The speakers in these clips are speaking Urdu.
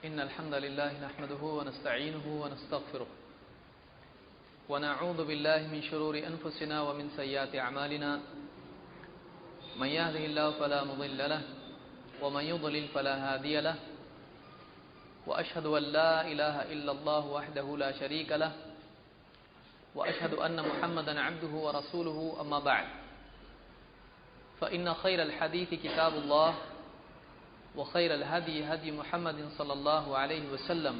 إن الحمد لله نحمده ونستعينه ونستغفره ونعوذ بالله من شرور أنفسنا ومن سيئات أعمالنا من يهده الله فلا مضل له ومن يضلل فلا هادي له وأشهد أن لا إله إلا الله وحده لا شريك له وأشهد أن محمدا عبده ورسوله أما بعد فإن خير الحديث كتاب الله وخير الهدي هدي محمد صلى الله عليه وسلم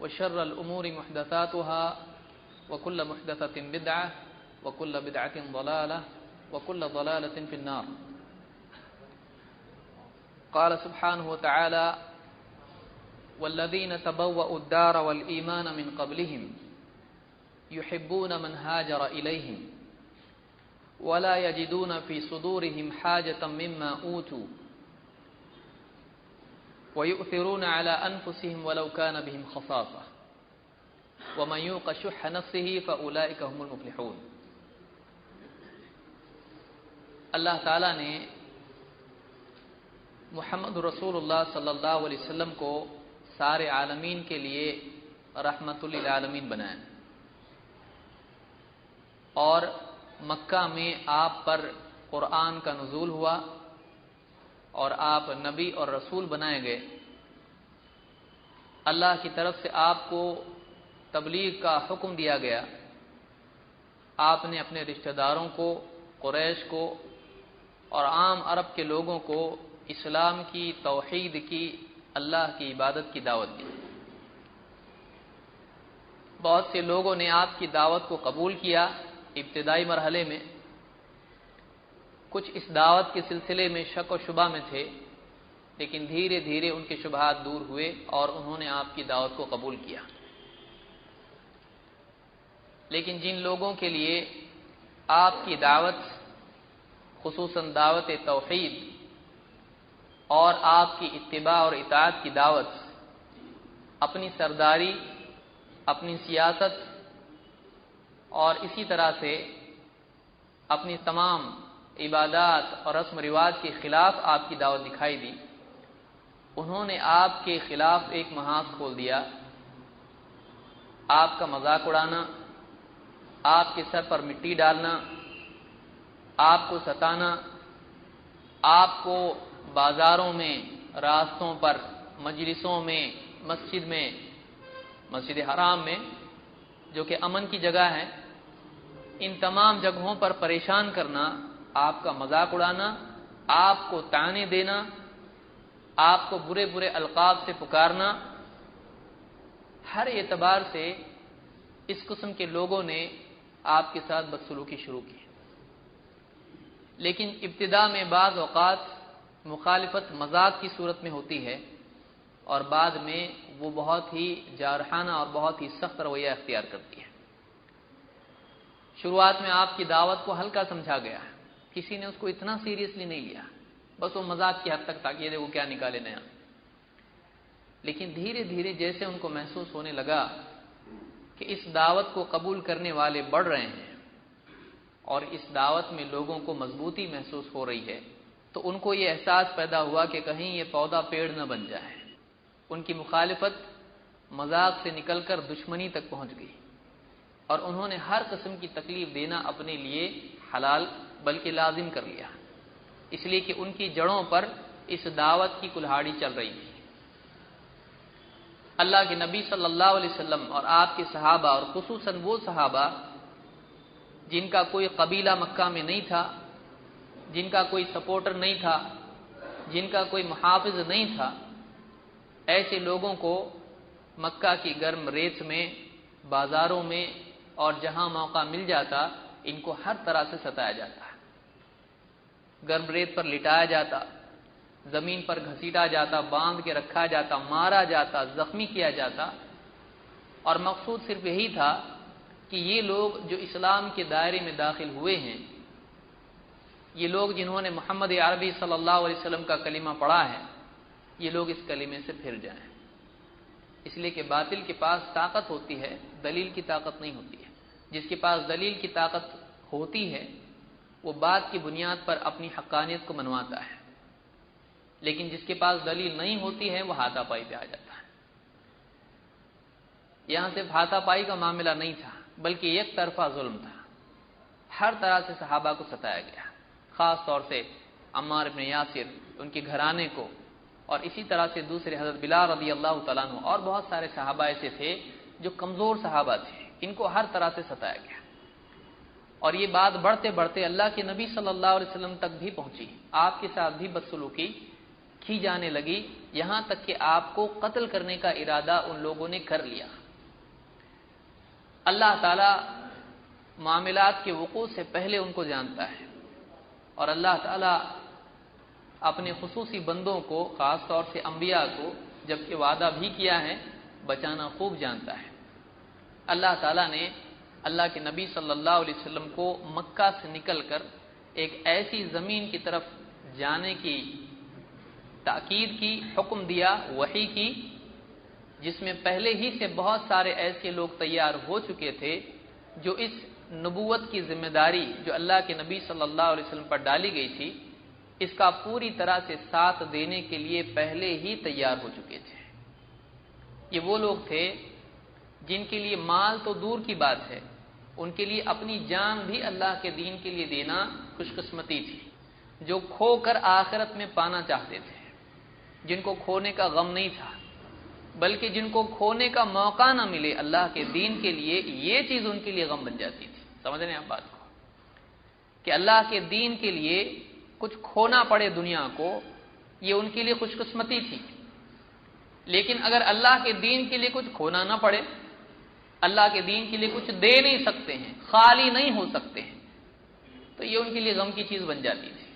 وشر الأمور محدثاتها وكل محدثة بدعة وكل بدعة ضلالة وكل ضلالة في النار. قال سبحانه وتعالى والذين تبوأوا الدار والإيمان من قبلهم يحبون من هاجر إليهم ولا يجدون في صدورهم حاجة مما أوتوا ويؤثرون على أنفسهم ولو كان بهم خصاصة ومن يوق شح نفسه فأولئك هم المفلحون. اللہ تعالیٰ نے محمد رسول اللہ صلی اللہ علیہ وسلم کو سارے عالمین کے لیے رحمت للعالمین بنایا اور مکہ میں آپ پر قرآن کا نزول ہوا اور آپ نبی اور رسول بنائے گئے. اللہ کی طرف سے آپ کو تبلیغ کا حکم دیا گیا. آپ نے اپنے رشتہ داروں کو، قریش کو اور عام عرب کے لوگوں کو اسلام کی، توحید کی، اللہ کی عبادت کی دعوت دی. بہت سے لوگوں نے آپ کی دعوت کو قبول کیا ابتدائی مرحلے میں. کچھ اس دعوت کے سلسلے میں شک و شبہ میں تھے، لیکن دھیرے دھیرے ان کے شبہات دور ہوئے اور انہوں نے آپ کی دعوت کو قبول کیا. لیکن جن لوگوں کے لیے آپ کی دعوت، خصوصاً دعوت توحید اور آپ کی اتباع اور اطاعت کی دعوت اپنی سرداری، اپنی سیاست اور اسی طرح سے اپنی تمام عبادات اور رسم و رواج کے خلاف آپ کی دعوت دکھائی دی، انہوں نے آپ کے خلاف ایک محاذ کھول دیا. آپ کا مذاق اڑانا، آپ کے سر پر مٹی ڈالنا، آپ کو ستانا، آپ کو بازاروں میں، راستوں پر، مجلسوں میں، مسجد میں، مسجد حرام میں جو کہ امن کی جگہ ہے، ان تمام جگہوں پر پریشان کرنا، آپ کا مذاق اڑانا، آپ کو طعنے دینا، آپ کو برے برے القاب سے پکارنا، ہر اعتبار سے اس قسم کے لوگوں نے آپ کے ساتھ بدسلوکی شروع کی. لیکن ابتدا میں بعض اوقات مخالفت مذاق کی صورت میں ہوتی ہے اور بعد میں وہ بہت ہی جارحانہ اور بہت ہی سخت رویہ اختیار کرتی ہے. شروعات میں آپ کی دعوت کو ہلکا سمجھا گیا، کسی نے اس کو اتنا سیریسلی نہیں لیا، بس وہ مذاق کی حد تک تھا کہ وہ کیا نکالے نیا. لیکن دھیرے دھیرے جیسے ان کو محسوس ہونے لگا کہ اس دعوت کو قبول کرنے والے بڑھ رہے ہیں اور اس دعوت میں لوگوں کو مضبوطی محسوس ہو رہی ہے، تو ان کو یہ احساس پیدا ہوا کہ کہیں یہ پودا پیڑ نہ بن جائے. ان کی مخالفت مذاق سے نکل کر دشمنی تک پہنچ گئی اور انہوں نے ہر قسم کی تکلیف دینا اپنے لیے حلال بلکہ لازم کر لیا، اس لیے کہ ان کی جڑوں پر اس دعوت کی کلہاڑی چل رہی تھی. اللہ کے نبی صلی اللہ علیہ وسلم اور آپ کے صحابہ اور خصوصاً وہ صحابہ جن کا کوئی قبیلہ مکہ میں نہیں تھا، جن کا کوئی سپورٹر نہیں تھا، جن کا کوئی محافظ نہیں تھا، ایسے لوگوں کو مکہ کی گرم ریت میں، بازاروں میں اور جہاں موقع مل جاتا ان کو ہر طرح سے ستایا جاتا. گرم ریت پر لٹایا جاتا، زمین پر گھسیٹا جاتا، باندھ کے رکھا جاتا، مارا جاتا، زخمی کیا جاتا. اور مقصود صرف یہی تھا کہ یہ لوگ جو اسلام کے دائرے میں داخل ہوئے ہیں، یہ لوگ جنہوں نے محمد عربی صلی اللہ علیہ وسلم کا کلمہ پڑھا ہے، یہ لوگ اس کلمے سے پھر جائیں. اس لیے کہ باطل کے پاس طاقت ہوتی ہے، دلیل کی طاقت نہیں ہوتی ہے. جس کے پاس دلیل کی طاقت ہوتی ہے وہ بات کی بنیاد پر اپنی حقانیت کو منواتا ہے. لیکن جس کے پاس دلیل نہیں ہوتی ہے وہ ہاتھا پائی پہ آ جاتا ہے۔ یہاں صرف ہاتھا پائی کا معاملہ نہیں تھا بلکہ ایک طرفہ ظلم تھا، ہر طرح سے صحابہ کو ستایا گیا، خاص طور سے عمار بن یاسر، ان کے گھرانے کو، اور اسی طرح سے دوسرے حضرت بلال رضی اللہ تعالیٰ عنہ اور بہت سارے صحابہ ایسے تھے جو کمزور صحابہ تھے، ان کو ہر طرح سے ستایا گیا۔ اور یہ بات بڑھتے بڑھتے اللہ کے نبی صلی اللہ علیہ وسلم تک بھی پہنچی، آپ کے ساتھ بھی بدسلوکی کی جانے لگی، یہاں تک کہ آپ کو قتل کرنے کا ارادہ ان لوگوں نے کر لیا۔ اللہ تعالیٰ معاملات کے وقوع سے پہلے ان کو جانتا ہے، اور اللہ تعالیٰ اپنے خصوصی بندوں کو، خاص طور سے انبیاء کو جبکہ وعدہ بھی کیا ہے، بچانا خوب جانتا ہے۔ اللہ تعالیٰ نے اللہ کے نبی صلی اللہ علیہ وسلم کو مکہ سے نکل کر ایک ایسی زمین کی طرف جانے کی تاکید کی، حکم دیا، وحی کی، جس میں پہلے ہی سے بہت سارے ایسے لوگ تیار ہو چکے تھے جو اس نبوت کی ذمہ داری جو اللہ کے نبی صلی اللہ علیہ وسلم پر ڈالی گئی تھی، اس کا پوری طرح سے ساتھ دینے کے لیے پہلے ہی تیار ہو چکے تھے۔ یہ وہ لوگ تھے جن کے لیے مال تو دور کی بات ہے، ان کے لیے اپنی جان بھی اللہ کے دین کے لیے دینا خوش قسمتی تھی، جو کھو کر آخرت میں پانا چاہتے تھے، جن کو کھونے کا غم نہیں تھا، بلکہ جن کو کھونے کا موقع نہ ملے اللہ کے دین کے لیے، یہ چیز ان کے لیے غم بن جاتی تھی۔ سمجھ رہے ہیں آپ بات کو، کہ اللہ کے دین کے لیے کچھ کھونا پڑے دنیا کو، یہ ان کے لیے خوش قسمتی تھی۔ لیکن اگر اللہ کے دین کے لیے کچھ کھونا نہ پڑے، اللہ کے دین کے لیے کچھ دے نہیں سکتے ہیں، خالی نہیں ہو سکتے ہیں، تو یہ ان کے لیے غم کی چیز بن جاتی تھی۔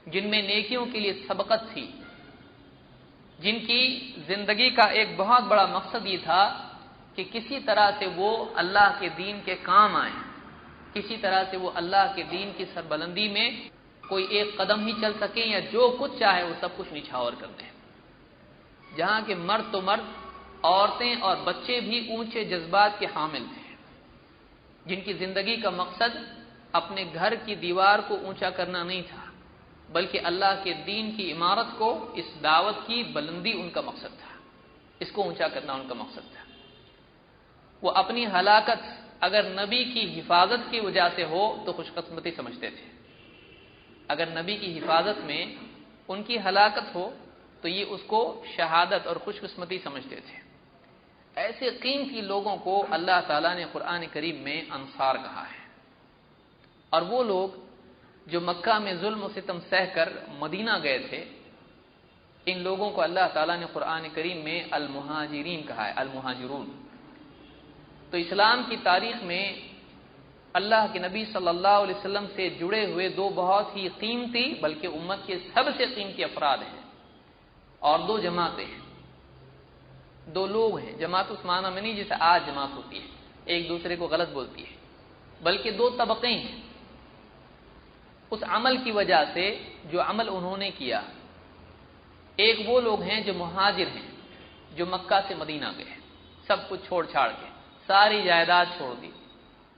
جن میں نیکیوں کے لیے سبقت تھی، جن کی زندگی کا ایک بہت بڑا مقصد یہ تھا کہ کسی طرح سے وہ اللہ کے دین کے کام آئیں، کسی طرح سے وہ اللہ کے دین کی سربلندی میں کوئی ایک قدم ہی چل سکیں، یا جو کچھ چاہے وہ سب کچھ نچھاور کر دیں۔ جہاں کہ مرد تو مرد، عورتیں اور بچے بھی اونچے جذبات کے حامل تھے، جن کی زندگی کا مقصد اپنے گھر کی دیوار کو اونچا کرنا نہیں تھا، بلکہ اللہ کے دین کی عمارت کو، اس دعوت کی بلندی ان کا مقصد تھا، اس کو اونچا کرنا ان کا مقصد تھا۔ وہ اپنی ہلاکت اگر نبی کی حفاظت کی وجہ سے ہو تو خوش قسمتی سمجھتے تھے، اگر نبی کی حفاظت میں ان کی ہلاکت ہو تو یہ اس کو شہادت اور خوش قسمتی سمجھتے تھے۔ ایسے قیمتی لوگوں کو اللہ تعالیٰ نے قرآن کریم میں انصار کہا ہے، اور وہ لوگ جو مکہ میں ظلم و ستم سہ کر مدینہ گئے تھے، ان لوگوں کو اللہ تعالیٰ نے قرآن کریم میں المہاجرین کہا ہے، المہاجرون۔ تو اسلام کی تاریخ میں اللہ کے نبی صلی اللہ علیہ وسلم سے جڑے ہوئے دو بہت ہی قیمتی، بلکہ امت کے سب سے قیمتی افراد ہیں، اور دو جماعتیں ہیں، دو لوگ ہیں۔ جماعت اس معنی میں نہیں جیسے آج جماعت ہوتی ہے، ایک دوسرے کو غلط بولتی ہے، بلکہ دو طبقے ہیں اس عمل کی وجہ سے جو عمل انہوں نے کیا۔ ایک وہ لوگ ہیں جو مہاجر ہیں، جو مکہ سے مدینہ گئے، سب کچھ چھوڑ چھاڑ کے، ساری جائیداد چھوڑ دی۔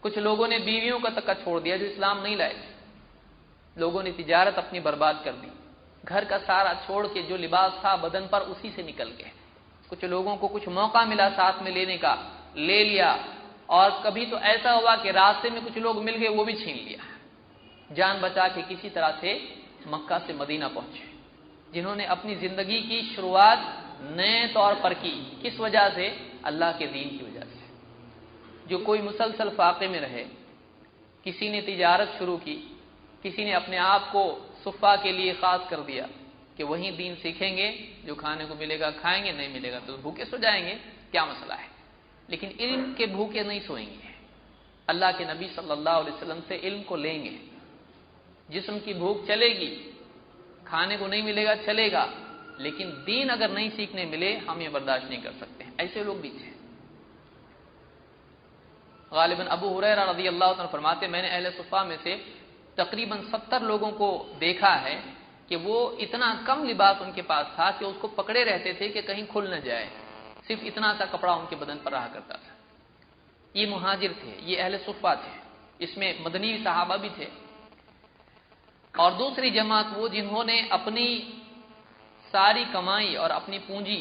کچھ لوگوں نے بیویوں کا تکا چھوڑ دیا جو اسلام نہیں لائے تھے، لوگوں نے تجارت اپنی برباد کر دی، گھر کا سارا چھوڑ کے جو لباس تھا بدن پر اسی سے نکل گئے۔ کچھ لوگوں کو کچھ موقع ملا ساتھ میں لینے کا، لے لیا، اور کبھی تو ایسا ہوا کہ راستے میں کچھ لوگ مل گئے، وہ بھی چھین لیا، جان بچا کے کسی طرح سے مکہ سے مدینہ پہنچے، جنہوں نے اپنی زندگی کی شروعات نئے طور پر کی۔ کس وجہ سے؟ اللہ کے دین کی وجہ سے۔ جو کوئی مسلسل فاقے میں رہے، کسی نے تجارت شروع کی، کسی نے اپنے آپ کو صفا کے لیے خاص کر دیا کہ وہیں دین سیکھیں گے، جو کھانے کو ملے گا کھائیں گے، نہیں ملے گا تو بھوکے سو جائیں گے، کیا مسئلہ ہے، لیکن علم کے بھوکے نہیں سوئیں گے۔ اللہ کے نبی صلی اللہ علیہ وسلم سے علم کو لیں گے، جسم کی بھوک چلے گی، کھانے کو نہیں ملے گا چلے گا، لیکن دین اگر نہیں سیکھنے ملے ہم یہ برداشت نہیں کر سکتے۔ ایسے لوگ بھی تھے۔ غالباً ابو ہریرہ رضی اللہ عنہ فرماتے میں نے اہل صفہ میں سے تقریباً 70 لوگوں کو دیکھا ہے کہ وہ اتنا کم لباس ان کے پاس تھا کہ اس کو پکڑے رہتے تھے کہ کہیں کھل نہ جائے، صرف اتنا سا کپڑا ان کے بدن پر رہا کرتا تھا۔ یہ مہاجر تھے، یہ اہل صفہ تھے، اس میں مدنی صحابہ بھی تھے۔ اور دوسری جماعت وہ جنہوں نے اپنی ساری کمائی اور اپنی پونجی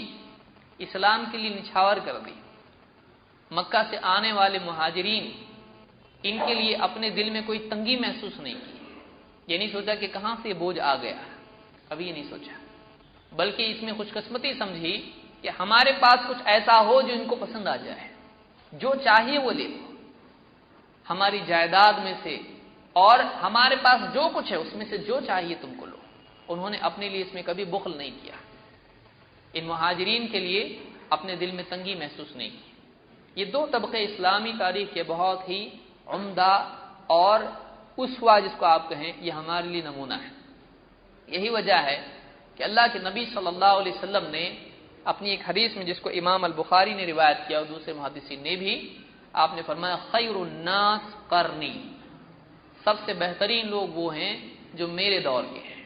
اسلام کے لیے نچھاور کر دی۔ مکہ سے آنے والے مہاجرین، ان کے لیے اپنے دل میں کوئی تنگی محسوس نہیں کی، یہ نہیں سوچا کہ کہاں سے یہ بوجھ آ گیا، ابھی یہ نہیں سوچا، بلکہ اس میں خوش قسمتی سمجھی کہ ہمارے پاس کچھ ایسا ہو جو ان کو پسند آ جائے، جو چاہیے وہ لے لو، ہماری جائیداد میں سے اور ہمارے پاس جو کچھ ہے اس میں سے جو چاہیے تم کو لو۔ انہوں نے اپنے لیے اس میں کبھی بخل نہیں کیا، ان مہاجرین کے لیے اپنے دل میں تنگی محسوس نہیں کی۔ یہ دو طبقے اسلامی تاریخ کے بہت ہی عمدہ اور اسوہ جس کو آپ کہیں، یہ ہمارے لیے نمونہ ہے۔ یہی وجہ ہے کہ اللہ کے نبی صلی اللہ علیہ وسلم نے اپنی ایک حدیث میں، جس کو امام البخاری نے روایت کیا اور دوسرے محدثین نے بھی، آپ نے فرمایا خیر الناس قرنی، سب سے بہترین لوگ وہ ہیں جو میرے دور کے ہیں،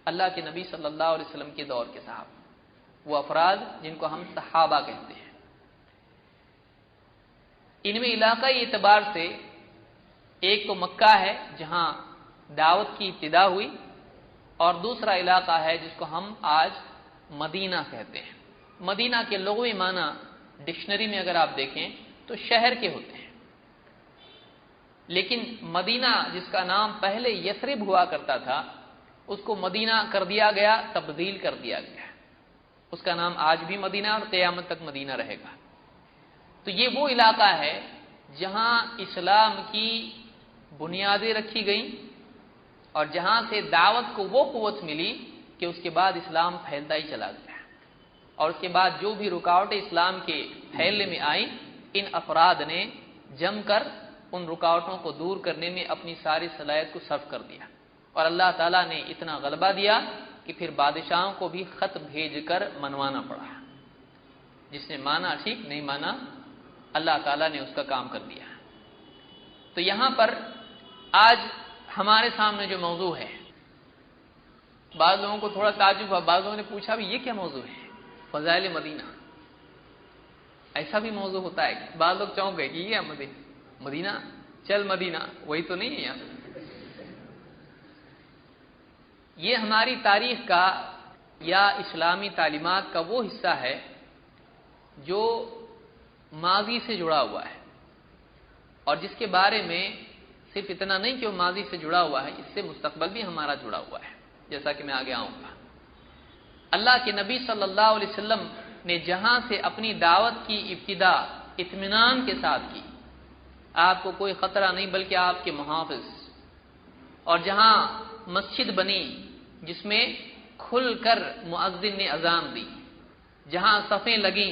اللہ کے نبی صلی اللہ علیہ وسلم کے دور کے صحابہ، وہ افراد جن کو ہم صحابہ کہتے ہیں۔ ان میں علاقائی اعتبار سے ایک تو مکہ ہے جہاں دعوت کی ابتدا ہوئی، اور دوسرا علاقہ ہے جس کو ہم آج مدینہ کہتے ہیں۔ مدینہ کے لغوی معنی ڈکشنری میں اگر آپ دیکھیں تو شہر کے ہوتے ہیں، لیکن مدینہ جس کا نام پہلے یثرب ہوا کرتا تھا، اس کو مدینہ کر دیا گیا، تبدیل کر دیا گیا، اس کا نام آج بھی مدینہ اور قیامت تک مدینہ رہے گا۔ تو یہ وہ علاقہ ہے جہاں اسلام کی بنیادیں رکھی گئیں اور جہاں سے دعوت کو وہ قوت ملی کہ اس کے بعد اسلام پھیلتا ہی چلا گیا، اور اس کے بعد جو بھی رکاوٹیں اسلام کے پھیلنے میں آئیں، ان افراد نے جم کر ان رکاوٹوں کو دور کرنے میں اپنی ساری صلاحیت کو صرف کر دیا، اور اللہ تعالیٰ نے اتنا غلبہ دیا کہ پھر بادشاہوں کو بھی خط بھیج کر منوانا پڑا، جس نے مانا ٹھیک، نہیں مانا اللہ تعالیٰ نے اس کا کام کر دیا۔ تو یہاں پر آج ہمارے سامنے جو موضوع ہے، بعض لوگوں کو تھوڑا تعجب ہوا، بعض لوگوں نے پوچھا بھی یہ کیا موضوع ہے، فضائل مدینہ، ایسا بھی موضوع ہوتا ہے؟ بعض لوگ چونک گئے کہ یہ مدینہ، چل مدینہ، وہی تو نہیں ہے یہاں۔ یہ ہماری تاریخ کا یا اسلامی تعلیمات کا وہ حصہ ہے جو ماضی سے جڑا ہوا ہے، اور جس کے بارے میں صرف اتنا نہیں کہ وہ ماضی سے جڑا ہوا ہے، اس سے مستقبل بھی ہمارا جڑا ہوا ہے، جیسا کہ میں آگے آؤں گا۔ اللہ کے نبی صلی اللہ علیہ وسلم نے جہاں سے اپنی دعوت کی ابتدا اطمینان کے ساتھ کی، آپ کو کوئی خطرہ نہیں بلکہ آپ کے محافظ، اور جہاں مسجد بنی جس میں کھل کر مؤذن نے اذان دی، جہاں صفیں لگیں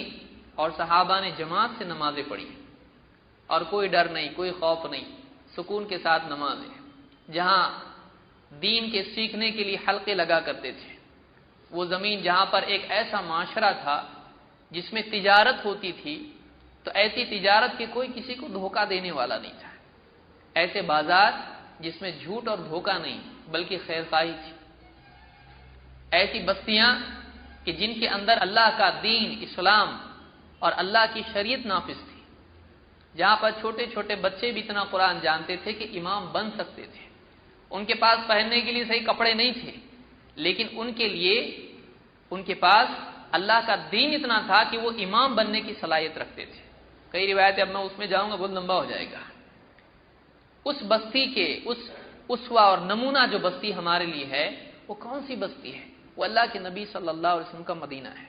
اور صحابہ نے جماعت سے نمازیں پڑھی، اور کوئی ڈر نہیں، کوئی خوف نہیں، سکون کے ساتھ نمازیں، جہاں دین کے سیکھنے کے لیے حلقے لگا کرتے تھے، وہ زمین جہاں پر ایک ایسا معاشرہ تھا جس میں تجارت ہوتی تھی، تو ایسی تجارت کہ کوئی کسی کو دھوکہ دینے والا نہیں تھا، ایسے بازار جس میں جھوٹ اور دھوکہ نہیں بلکہ خیر خواہی تھی، ایسی بستیاں کہ جن کے اندر اللہ کا دین، اسلام اور اللہ کی شریعت نافذ تھی، جہاں پر چھوٹے چھوٹے بچے بھی اتنا قرآن جانتے تھے کہ امام بن سکتے تھے، ان کے پاس پہننے کے لیے صحیح کپڑے نہیں تھے، لیکن ان کے لیے ان کے پاس اللہ کا دین اتنا تھا کہ وہ امام بننے کی صلاحیت رکھتے تھے۔ کئی روایتیں، اب میں اس میں جاؤں گا بہت لمبا ہو جائے گا۔ اس بستی کے اس اسوہ اور نمونہ جو بستی ہمارے لیے ہے، وہ کون سی بستی ہے؟ وہ اللہ کے نبی صلی اللہ علیہ وسلم کا مدینہ ہے۔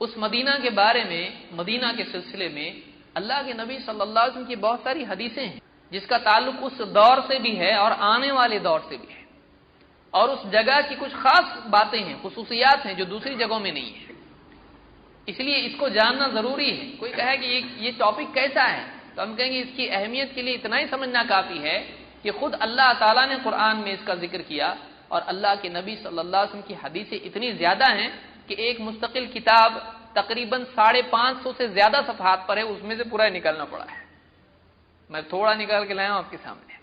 اس مدینہ کے بارے میں، مدینہ کے سلسلے میں اللہ کے نبی صلی اللہ علیہ وسلم کی بہت ساری حدیثیں ہیں جس کا تعلق اس دور سے بھی ہے اور آنے والے دور سے بھی ہے، اور اس جگہ کی کچھ خاص باتیں ہیں، خصوصیات ہیں جو دوسری جگہوں میں نہیں ہیں، اس لیے اس کو جاننا ضروری ہے۔ کوئی کہے کہ یہ ٹاپک کیسا ہے، تو ہم کہیں گے اس کی اہمیت کے لیے اتنا ہی سمجھنا کافی ہے کہ خود اللہ تعالیٰ نے قرآن میں اس کا ذکر کیا، اور اللہ کے نبی صلی اللہ علیہ وسلم کی حدیثیں اتنی زیادہ ہیں کہ ایک مستقل کتاب تقریباً 550 سے زیادہ صفحات پر ہے، اس میں سے پورا نکالنا پڑا ہے۔ میں تھوڑا نکال کے لایا ہوں آپ کے سامنے،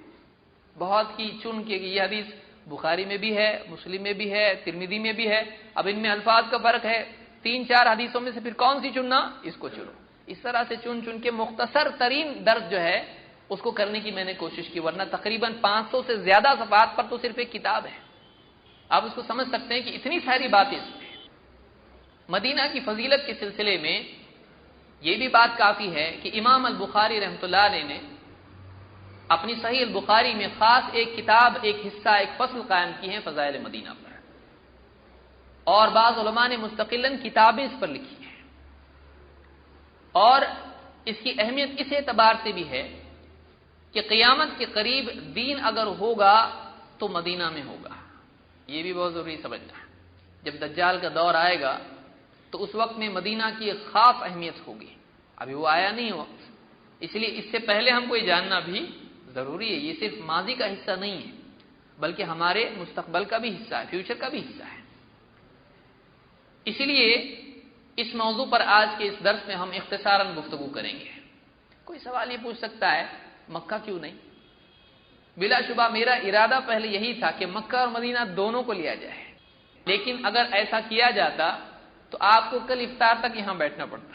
بہت ہی چن کے یہ حدیث بخاری میں بھی ہے، مسلم میں بھی ہے، ترمذی میں بھی ہے۔ اب ان میں الفاظ کا فرق ہے، 3-4 حدیثوں میں سے پھر کون سی چننا، اس کو چنو۔ اس طرح سے چن چن کے مختصر ترین درس جو ہے اس کو کرنے کی میں نے کوشش کی، ورنہ تقریباً 500 سے زیادہ صفحات پر تو صرف ایک کتاب ہے۔ آپ اس کو سمجھ سکتے ہیں کہ اتنی ساری باتیں اس میں۔ مدینہ کی فضیلت کے سلسلے میں یہ بھی بات کافی ہے کہ امام البخاری رحمۃ اللہ علیہ نے اپنی صحیح البخاری میں خاص ایک کتاب، ایک حصہ، ایک فصل قائم کی ہے فضائل مدینہ پر، اور بعض علماء نے مستقلاً کتابیں اس پر لکھی ہیں۔ اور اس کی اہمیت اس اعتبار سے بھی ہے کہ قیامت کے قریب دین اگر ہوگا تو مدینہ میں ہوگا، یہ بھی بہت ضروری سمجھنا ہے۔ جب دجال کا دور آئے گا تو اس وقت میں مدینہ کی ایک خاص اہمیت ہوگی، ابھی وہ آیا نہیں وقت، اس لیے اس سے پہلے ہم کو یہ جاننا بھی ضروری ہے۔ یہ صرف ماضی کا حصہ نہیں ہے بلکہ ہمارے مستقبل کا بھی حصہ ہے، فیوچر کا بھی حصہ ہے۔ اسی لیے اس موضوع پر آج کے اس درس میں ہم اختصاراً گفتگو کریں گے۔ کوئی سوال یہ پوچھ سکتا ہے مکہ کیوں نہیں؟ بلا شبہ میرا ارادہ پہلے یہی تھا کہ مکہ اور مدینہ دونوں کو لیا جائے، لیکن اگر ایسا کیا جاتا تو آپ کو کل افطار تک یہاں بیٹھنا پڑتا،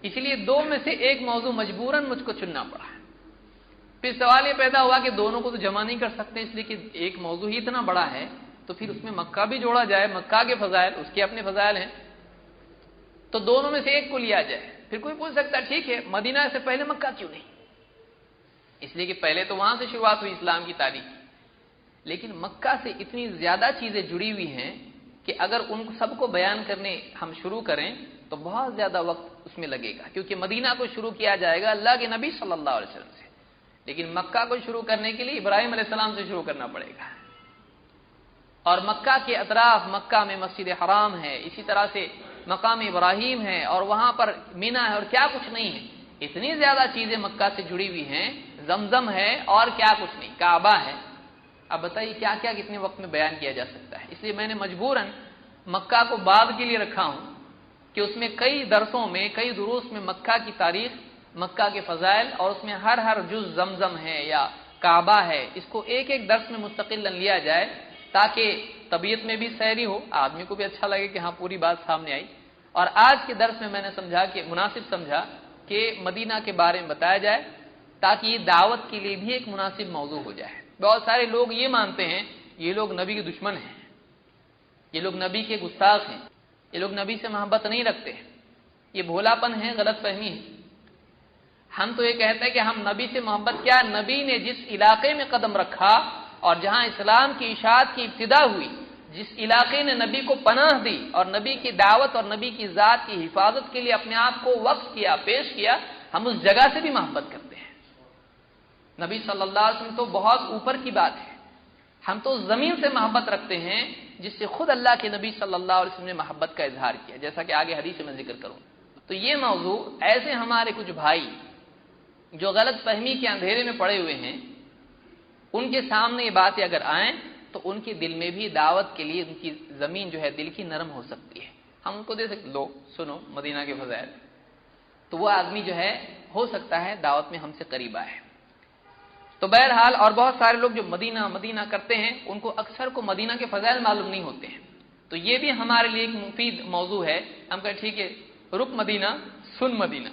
اس لیے دو میں سے ایک موضوع مجبوراً مجھ کو چننا پڑا۔ پھر سوال یہ پیدا ہوا کہ دونوں کو تو جمع نہیں کر سکتے، اس لیے کہ ایک موضوع ہی اتنا بڑا ہے تو پھر اس میں مکہ بھی جوڑا جائے، مکہ کے فضائل، اس کے اپنے فضائل ہیں، تو دونوں میں سے ایک کو لیا جائے۔ پھر کوئی پوچھ سکتا ہے ٹھیک ہے مدینہ سے پہلے مکہ کیوں نہیں؟ اس لیے کہ پہلے تو وہاں سے شروعات ہوئی اسلام کی تاریخ، لیکن مکہ سے اتنی زیادہ چیزیں جڑی ہوئی ہیں کہ اگر ان سب کو بیان کرنے ہم شروع کریں تو بہت زیادہ وقت اس میں لگے گا، کیونکہ مدینہ کو شروع کیا جائے گا اللہ کے نبی صلی اللہ علیہ وسلم سے، لیکن مکہ کو شروع کرنے کے لیے ابراہیم علیہ السلام سے شروع کرنا پڑے گا، اور مکہ کے اطراف مکہ میں مسجد حرام ہے، اسی طرح سے مقام ابراہیم ہے، اور وہاں پر مینا ہے، اور کیا کچھ نہیں ہے، اتنی زیادہ چیزیں مکہ سے جڑی ہوئی ہیں، زمزم ہے اور کیا کچھ نہیں، کعبہ ہے۔ اب بتائیے کیا کیا کتنے وقت میں بیان کیا جا سکتا ہے، اس لیے میں نے مجبوراً مکہ کو بعد کے لیے رکھا ہوں کہ اس میں کئی درسوں میں، کئی دروس میں مکہ کی تاریخ، مکہ کے فضائل، اور اس میں ہر جز زمزم ہے یا کعبہ ہے، اس کو ایک ایک درس میں مستقل لیا جائے تاکہ طبیعت میں بھی سیری ہو، آدمی کو بھی اچھا لگے کہ ہاں پوری بات سامنے آئی۔ اور آج کے درس میں میں نے سمجھا کہ مناسب سمجھا کہ مدینہ کے بارے میں بتایا جائے تاکہ یہ دعوت کے لیے بھی ایک مناسب موضوع ہو جائے۔ بہت سارے لوگ یہ مانتے ہیں یہ لوگ نبی کے دشمن ہیں، یہ لوگ نبی کے گستاخ ہیں، یہ لوگ نبی سے محبت نہیں رکھتے، یہ بھولاپن ہے، غلط فہمی ہے۔ ہم تو یہ کہتے ہیں کہ ہم نبی سے محبت کیا، نبی نے جس علاقے میں قدم رکھا اور جہاں اسلام کی اشاعت کی ابتدا ہوئی، جس علاقے نے نبی کو پناہ دی اور نبی کی دعوت اور نبی کی ذات کی حفاظت کے لیے اپنے آپ کو وقف کیا، پیش کیا، ہم اس جگہ سے بھی محبت کرتے ہیں۔ نبی صلی اللہ علیہ وسلم تو بہت اوپر کی بات ہے، ہم تو زمین سے محبت رکھتے ہیں جس سے خود اللہ کے نبی صلی اللہ علیہ وسلم نے محبت کا اظہار کیا، جیسا کہ آگے حدیث میں ذکر کروں۔ تو یہ موضوع ایسے ہمارے کچھ بھائی جو غلط فہمی کے اندھیرے میں پڑے ہوئے ہیں، ان کے سامنے یہ باتیں اگر آئیں تو ان کے دل میں بھی دعوت کے لیے ان کی زمین جو ہے دل کی نرم ہو سکتی ہے، ہم ان کو دے سکتے، لو سنو مدینہ کے فضائل، تو وہ آدمی جو ہے ہو سکتا ہے دعوت میں ہم سے قریب آئے۔ تو بہرحال اور بہت سارے لوگ جو مدینہ مدینہ کرتے ہیں ان کو اکثر کو مدینہ کے فضائل معلوم نہیں ہوتے ہیں، تو یہ بھی ہمارے لیے ایک مفید موضوع ہے۔ ہم کہیں ٹھیک ہے رک مدینہ سن مدینہ،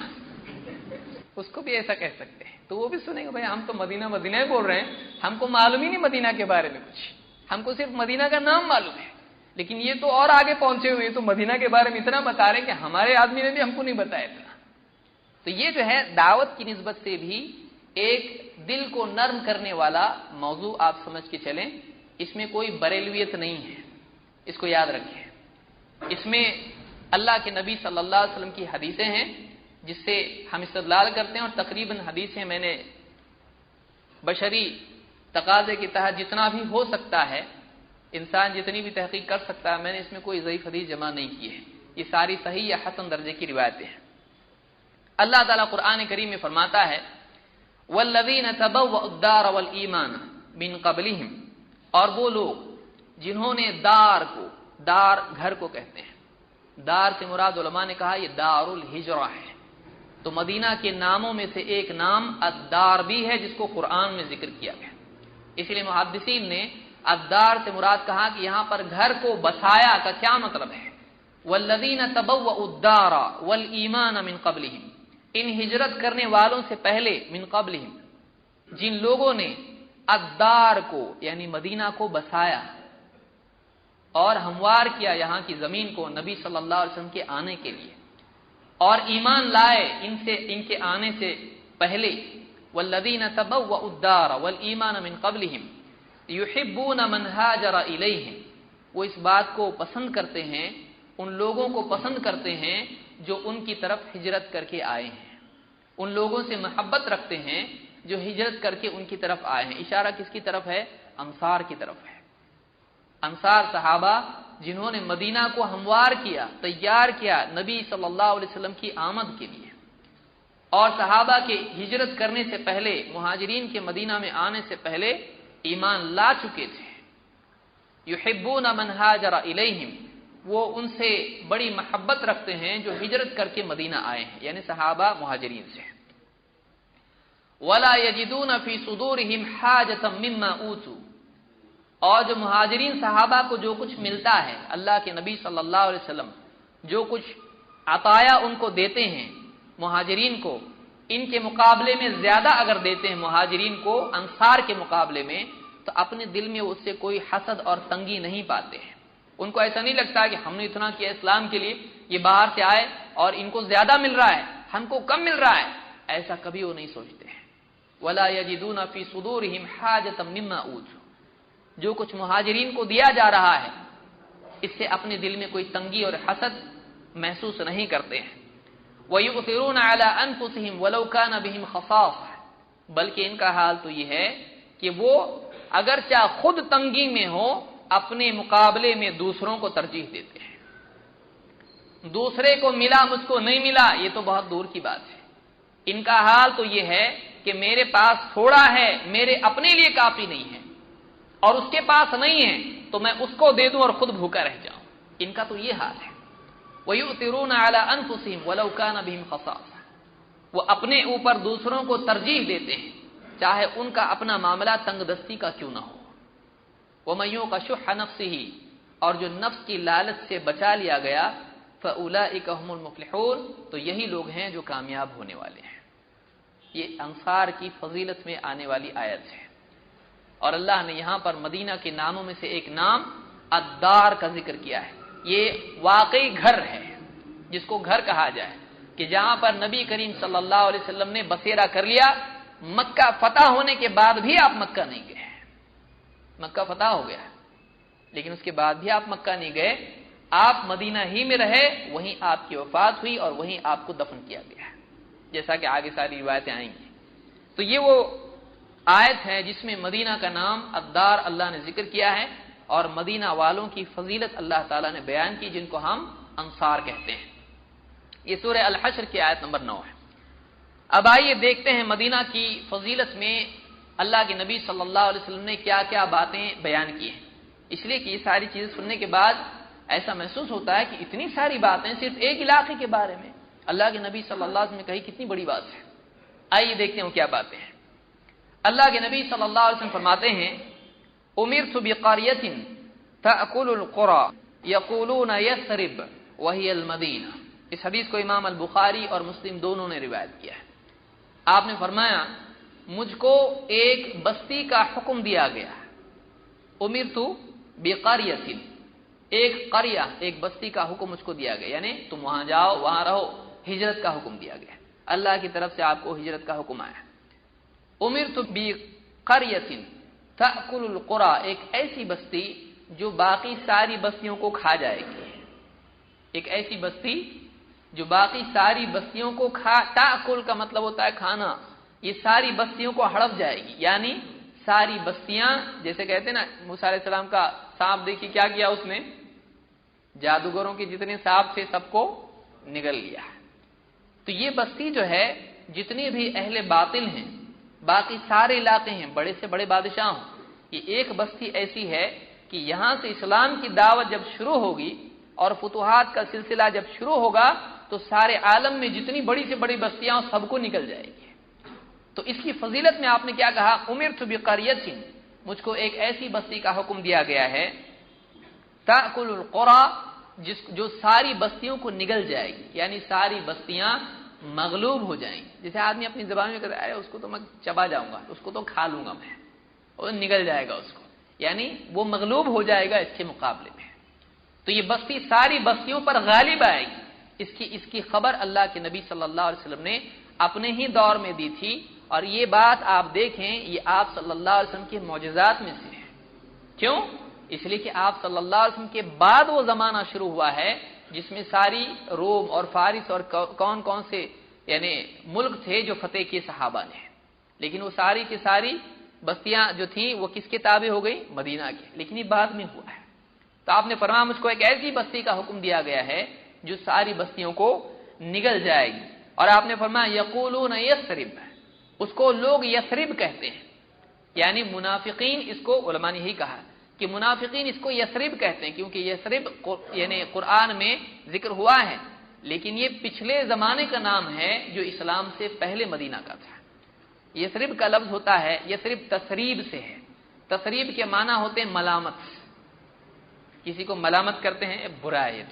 اس کو بھی ایسا کہہ سکتے ہیں، تو وہ بھی سنیں گے بھائی ہم تو مدینہ مدینہ ہی بول رہے ہیں، ہم کو معلوم ہی نہیں مدینہ کے بارے میں کچھ، ہم کو صرف مدینہ کا نام معلوم ہے، لیکن یہ تو اور آگے پہنچے ہوئے تو مدینہ کے بارے میں اتنا بتا رہے ہیں کہ ہمارے آدمی نے بھی ہم کو نہیں بتایا اتنا۔ تو یہ جو ہے دعوت کی نسبت سے بھی ایک دل کو نرم کرنے والا موضوع آپ سمجھ کے چلیں، اس میں کوئی بریلویت نہیں ہے، اس کو یاد رکھیں۔ اس میں اللہ کے نبی صلی اللہ علیہ وسلم کی حدیثیں ہیں جس سے ہم استدلال کرتے ہیں، اور تقریباً حدیثیں میں نے بشری تقاضے کے تحت جتنا بھی ہو سکتا ہے، انسان جتنی بھی تحقیق کر سکتا ہے، میں نے اس میں کوئی ضعیف حدیث جمع نہیں کی ہے، یہ ساری صحیح یا حسن درجے کی روایتیں ہیں۔ اللہ تعالیٰ قرآن کریم میں فرماتا ہے وَالَّذِينَ تَبَوَّأُوا الدَّارَ وَالْإِيمَانَ مِنْ قَبْلِهِمْ، اور وہ لوگ جنہوں نے دار گھر کو کہتے ہیں، دار سے مراد علماء نے کہا یہ دار الہجرہ ہے، تو مدینہ کے ناموں میں سے ایک نام الدار بھی ہے جس کو قرآن میں ذکر کیا گیا، اس لیے محدثین نے الدار سے مراد کہا کہ یہاں پر گھر کو بسایا کا کیا مطلب ہے، وَالَّذِينَ تَبَوَّأُوا الدَّارَ وَالْإِيمَانَ مِنْ قَبْلِهِمْ، ان ہجرت کرنے والوں سے پہلے، من قبلہم، جن لوگوں نے الدار کو یعنی مدینہ کو بسایا اور ہموار کیا یہاں کی زمین کو نبی صلی اللہ علیہ وسلم کے آنے کے لیے، اور ایمان لائے ان کے آنے سے پہلے، والذین تبوؤا الدار والایمان من قبلہم یحبون من ہاجر الیہم، وہ اس بات کو پسند کرتے ہیں، ان لوگوں کو پسند کرتے ہیں جو ان کی طرف ہجرت کر کے آئے ہیں، ان لوگوں سے محبت رکھتے ہیں جو ہجرت کر کے ان کی طرف آئے ہیں۔ اشارہ کس کی طرف ہے؟ انصار کی طرف ہے۔ انصار صحابہ جنہوں نے مدینہ کو ہموار کیا، تیار کیا نبی صلی اللہ علیہ وسلم کی آمد کے لیے، اور صحابہ کے ہجرت کرنے سے پہلے، مہاجرین کے مدینہ میں آنے سے پہلے ایمان لا چکے تھے۔ یحبون من ہاجر الیہم، وہ ان سے بڑی محبت رکھتے ہیں جو ہجرت کر کے مدینہ آئے ہیں، یعنی صحابہ مہاجرین سے۔ ولا یجدون فی صدورہم حاجۃ مما اوتوا، اور جو مہاجرین صحابہ کو جو کچھ ملتا ہے، اللہ کے نبی صلی اللہ علیہ وسلم جو کچھ عطایا ان کو دیتے ہیں مہاجرین کو، ان کے مقابلے میں زیادہ اگر دیتے ہیں مہاجرین کو انصار کے مقابلے میں، تو اپنے دل میں اس سے کوئی حسد اور تنگی نہیں پاتے ہیں۔ ان کو ایسا نہیں لگتا کہ ہم نے اتنا کیا اسلام کے لیے، یہ باہر سے آئے اور ان کو زیادہ مل رہا ہے، ہم کو کم مل رہا ہے، ایسا کبھی وہ نہیں سوچتے ہیں۔ ولا یجدون فی صدورہم حاجۃ مما اوتوا، جو کچھ مہاجرین کو دیا جا رہا ہے اس سے اپنے دل میں کوئی تنگی اور حسد محسوس نہیں کرتے ہیں۔ وَيُؤْثِرُونَ عَلَىٰ أَنفُسِهِمْ وَلَوْ كَانَ بِهِمْ خَصَاصَةٌ، بلکہ ان کا حال تو یہ ہے کہ وہ اگرچہ خود تنگی میں ہو اپنے مقابلے میں دوسروں کو ترجیح دیتے ہیں۔ دوسرے کو ملا مجھ کو نہیں ملا یہ تو بہت دور کی بات ہے، ان کا حال تو یہ ہے کہ میرے پاس تھوڑا ہے، میرے اپنے لیے کافی نہیں ہے، اور اس کے پاس نہیں ہے تو میں اس کو دے دوں اور خود بھوکا رہ جاؤں، ان کا تو یہ حال ہے۔ وَيُؤْثِرُونَ عَلَىٰ أَنفُسِهِمْ وَلَوْ كَانَ بِهِمْ خَصَاصَةٌ، وہ اپنے اوپر دوسروں کو ترجیح دیتے ہیں چاہے ان کا اپنا معاملہ تنگ دستی کا کیوں نہ ہو۔ وَمَن يُوقَ شُحَّ نَفْسِهِ، اور جو نفس کی لالچ سے بچا لیا گیا، فَأُولَٰئِكَ هُمُ الْمُفْلِحُونَ، تو یہی لوگ ہیں جو کامیاب ہونے والے ہیں۔ یہ انصار کی فضیلت میں آنے والی آیت ہے، اور اللہ نے یہاں پر مدینہ کے ناموں میں سے ایک نام الدار کا ذکر کیا ہے۔ یہ واقعی گھر ہے جس کو گھر کہا جائے، کہ جہاں پر نبی کریم صلی اللہ علیہ وسلم نے بسیرا کر لیا۔ مکہ فتح ہونے کے بعد بھی آپ مکہ نہیں گئے، مکہ فتح ہو گیا لیکن اس کے بعد بھی آپ مکہ نہیں گئے، آپ مدینہ ہی میں رہے، وہیں آپ کی وفات ہوئی اور وہیں آپ کو دفن کیا گیا، جیسا کہ آگے ساری روایتیں آئیں گی۔ تو یہ وہ آیت ہے جس میں مدینہ کا نام الدار اللہ نے ذکر کیا ہے، اور مدینہ والوں کی فضیلت اللہ تعالیٰ نے بیان کی جن کو ہم انصار کہتے ہیں۔ یہ سورہ الحشر کی آیت نمبر 9 ہے۔ اب آئیے دیکھتے ہیں مدینہ کی فضیلت میں اللہ کے نبی صلی اللہ علیہ وسلم نے کیا کیا باتیں بیان کی ہیں، اس لیے کہ یہ ساری چیزیں سننے کے بعد ایسا محسوس ہوتا ہے کہ اتنی ساری باتیں صرف ایک علاقے کے بارے میں اللہ کے نبی صلی اللہ علیہ وسلم نے کہی، کتنی بڑی بات ہے۔ آئیے دیکھتے ہیں وہ کیا باتیں ہیں۔ اللہ کے نبی صلی اللہ علیہ وسلم فرماتے ہیں امرت بقریۃ تأکل القرى یقولون یثرب وہی المدینہ، اس حدیث کو امام البخاری اور مسلم دونوں نے روایت کیا ہے۔ آپ نے فرمایا مجھ کو ایک بستی کا حکم دیا گیا، امرت بقریۃ، ایک قریہ ایک بستی کا حکم مجھ کو دیا گیا، یعنی تم وہاں جاؤ وہاں رہو، ہجرت کا حکم دیا گیا، اللہ کی طرف سے آپ کو ہجرت کا حکم آیا۔ امرت بقریۃ تأکل القرى، ایک ایسی بستی جو باقی ساری بستیوں کو کھا جائے گی، ایک ایسی بستی جو باقی ساری بستیوں کو تأکل کا مطلب ہوتا ہے کھانا، یہ ساری بستیوں کو ہڑپ جائے گی، یعنی ساری بستیاں، جیسے کہتے ہیں نا موسیٰ علیہ السلام کا سانپ دیکھیے کیا کیا اس نے، جادوگروں کے جتنے سانپ تھے سب کو نگل لیا۔ تو یہ بستی جو ہے جتنے بھی اہل باطل ہیں، باقی سارے علاقے ہیں بڑے سے بڑے بادشاہ ہوں، یہ ایک بستی ایسی ہے کہ یہاں سے اسلام کی دعوت جب شروع ہوگی اور فتوحات کا سلسلہ جب شروع ہوگا تو سارے عالم میں جتنی بڑی سے بڑی بستیاں سب کو نکل جائے گی۔ تو اس کی فضیلت میں آپ نے کیا کہا، امرت بقریۃ، مجھ کو ایک ایسی بستی کا حکم دیا گیا ہے تأکل القرى، جو ساری بستیوں کو نگل جائے گی، یعنی ساری بستیاں مغلوب ہو جائیں گی۔ جیسے آدمی اپنی زبان میں کہتا ہے اس کو تو میں چبا جاؤں گا، اس کو تو کھا لوں گا میں، وہ نگل جائے گا اس کو، یعنی وہ مغلوب ہو جائے گا اس کے مقابلے میں۔ تو یہ بستی ساری بستیوں پر غالب آئے گی، اس کی خبر اللہ کے نبی صلی اللہ علیہ وسلم نے اپنے ہی دور میں دی تھی، اور یہ بات آپ دیکھیں یہ آپ صلی اللہ علیہ وسلم کے معجزات میں سے ہے۔ کیوں؟ اس لیے کہ آپ صلی اللہ علیہ وسلم کے بعد وہ زمانہ شروع ہوا ہے جس میں ساری روم اور فارس اور کون کون سے یعنی ملک تھے جو فتح کیے صحابہ نے، لیکن وہ ساری کی ساری بستیاں جو تھیں وہ کس کے تابع ہو گئی؟ مدینہ کے، لیکن یہ بعد میں ہوا ہے۔ تو آپ نے فرمایا مجھ کو ایک ایسی بستی کا حکم دیا گیا ہے جو ساری بستیوں کو نگل جائے گی، اور آپ نے فرمایا یقولون یثرب، اس کو لوگ یثرب کہتے ہیں، یعنی منافقین، اس کو علماء نے یہی کہا کہ منافقین اس کو یثرب کہتے ہیں کیونکہ یثرب یعنی قرآن میں ذکر ہوا ہے، لیکن یہ پچھلے زمانے کا نام ہے جو اسلام سے پہلے مدینہ کا تھا۔ یثرب کا لفظ ہوتا ہے، یثرب تثریب سے ہے، تثریب کے معنی ہوتے ہیں ملامت، کسی کو ملامت کرتے ہیں برا ہے یہ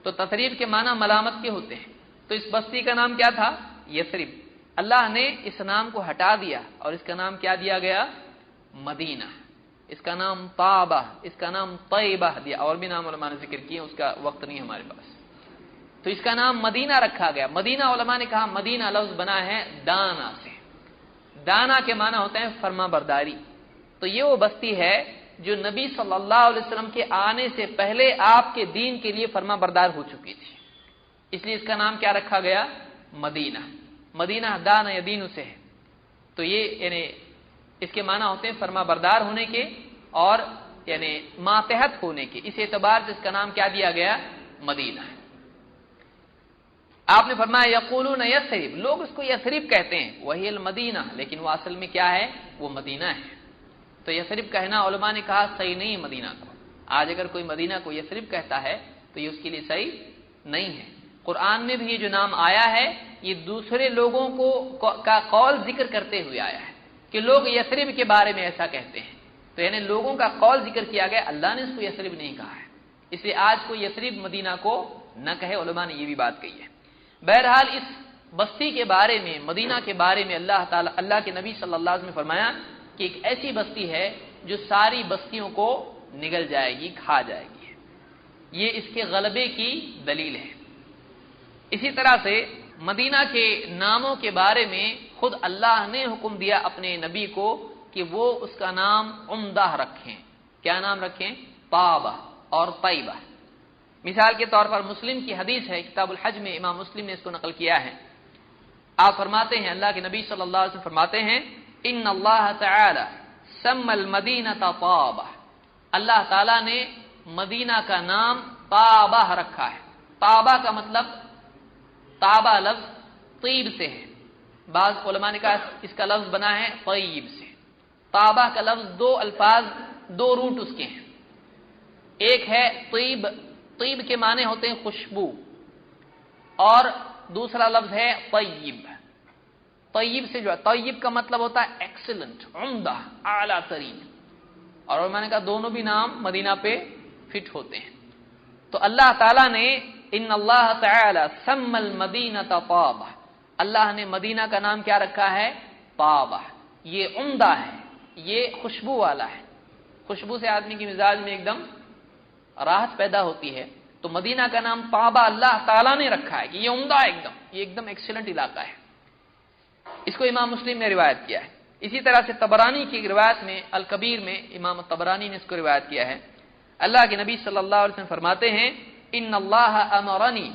تو تثریب کے معنی ملامت کے ہوتے ہیں۔ تو اس بستی کا نام کیا تھا؟ یثرب۔ اللہ نے اس نام کو ہٹا دیا اور اس کا نام کیا دیا گیا؟ مدینہ۔ اس کا نام طابہ، اس کا نام طیبہ دیا، اور بھی نام علماء نے ذکر کیے، اس کا وقت نہیں ہمارے پاس۔ تو اس کا نام مدینہ رکھا گیا۔ مدینہ علماء نے کہا مدینہ لفظ بنا ہے دانا سے، دانا کے معنی ہوتے ہیں فرما برداری۔ تو یہ وہ بستی ہے جو نبی صلی اللہ علیہ وسلم کے آنے سے پہلے آپ کے دین کے لیے فرما بردار ہو چکی تھی، اس لیے اس کا نام کیا رکھا گیا؟ مدینہ۔ مدینہ دانا یدین سے ہے، تو یہ یعنی اس کے معنی ہوتے ہیں فرما بردار ہونے کے اور یعنی ماتحت ہونے کے، اس اعتبار سے اس کا نام کیا دیا گیا؟ مدینہ۔ آپ نے فرمایا یقولون یثرب، لوگ اس کو یثرب کہتے ہیں، وہی المدینہ، لیکن وہ اصل میں کیا ہے؟ وہ مدینہ ہے۔ تو یثرب کہنا علماء نے کہا صحیح نہیں ہے مدینہ کو۔ آج اگر کوئی مدینہ کو یثرب کہتا ہے تو یہ اس کے لیے صحیح نہیں ہے۔ قرآن میں بھی یہ جو نام آیا ہے یہ دوسرے لوگوں کا قول ذکر کرتے ہوئے آیا ہے کہ لوگ یثرب کے بارے میں ایسا کہتے ہیں، تو یعنی لوگوں کا قول ذکر کیا گیا، اللہ نے اس کو یثرب نہیں کہا ہے، اس لیے آج کوئی یثرب مدینہ کو نہ کہے، علماء نے یہ بھی بات کہی ہے۔ بہرحال اس بستی کے بارے میں، مدینہ کے بارے میں اللہ کے نبی صلی اللہ علیہ وسلم نے فرمایا کہ ایک ایسی بستی ہے جو ساری بستیوں کو نگل جائے گی، کھا جائے گی، یہ اس کے غلبے کی دلیل ہے۔ اسی طرح سے مدینہ کے ناموں کے بارے میں خود اللہ نے حکم دیا اپنے نبی کو کہ وہ اس کا نام عمدہ رکھیں۔ کیا نام رکھیں؟ طابہ اور طیبہ۔ مثال کے طور پر مسلم کی حدیث ہے، کتاب الحج میں امام مسلم نے اس کو نقل کیا ہے۔ آپ فرماتے ہیں، اللہ کے نبی صلی اللہ علیہ وسلم فرماتے ہیں ان اللہ تعالی سمى المدینہ طابہ، اللہ تعالی نے مدینہ کا نام طابہ رکھا ہے۔ طابہ کا مطلب، طابہ لفظ طیب سے ہے، بعض علماء نے کہا اس کا لفظ بنا ہے طیب سے۔ طابہ کا لفظ دو الفاظ، دو روٹ اس کے ہیں، ایک ہے طیب، طیب کے معنی ہوتے ہیں خوشبو، اور دوسرا لفظ ہے طیب۔ طیب سے جو ہے، طیب کا مطلب ہوتا ہے ایکسلنٹ، عمدہ، اعلیٰ ترین، اور علماء نے کہا دونوں بھی نام مدینہ پہ فٹ ہوتے ہیں۔ تو اللہ تعالیٰ نے ان اللہ تعالی سمى المدینہ طابہ، اللہ نے مدینہ کا نام کیا رکھا ہے؟ طابہ۔ یہ عمدہ ہے، یہ خوشبو والا ہے، خوشبو سے آدمی کی مزاج میں ایک دم راحت پیدا ہوتی ہے، تو مدینہ کا نام طابہ اللہ تعالیٰ نے رکھا ہے کہ یہ عمدہ ہے، یہ ایک دم ایکسیلنٹ علاقہ ہے۔ اس کو امام مسلم نے روایت کیا ہے۔ اسی طرح سے طبرانی کی روایت میں الکبیر میں امام طبرانی نے اس کو روایت کیا ہے، اللہ کے نبی صلی اللہ علیہ وسلم فرماتے ہیں ان اللہ امرنی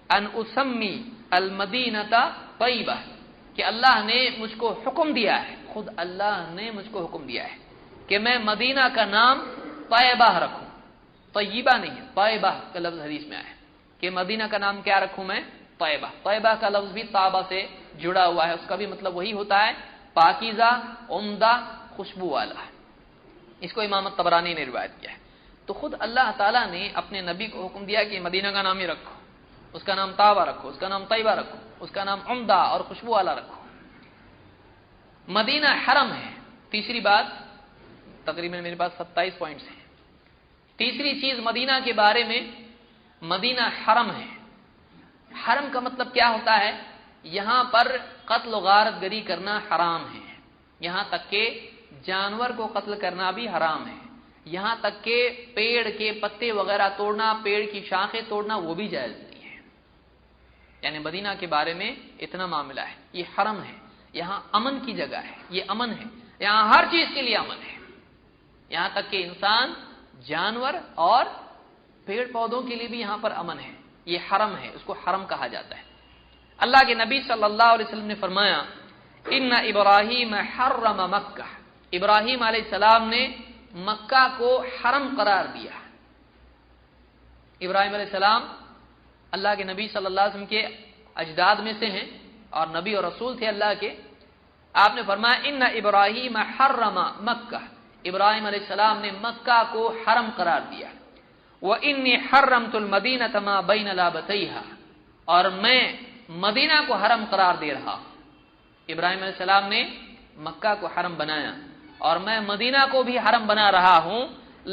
ان اسمی المدینۃ طیبہ، کہ اللہ نے مجھ کو حکم دیا ہے، خود اللہ نے مجھ کو حکم دیا ہے کہ میں مدینہ کا نام طیبہ رکھوں، طیبہ نہیں ہے، طیبہ کا لفظ حدیث میں آیا ہے کہ مدینہ کا نام کیا رکھوں میں؟ طیبہ۔ طیبہ کا لفظ بھی طابہ سے جڑا ہوا ہے، اس کا بھی مطلب وہی ہوتا ہے پاکیزہ، عمدہ، خوشبو والا۔ اس کو امام طبرانی نے روایت کیا ہے۔ تو خود اللہ تعالیٰ نے اپنے نبی کو حکم دیا کہ مدینہ کا نام ہی رکھو، اس کا نام طابہ رکھو، اس کا نام طیبہ رکھو، اس کا نام عمدہ اور خوشبو والا رکھو۔ مدینہ حرم ہے۔ تیسری بات، تقریباً میرے پاس 27 پوائنٹس ہیں۔ تیسری چیز مدینہ کے بارے میں، مدینہ حرم ہے۔ حرم کا مطلب کیا ہوتا ہے؟ یہاں پر قتل و غارت گری کرنا حرام ہے، یہاں تک کہ جانور کو قتل کرنا بھی حرام ہے، یہاں تک کہ پیڑ کے پتے وغیرہ توڑنا، پیڑ کی شاخیں توڑنا وہ بھی جائز نہیں ہے۔ یعنی مدینہ کے بارے میں اتنا معاملہ ہے، یہ حرم ہے، یہاں امن کی جگہ ہے، یہ امن ہے، یہاں ہر چیز کے لیے امن ہے، یہاں تک کہ انسان، جانور اور پیڑ پودوں کے لیے بھی یہاں پر امن ہے، یہ حرم ہے، اس کو حرم کہا جاتا ہے۔ اللہ کے نبی صلی اللہ علیہ وسلم نے فرمایا ان ابراہیم حرم مکہ، ابراہیم علیہ السلام نے مکہ کو حرم قرار دیا۔ ابراہیم علیہ السلام اللہ کے نبی صلی اللہ علیہ وسلم کے اجداد میں سے ہیں اور نبی اور رسول تھے اللہ کے۔ آپ نے فرمایا ان ابراہیم حرم مکہ، ابراہیم علیہ السلام نے مکہ کو حرم قرار دیا۔ وَإِنِّي حَرَّمْتُ الْمَدِينَةَ مَا بَيْنَ لَابَتَيْهَا، اور میں مدینہ کو حرم قرار دے رہا ہوں۔ ابراہیم علیہ السلام نے مکہ کو حرم بنایا اور میں مدینہ کو بھی حرم بنا رہا ہوں۔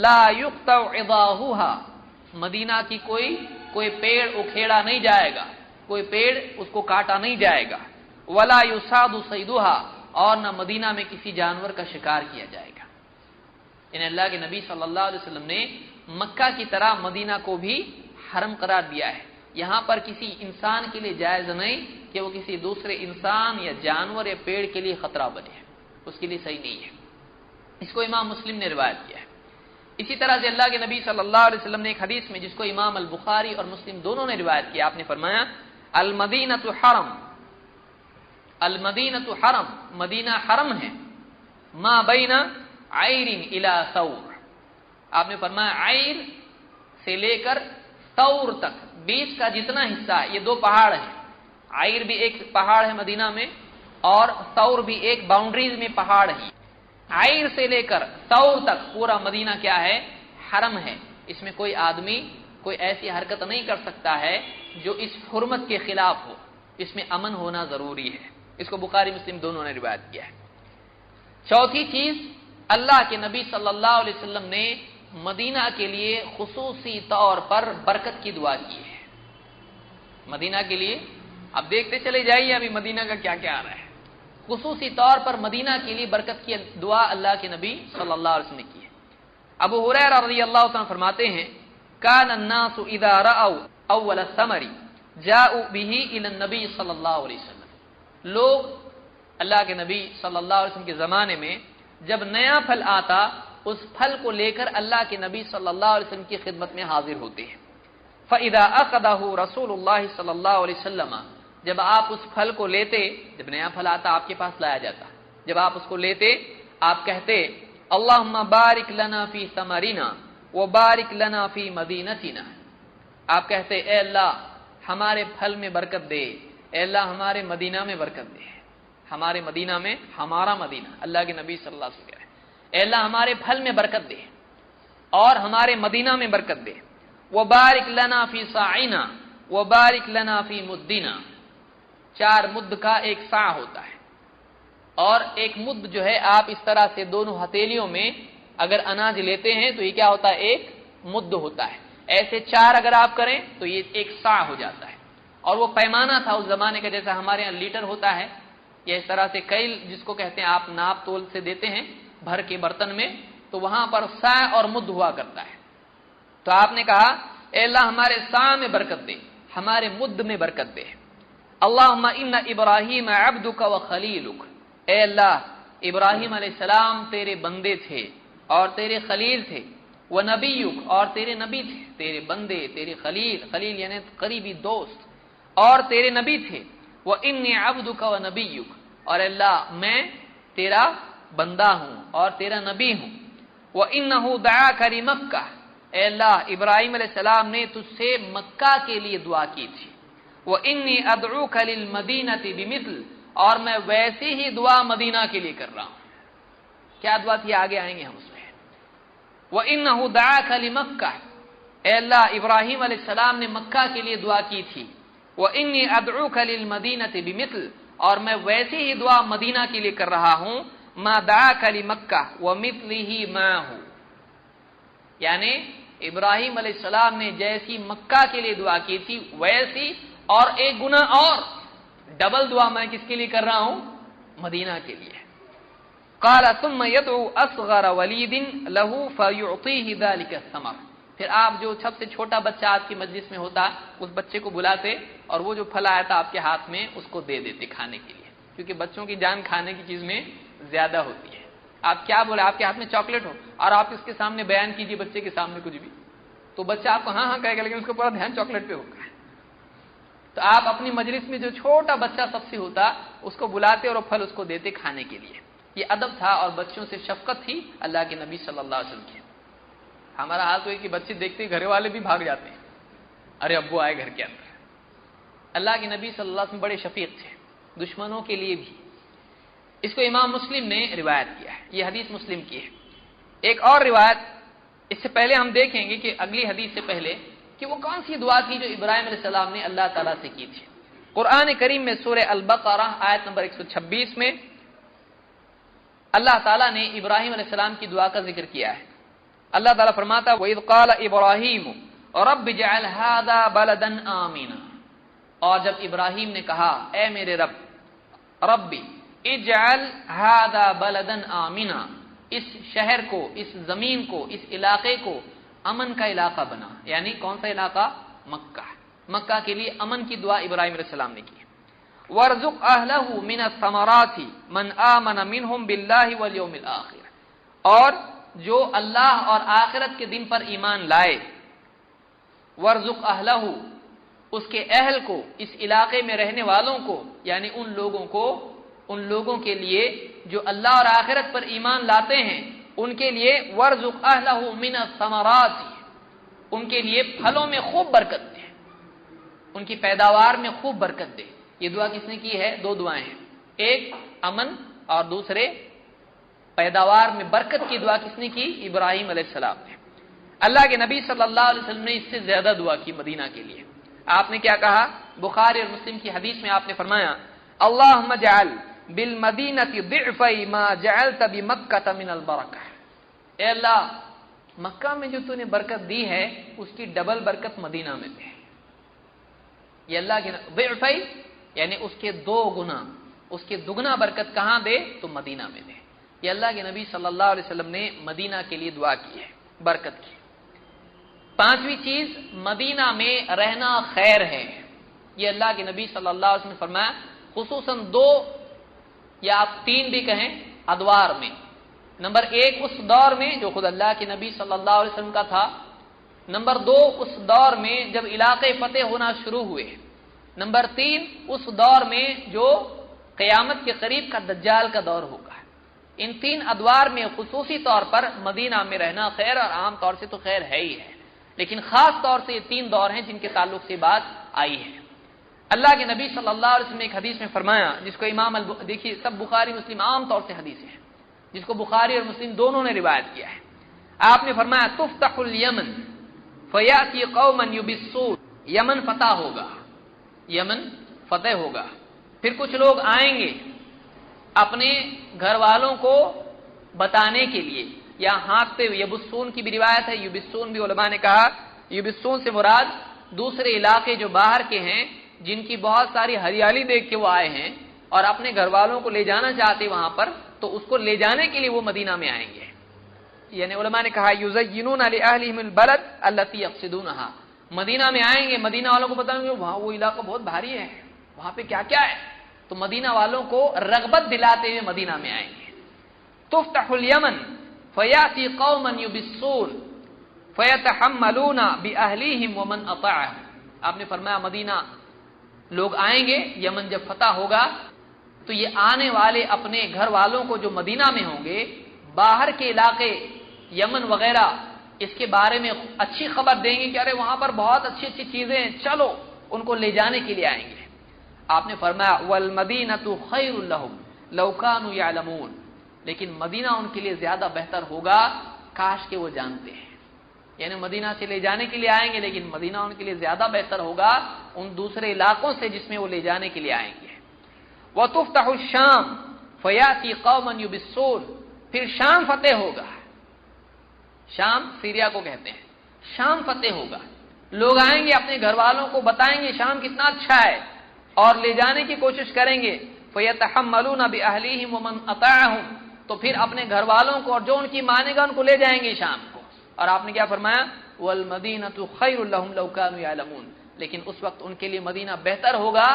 لا يقطع عضاؤها، مدینہ کی کوئی پیڑ اکھیڑا نہیں جائے گا، کوئی پیڑ اس کو کاٹا نہیں جائے گا۔ ولا يصاد صيدها، اور نہ مدینہ میں کسی جانور کا شکار کیا جائے گا۔ یعنی اللہ کے نبی صلی اللہ علیہ وسلم نے مکہ کی طرح مدینہ کو بھی حرم قرار دیا ہے۔ یہاں پر کسی انسان کے لیے جائز نہیں کہ وہ کسی دوسرے انسان یا جانور یا پیڑ کے لیے خطرہ بنے، اس کے لیے صحیح نہیں ہے۔ اس کو امام مسلم نے روایت کیا ہے۔ اسی طرح سے اللہ کے نبی صلی اللہ علیہ وسلم نے ایک حدیث میں، جس کو امام البخاری اور مسلم دونوں نے روایت کیا، آپ نے فرمایا المدینۃ حرم، المدینۃ حرم، مدینہ حرم ہے، ما بین عیر الی ثور، آپ نے فرمایا عیر سے لے کر ثور تک بیچ کا جتنا حصہ ہے، یہ دو پہاڑ ہیں، عیر بھی ایک پہاڑ ہے مدینہ میں اور ثور بھی ایک باؤنڈریز میں پہاڑ ہے۔ عیر سے لے کر ثور تک پورا مدینہ کیا ہے؟ حرم ہے۔ اس میں کوئی آدمی کوئی ایسی حرکت نہیں کر سکتا ہے جو اس حرمت کے خلاف ہو، اس میں امن ہونا ضروری ہے۔ اس کو بخاری مسلم دونوں نے روایت کیا ہے۔ چوتھی چیز، اللہ کے نبی صلی اللہ علیہ وسلم نے مدینہ کے لیے خصوصی طور پر برکت کی دعا کی ہے۔ مدینہ کے لیے اب دیکھتے چلے جائیے ابھی مدینہ کا کیا کیا آ رہا ہے۔ خصوصی طور پر مدینہ کے لیے برکت کی دعا اللہ کے نبی صلی اللہ علیہ وسلم نے کی ہے۔ ابو ہریرہ رضی اللہ تعالیٰ فرماتے ہیں کان الناس اذا رأوا اول الثمر جاءوا به الى النبي صلی اللہ علیہ وسلم، لوگ اللہ کے نبی صلی اللہ علیہ وسلم کے زمانے میں جب نیا پھل آتا اس پھل کو لے کر اللہ کے نبی صلی اللہ علیہ وسلم کی خدمت میں حاضر ہوتے ہیں۔ فَإِذَا أَخَذَهُ رَسُولُ اللَّهِ صلی اللہ علیہ وسلم، جب آپ اس پھل کو لیتے، جب نیا پھل آتا آپ کے پاس لایا جاتا، جب آپ اس کو لیتے آپ کہتے اللہم بارک لنا فی ثمرنا وبارک لنا فی مدینتنا، آپ کہتے اے اللہ ہمارے پھل میں برکت دے، اے اللہ ہمارے مدینہ میں برکت دے، ہمارے مدینہ میں، ہمارا مدینہ، اللہ کے نبی صلی اللہ علیہ وسلم کہہ رہے ہیں اے اللہ ہمارے پھل میں برکت دے اور ہمارے مدینہ میں برکت دے۔ وبارک لنا فی صاعنا وبارک لنا فی مدنا، 4 مد کا ایک صاع ہوتا ہے، اور ایک مد جو ہے آپ اس طرح سے دونوں ہتھیلیوں میں اگر اناج لیتے ہیں تو یہ کیا ہوتا ہے؟ ایک مد ہوتا ہے۔ ایسے 4 اگر آپ کریں تو یہ ایک صاع ہو جاتا ہے۔ اور وہ پیمانہ تھا اس زمانے کا، جیسا ہمارے یہاں لیٹر ہوتا ہے، یا اس طرح سے کئی جس کو کہتے ہیں آپ ناپ تول سے دیتے ہیں بھر کے برتن میں، تو وہاں پر صاع اور مد ہوا کرتا ہے۔ تو آپ نے کہا اے اللہ ہمارے صاع میں برکت دے، ہمارے مد میں برکت دے۔ اللہم ان ابراہیم عبدک وخلیلک، اے اللہ ابراہیم علیہ السلام تیرے بندے تھے اور تیرے خلیل تھے، ونبیک اور تیرے نبی تھے، تیرے بندے تیرے خلیل، خلیل یعنی قریبی دوست، اور تیرے نبی تھے۔ وانی عبدک ونبیک، اور اللہ میں تیرا بندہ ہوں اور تیرا نبی ہوں۔ وانہ دعاک لمکہ، اے اللہ ابراہیم علیہ السلام نے تجھ سے مکہ کے لیے دعا کی تھی۔ وانی ادعوک للمدینۃ بمثل، اور میں ویسی ہی دعا مدینہ کے لیے کر رہا ہوں۔ کیا دعا تھی آگے آئیں گے ہم اس میں۔ وانہ دعاک لمکہ، اے اللہ ابراہیم علیہ السلام نے مکہ کے لیے دعا کی تھی۔ وانی ادعوک للمدینۃ بمثل، اور میں ویسی ہی دعا مدینہ کے لیے کر رہا ہوں۔ ما دعاک لمکہ ومثلہ معہ، یعنی ابراہیم علیہ السلام نے جیسی مکہ کے لیے دعا کی تھی ویسی اور ایک گنا اور ڈبل دعا میں کس کے لیے کر رہا ہوں؟ مدینہ کے لیے۔ قال ثم يدعو اصغر ولید له فيعطيه ذلك الثمر، پھر آپ جو سب سے چھوٹا بچہ آپ کی مجلس میں ہوتا اس بچے کو بلاتے اور وہ جو پھل آیا تھا آپ کے ہاتھ میں اس کو دے دیتے کھانے کے لیے، کیونکہ بچوں کی جان کھانے کی چیز میں زیادہ ہوتی ہے۔ آپ کیا بولے، آپ کے ہاتھ میں چاکلیٹ ہو اور آپ اس کے سامنے بیان کیجیے بچے کے سامنے کچھ بھی، تو بچہ آپ کو ہاں ہاں کہے گا، لیکن اس کو پورا دھیان چاکلیٹ پہ ہوگا۔ تو آپ اپنی مجلس میں جو چھوٹا بچہ سب سے ہوتا اس کو بلاتے اور پھل اس کو دیتے کھانے کے لیے۔ یہ ادب تھا اور بچوں سے شفقت تھی اللہ کے نبی صلی اللہ علیہ وسلم کی۔ ہمارا حال تو ہے کہ بچے دیکھتے ہی گھر والے بھی بھاگ جاتے ہیں، ارے ابو آئے گھر کے اندر۔ اللہ کے نبی صلی اللہ علیہ وسلم بڑے شفیق تھے دشمنوں کے لیے بھی۔ اس کو امام مسلم نے روایت کیا ہے، یہ حدیث مسلم کی ہے۔ ایک اور روایت اس سے پہلے ہم دیکھیں گے کہ اگلی حدیث سے پہلے کہ وہ کون سی دعا تھی جو ابراہیم علیہ السلام نے اللہ تعالیٰ سے کی تھی۔ قرآن کریم میں سورہ البقرہ آیت نمبر 126 میں اللہ تعالیٰ نے ابراہیم علیہ السلام کی دعا کا ذکر کیا ہے۔ اللہ تعالیٰ فرماتا وَإِذْ قَالَ إِبْرَاهِيمُ رَبِّ اجْعَلْ هَذَا بَلَدًا آمِنًا، اور جب ابراہیم نے کہا اے میرے رب، ربی اجعل هذا بلدا آمنا، اس شہر کو، اس زمین کو، اس علاقے کو امن کا علاقہ بنا، یعنی کون سا علاقہ؟ مکہ۔ مکہ کے لیے امن کی دعا ابراہیم علیہ السلام نے کی۔ وَارْزُقْ أَهْلَهُ مِنَ الثَّمَرَاتِ مَنْ آمَنَ مِنْهُمْ بِاللَّهِ وَالْيَوْمِ الْآخِرِ، اور جو اللہ اور آخرت کے دن پر ایمان لائے، وَارْزُقْ أَهْلَهُ، اس کے اہل کو، اس علاقے میں رہنے والوں کو، یعنی ان لوگوں کے لیے جو اللہ اور آخرت پر ایمان لاتے ہیں ان کے لیے وَارْزُقْ أَهْلَهُ مِنَ الثَّمَرَاتِ، ان کے لیے پھلوں میں خوب برکت دے، ان کی پیداوار میں خوب برکت دے۔ یہ دعا کس نے کی ہے؟ دو دعائیں ہیں، ایک امن اور دوسرے پیداوار میں برکت کی دعا کس نے کی؟ ابراہیم علیہ السلام نے۔ اللہ کے نبی صلی اللہ علیہ وسلم نے اس سے زیادہ دعا کی مدینہ کے لیے۔ آپ نے کیا کہا؟ بخاری اور مسلم کی حدیث میں آپ نے فرمایا اللہم اجعل بالمدینۃ ضعفی ما جعلت بمکہ من البرکہ، اے اللہ مکہ میں جو تو نے برکت دی ہے اس کی ڈبل برکت مدینہ میں دے۔ یہ اللہ کے ضعفی یعنی اس کے دو گنا، اس کے دگنا برکت کہاں دے؟ تو مدینہ میں دے۔ یہ اللہ کے نبی صلی اللہ علیہ وسلم نے مدینہ کے لیے دعا کی ہے، برکت کی۔ پانچویں چیز، مدینہ میں رہنا خیر ہے۔ یہ اللہ کے نبی صلی اللہ علیہ وسلم نے فرمایا، خصوصاً دو یا آپ تین بھی کہیں ادوار میں۔ نمبر ایک اس دور میں جو خود اللہ کے نبی صلی اللہ علیہ وسلم کا تھا، نمبر دو اس دور میں جب علاقے فتح ہونا شروع ہوئے، نمبر تین اس دور میں جو قیامت کے قریب کا دجال کا دور ہوگا۔ ان تین ادوار میں خصوصی طور پر مدینہ میں رہنا خیر، اور عام طور سے تو خیر ہے ہی ہے، لیکن خاص طور سے یہ تین دور ہیں جن کے تعلق سے بات آئی ہے۔ اللہ کے نبی صلی اللہ علیہ وسلم نے ایک حدیث میں فرمایا، جس کو دیکھیے سب بخاری مسلم عام طور سے حدیث ہے، جس کو بخاری اور مسلم دونوں نے روایت کیا ہے۔ آپ نے فرمایا تفتح الیمن فیاتی قوما یبسون، یمن فتح ہوگا، یمن فتح ہوگا، پھر کچھ لوگ آئیں گے اپنے گھر والوں کو بتانے کے لیے، یا ہانکتے ہوئے، یبسون کی بھی روایت ہے، یبسون بھی علماء نے کہا یبسون سے مراد دوسرے علاقے جو باہر کے ہیں جن کی بہت ساری ہریالی دیکھ کے وہ آئے ہیں اور اپنے گھر والوں کو لے جانا چاہتے وہاں پر، تو اس کو لے جانے کے لیے وہ مدینہ میں آئیں گے۔ یعنی علماء نے کہا یزینون لاہلہم البلد التی یقصدونہا، مدینہ میں آئیں گے، مدینہ والوں کو بتائیں گے وہاں وہ علاقہ بہت بھاری ہے، وہاں پہ کیا کیا ہے، تو مدینہ والوں کو رغبت دلاتے ہوئے مدینہ میں آئیں گے۔ تفتح الیمن فیاتی قوما یبسون فیتحملون باہلیہم ومن اطاعہم، آپ نے فرمایا مدینہ لوگ آئیں گے، یمن جب فتح ہوگا تو یہ آنے والے اپنے گھر والوں کو جو مدینہ میں ہوں گے، باہر کے علاقے یمن وغیرہ اس کے بارے میں اچھی خبر دیں گے کہ ارے وہاں پر بہت اچھی اچھی چیزیں ہیں، چلو، ان کو لے جانے کے لیے آئیں گے۔ آپ نے فرمایا والمدینۃ خیر لہم لو کانوا یعلمون، لیکن مدینہ ان کے لیے زیادہ بہتر ہوگا کاش کہ وہ جانتے ہیں، یعنی مدینہ سے لے جانے کے لیے آئیں گے لیکن مدینہ ان کے لیے زیادہ بہتر ہوگا ان دوسرے علاقوں سے جس میں وہ لے جانے کے لیے آئیں گے۔ وَتُفْتَحُ الشَّامُ فَيَأْتِي قَوْمًا يُبِسُّونَ، پھر شام فتح ہوگا، شام سیریا کو کہتے ہیں، شام فتح ہوگا، لوگ آئیں گے اپنے گھر والوں کو بتائیں گے شام کتنا اچھا ہے اور لے جانے کی کوشش کریں گے۔ فَيَتَحَمَّلُونَ بِأَهْلِهِمْ وَمَنْ أَطَاعَهُمْ، تو پھر اپنے گھر والوں کو اور جو ان کی مانے گا ان کو لے جائیں گے شام کو. اور آپ نے کیا فرمایا؟ والمدینۃ خیر لهم لو كانوا يعلمون. لیکن اس وقت ان کے لیے مدینہ بہتر ہوگا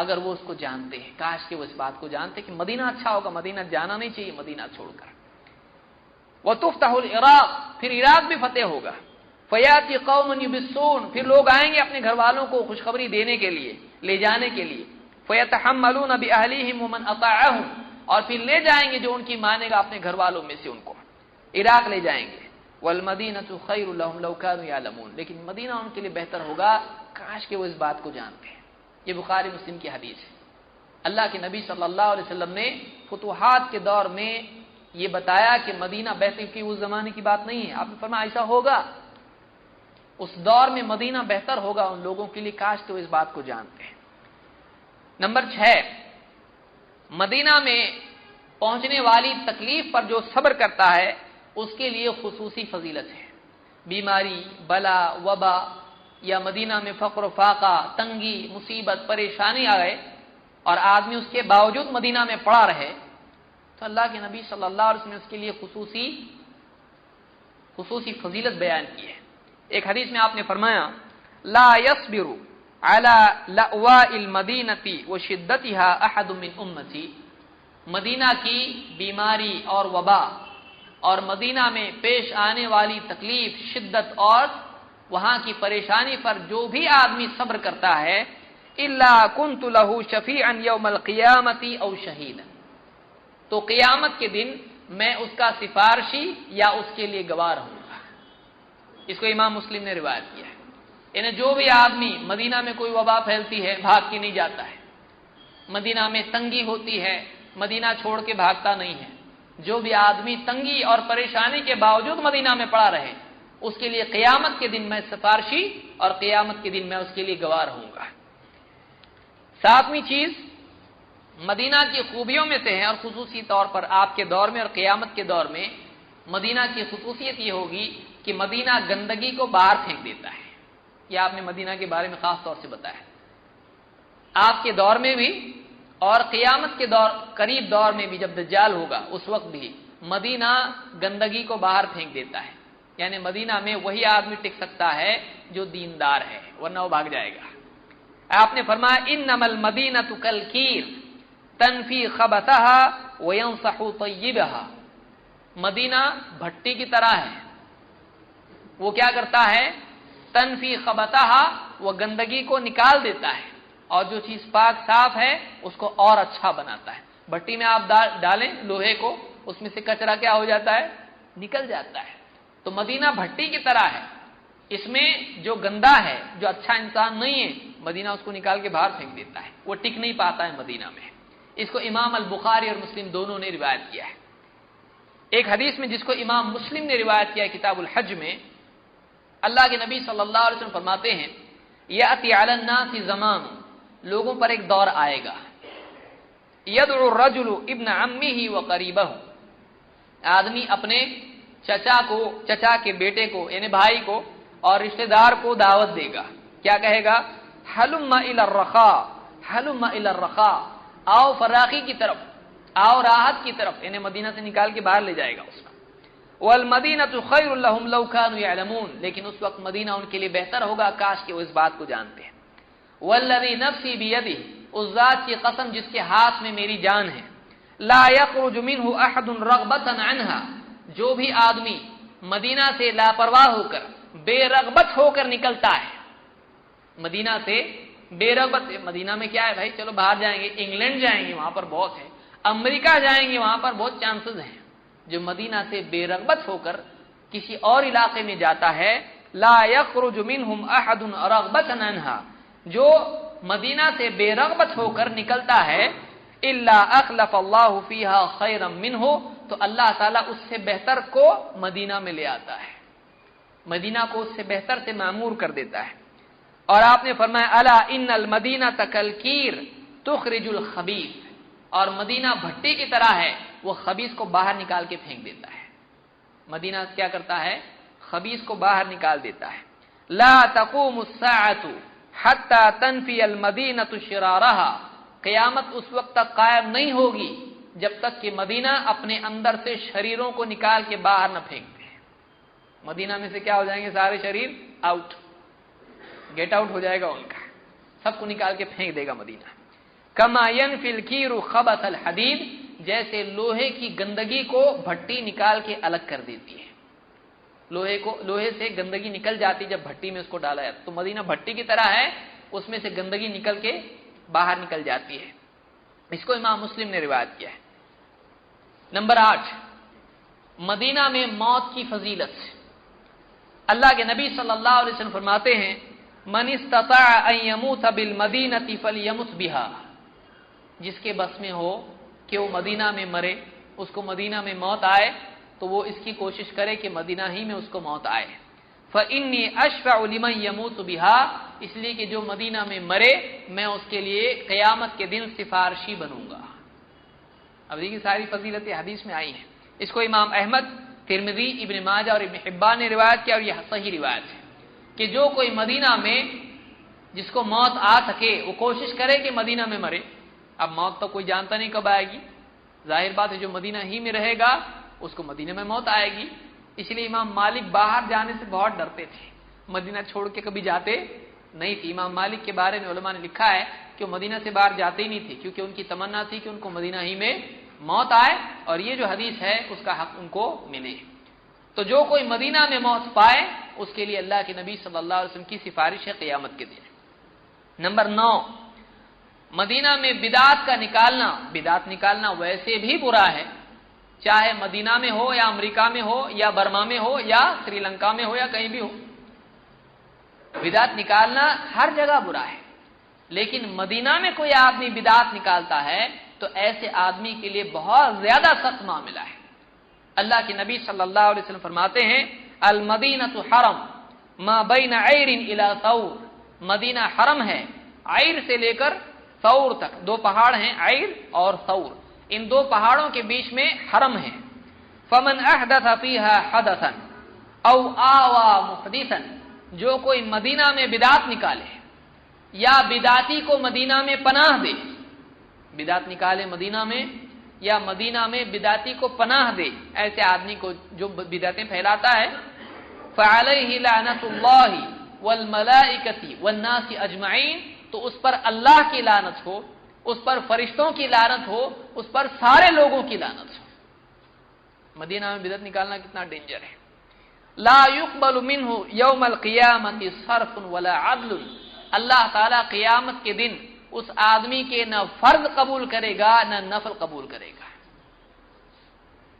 اگر وہ اس کو جانتے ہیں. کاش کہ وہ اس بات کو جانتے کہ مدینہ اچھا ہوگا، مدینہ جانا نہیں چاہیے مدینہ چھوڑ کر. وتفتح العراق، پھر عراق بھی فتح ہوگا. فیاتی قوم یبسون، پھر لوگ آئیں گے اپنے گھر والوں کو خوشخبری دینے کے لیے، لے جانے کے لیے. فیتحملون باہلہم ومن اطاعہم، اور پھر لے جائیں گے جو ان کی مانے گا اپنے گھر والوں میں سے ان کو عراق لے جائیں گے. والمدینۃ خیر لهم لو كانوا يعلمون، لیکن مدینہ ان کے لیے بہتر ہوگا کاش کہ وہ اس بات کو جانتے ہیں. یہ بخاری مسلم کی حدیث ہے. اللہ کے نبی صلی اللہ علیہ وسلم نے فتوحات کے دور میں یہ بتایا کہ مدینہ بہتر کی اس زمانے کی بات نہیں ہے. آپ نے فرمایا ایسا ہوگا، اس دور میں مدینہ بہتر ہوگا ان لوگوں کے لیے کاش کہ وہ اس بات کو جانتے ہیں. نمبر 6، مدینہ میں پہنچنے والی تکلیف پر جو صبر کرتا ہے اس کے لیے خصوصی فضیلت ہے. بیماری، بلا، وبا یا مدینہ میں فقر و فاقہ، تنگی، مصیبت، پریشانی آئے اور آدمی اس کے باوجود مدینہ میں پڑا رہے تو اللہ کے نبی صلی اللہ علیہ وسلم نے اس کے لیے خصوصی فضیلت بیان کی ہے. ایک حدیث میں آپ نے فرمایا لا يصبر على لأواء المدینة وشدتها احد من امتی، مدینہ کی بیماری اور وبا اور مدینہ میں پیش آنے والی تکلیف، شدت اور وہاں کی پریشانی پر جو بھی آدمی صبر کرتا ہے الا كنت له شفیعا یوم القیامة او شہیدا، تو قیامت کے دن میں اس کا سفارشی یا اس کے لیے گواہ ہوں گا. اس کو امام مسلم نے روایت کیا ہے. یعنی جو بھی آدمی مدینہ میں کوئی وبا پھیلتی ہے بھاگ کے نہیں جاتا ہے، مدینہ میں تنگی ہوتی ہے مدینہ چھوڑ کے بھاگتا نہیں ہے، جو بھی آدمی تنگی اور پریشانی کے باوجود مدینہ میں پڑا رہے اس کے لیے قیامت کے دن میں سفارشی اور قیامت کے دن میں اس کے لیے گواہ ہوں گا. 7ویں چیز مدینہ کی خوبیوں میں سے ہے اور خصوصی طور پر آپ کے دور میں اور قیامت کے دور میں مدینہ کی خصوصیت یہ ہوگی کہ مدینہ گندگی کو باہر پھینک دیتا ہے. یہ آپ نے مدینہ کے بارے میں خاص طور سے بتایا. آپ کے دور میں بھی اور قیامت کے قریب دور میں بھی جب دجال ہوگا اس وقت بھی مدینہ گندگی کو باہر پھینک دیتا ہے. یعنی مدینہ میں وہی آدمی ٹک سکتا ہے جو دیندار ہے، ورنہ وہ بھاگ جائے گا. آپ نے فرمایا انما المدینۃ کالکیر تنفی خبثها وینصح طیبها، مدینہ بھٹی کی طرح ہے، وہ کیا کرتا ہے؟ تنفی خبثها، وہ گندگی کو نکال دیتا ہے اور جو چیز پاک صاف ہے اس کو اور اچھا بناتا ہے. بھٹی میں آپ ڈالیں لوہے کو، اس میں سے کچرا کیا ہو جاتا ہے؟ نکل جاتا ہے. تو مدینہ بھٹی کی طرح ہے، اس میں جو گندا ہے، جو اچھا انسان نہیں ہے، مدینہ اس کو نکال کے باہر پھینک دیتا ہے، وہ ٹک نہیں پاتا ہے مدینہ میں. اس کو امام البخاری اور مسلم دونوں نے روایت کیا ہے. ایک حدیث میں جس کو امام مسلم نے روایت کیا ہے کتاب الحج میں، اللہ کے نبی صلی اللہ علیہ وسلم فرماتے ہیں یأتی علی الناس زمان، لوگوں پر ایک دور آئے گا، یدعو الرجل ابن عمہ وقریبہ، آدمی اپنے چچا کے بیٹے کو یعنی بھائی کو اور رشتہ دار کو دعوت دے گا. کیا کہے گا؟ حلم الی الرخاء، حلم الی الرخاء، آؤ فراخی کی طرف، آؤ راحت کی طرف، یعنی مدینہ سے نکال کے باہر لے جائے گا اس کو. والمدینۃ خیر لهم لو كانوا يعلمون، لیکن اس وقت مدینہ ان کے لیے بہتر ہوگا کاش کہ وہ اس بات کو جانتے ہیں. والذی نفسی بیدہ، اس ذات کی قسم جس کے ہاتھ میں میری جان ہے، لا یخرج منه احد رغبۃ عنها، جو بھی آدمی مدینہ سے لاپرواہ ہو کر بے رغبت ہو کر نکلتا ہے، مدینہ سے بے رغبت، مدینہ میں کیا ہے بھائی چلو باہر جائیں گے، انگلینڈ جائیں گے وہاں پر بہت ہے، امریکہ جائیں گے وہاں پر بہت چانسز ہیں. جو مدینہ سے بے رغبت ہو کر کسی اور علاقے میں جاتا ہے، لا یخرج منهم احد رغبۃ عنها، جو مدینہ سے بے رغبت ہو کر نکلتا ہے، الا اخلف اللہ فیہا خیرا منہ، تو اللہ تعالیٰ اس سے بہتر کو مدینہ میں لے آتا ہے، مدینہ کو اس سے بہتر سے معمور کر دیتا ہے. اور آپ نے فرمایا الا ان المدینۃ کالکیر تخرج الخبیث، اور مدینہ بھٹی کی طرح ہے، وہ خبیث کو باہر نکال کے پھینک دیتا ہے. مدینہ کیا کرتا ہے؟ خبیث کو باہر نکال دیتا ہے. لا تقوم الساعۃ حتی تنفی المدینۃ شرارها، قیامت اس وقت تک قائم نہیں ہوگی جب تک کہ مدینہ اپنے اندر سے شریروں کو نکال کے باہر نہ پھینک دے۔ مدینہ میں سے کیا ہو جائیں گے؟ سارے شریر آؤٹ، گیٹ آؤٹ ہو جائے گا ان کا، سب کو نکال کے پھینک دے گا مدینہ۔ کما ينفي الكير خبث الحديد، جیسے لوہے کی گندگی کو بھٹی نکال کے الگ کر دیتی ہے، لوہے سے گندگی نکل جاتی جب بھٹی میں اس کو ڈالا جاتا، تو مدینہ بھٹی کی طرح ہے، اس میں سے گندگی نکل کے باہر نکل جاتی ہے۔ اس کو امام مسلم نے روایت کیا ہے۔ نمبر 8، مدینہ میں موت کی فضیلت۔ اللہ کے نبی صلی اللہ علیہ وسلم فرماتے ہیں من استطاع ان يموت بالمدینہ فلیمت بها، جس کے بس میں ہو کہ وہ مدینہ میں مرے، اس کو مدینہ میں موت آئے تو وہ اس کی کوشش کرے کہ مدینہ ہی میں اس کو موت آئے۔ فإنی اشفع لمن يموت بها، اس لیے کہ جو مدینہ میں مرے میں اس کے لیے قیامت کے دن سفارشی بنوں گا۔ اب دیکھیے ساری فضیلتیں حدیث میں آئی ہیں۔ اس کو امام احمد، ترمذی، ابن ماجہ اور ابن حبان نے روایت کیا، اور یہ صحیح روایت ہے کہ جو کوئی مدینہ میں جس کو موت آ سکے وہ کوشش کرے کہ مدینہ میں مرے۔ اب موت تو کوئی جانتا نہیں کب آئے گی، ظاہر بات ہے جو مدینہ ہی میں رہے گا اس کو مدینہ میں موت آئے گی۔ اس لیے امام مالک باہر جانے سے بہت ڈرتے تھے، مدینہ چھوڑ کے کبھی جاتے نہیں تھے۔ امام مالک کے بارے میں علماء نے لکھا ہے کہ وہ مدینہ سے باہر جاتے ہی نہیں تھے، کیونکہ ان کی تمنا تھی کہ ان کو مدینہ ہی میں موت آئے اور یہ جو حدیث ہے اس کا حق ان کو ملے۔ تو جو کوئی مدینہ میں موت پائے اس کے لیے اللہ کے نبی صلی اللہ علیہ وسلم کی سفارش ہے قیامت کے دن۔ نمبر 9، مدینہ میں بدعت کا نکالنا، بدعت نکالنا ویسے بھی برا ہے، چاہے مدینہ میں ہو یا امریکہ میں ہو یا برما میں ہو یا سری لنکا میں ہو یا کہیں بھی ہو، بدعت نکالنا ہر جگہ برا ہے، لیکن مدینہ میں کوئی آدمی بدعت نکالتا ہے تو ایسے آدمی کے لیے بہت زیادہ سخت معاملہ ہے۔ اللہ کے نبی صلی اللہ علیہ وسلم فرماتے ہیں المدینہ حرم ما بین عیر الی ثور، مدینہ حرم ہے عیر سے لے کر ثور تک، دو پہاڑ ہیں عیر اور ثور، ان دو پہاڑوں کے بیچ میں حرم ہے۔ فمن احدث فیہا حدثا او آوى محدثا، جو کوئی مدینہ میں بدعت نکالے یا بدعتی کو مدینہ میں پناہ دے، بدعت نکالے مدینہ میں یا مدینہ میں بدعتی کو پناہ دے، ایسے آدمی کو جو بدعتیں پھیلاتا ہے، فعلیہ لعنت اللہ والملائکۃ والناس اجمعین، تو اس پر اللہ کی لعنت ہو، اس پر فرشتوں کی لعنت ہو، اس پر سارے لوگوں کی لعنت ہو۔ مدینہ میں بدعت نکالنا کتنا ڈینجر ہے۔ لا يقبل منه یوم القیامت صرف ولا عدل، اللہ تعالی قیامت کے دن اس آدمی کے نہ فرض قبول کرے گا نہ نفل قبول کرے گا۔